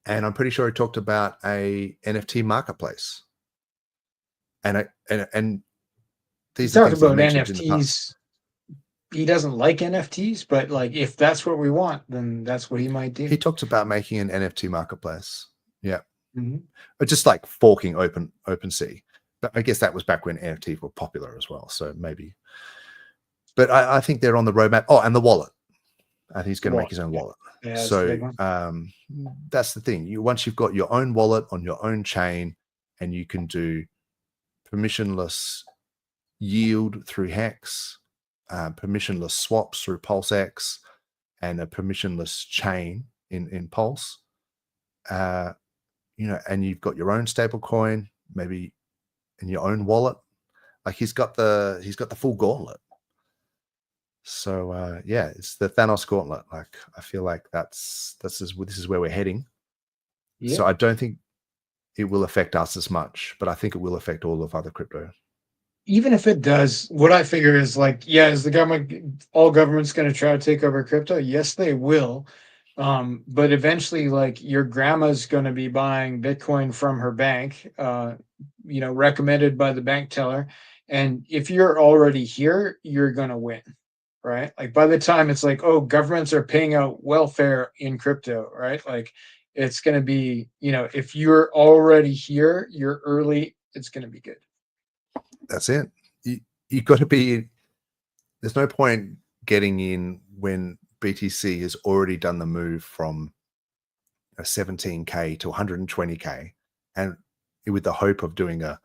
And I'm pretty sure he talked about a NFT marketplace. And these talked about NFTs. He doesn't like NFTs, but like if that's what we want, then that's what he might do. He talked about making an NFT marketplace. Yeah. Mm-hmm. But just like forking OpenSea. But I guess that was back when NFTs were popular as well. So maybe. But I think they're on the roadmap. Oh, and the wallet. I think he's going to make his own wallet. Yeah, so that's the thing. Once you've got your own wallet on your own chain, and you can do permissionless yield through Hex, permissionless swaps through PulseX, and a permissionless chain in Pulse, and you've got your own stable coin, maybe in your own wallet. Like he's got the full gauntlet. So it's the Thanos gauntlet. Like I feel like this is where we're heading. Yeah. So I don't think it will affect us as much, but I think it will affect all of other crypto. Even if it does, what I figure is like, is the government, all governments going to try to take over crypto? Yes, they will. But eventually, like your grandma's going to be buying Bitcoin from her bank, recommended by the bank teller. And if you're already here, you're going to win. Right? Like by the time it's like, oh, governments are paying out welfare in crypto, right? Like it's going to be, if you're already here, you're early, it's going to be good. That's it. You got to be, there's no point getting in when BTC has already done the move from a 17K to 120K, and with the hope of doing a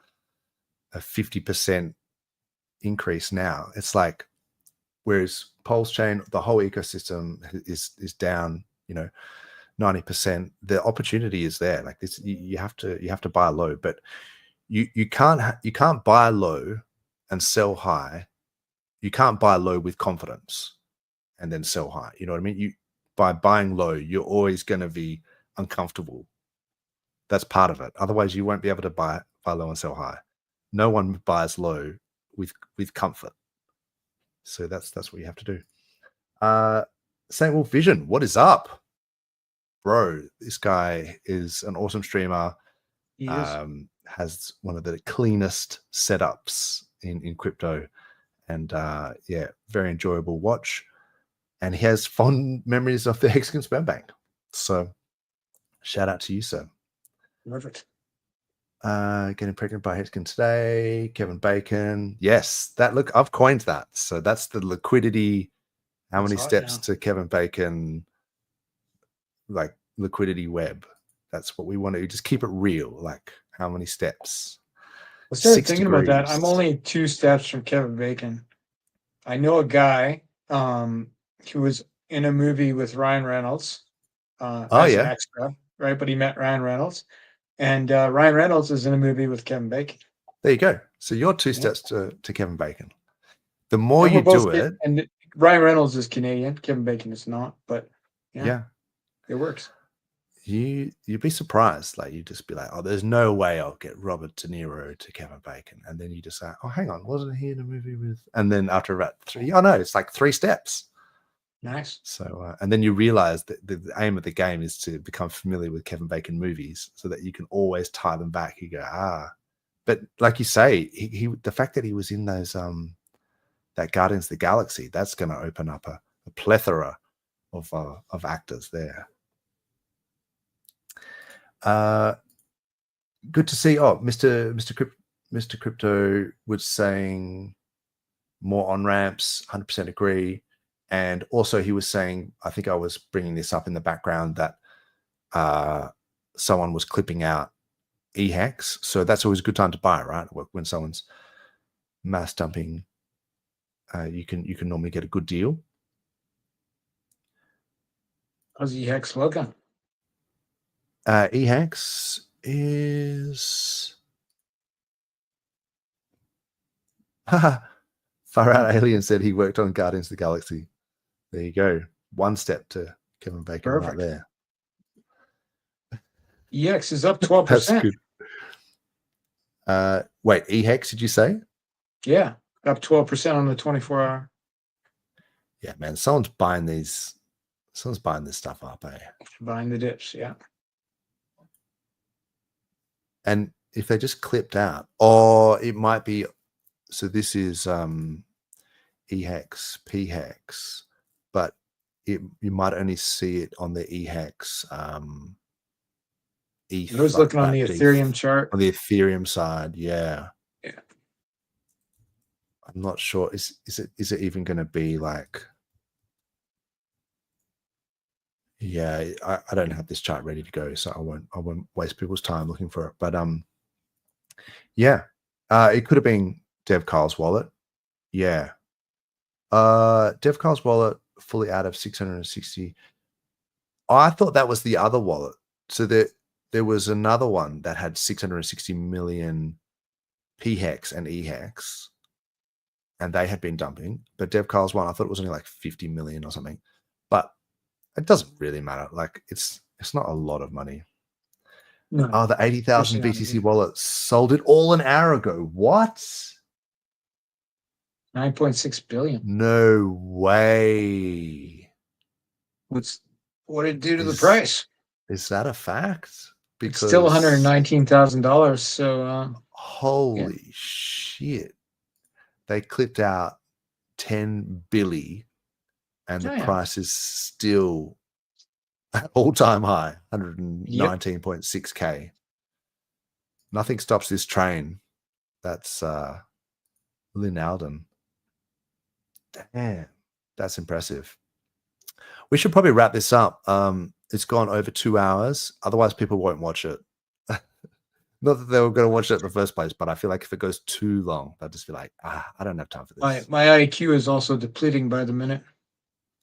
50% increase now. It's like, Whereas PulseChain, the whole ecosystem is down, 90%. The opportunity is there. Like this, you have to buy low, but you can't buy low and sell high. You can't buy low with confidence and then sell high. You know what I mean? By buying low, you're always going to be uncomfortable. That's part of it. Otherwise, you won't be able to buy low and sell high. No one buys low with comfort. So that's what you have to do. St. Wolf Vision, what is up, bro? This guy is an awesome streamer. He is. Has one of the cleanest setups in crypto, and very enjoyable watch. And he has fond memories of the HEXican Sperm Bank. So shout out to you, sir. Perfect. Getting pregnant by HEXican today. Kevin Bacon. Yes, look, I've coined that. So that's the liquidity. How many steps to Kevin Bacon, like liquidity web? That's what we want to just keep it real. Like how many steps? I started thinking about that. I'm only 2 steps from Kevin Bacon. I know a guy who was in a movie with Ryan Reynolds as an extra, right? But he met Ryan Reynolds. And Ryan Reynolds is in a movie with Kevin Bacon. There you go. So you're 2 steps to Kevin Bacon. The more you do it. And Ryan Reynolds is Canadian. Kevin Bacon is not. But yeah. It works. You'd be surprised. Like you just be like, oh, there's no way I'll get Robert De Niro to Kevin Bacon. And then you just say, oh, hang on, wasn't he in a movie with? And then after about 3, oh no, it's like 3 steps. Nice. So, and then you realize that the aim of the game is to become familiar with Kevin Bacon movies so that you can always tie them back. You go, but like you say, he the fact that he was in those, that Guardians of the Galaxy, that's going to open up a plethora of actors there. Good to see. Oh, Mr. Crypto was saying more on ramps. 100% agree. And also, he was saying, I think I was bringing this up in the background, that someone was clipping out EHEX. So that's always a good time to buy, right? When someone's mass dumping, you can normally get a good deal. How's EHEX looking? EHEX is Far Out Alien said he worked on Guardians of the Galaxy. There you go. 1 step to Kevin Bacon. Perfect. Right there. EX is up 12%. That's good. Wait, EHEX, did you say? Yeah, up 12% on the 24-hour. Yeah, man, someone's buying this stuff up, eh? Buying the dips, yeah. And if they just clipped out, or it might be, so this is EHEX, PHEX, but you might only see it on the EHEX. ETH, I was looking on the Ethereum chart. On the Ethereum side, yeah. Yeah. I'm not sure. Is it even going to be like? Yeah, I don't have this chart ready to go, so I won't waste people's time looking for it. But yeah, it could have been Dev Carl's wallet. Yeah, Dev Carl's wallet fully out of 660. Oh, I thought that was the other wallet. So there was another one that had 660 million PHEX and EHEX, and they had been dumping. But Dev Carl's one, I thought it was only like 50 million or something. But it doesn't really matter. Like it's not a lot of money. No, oh, the 80,000 BTC wallet sold it all an hour ago. What? 9.6 billion. No way. What did it do to the price? Is that a fact? Because it's still $119,000. So holy shit. They clipped out 10 billion. And the price is still at all-time high, 119.6K. Nothing stops this train. That's Lynn Alden. Damn, that's impressive. We should probably wrap this up. It's gone over 2 hours. Otherwise, people won't watch it. Not that they were going to watch it in the first place, but I feel like if it goes too long, they'll just be like, I don't have time for this. My IQ is also depleting by the minute.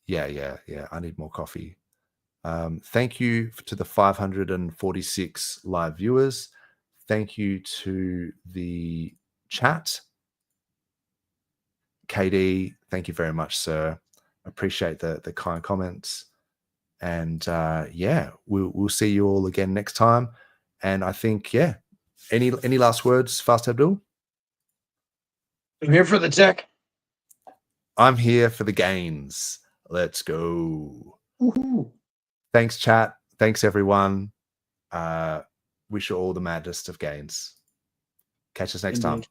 Yeah. I need more coffee. Thank you to the 546 live viewers. Thank you to the chat. KD, thank you very much, sir. Appreciate the kind comments. And yeah, we'll see you all again next time. And I think, yeah, any last words, Fast Abdul? I'm here for the tech. I'm here for the gains. Let's go. Woohoo. Thanks, chat. Thanks, everyone. Wish you all the maddest of gains. Catch us next time.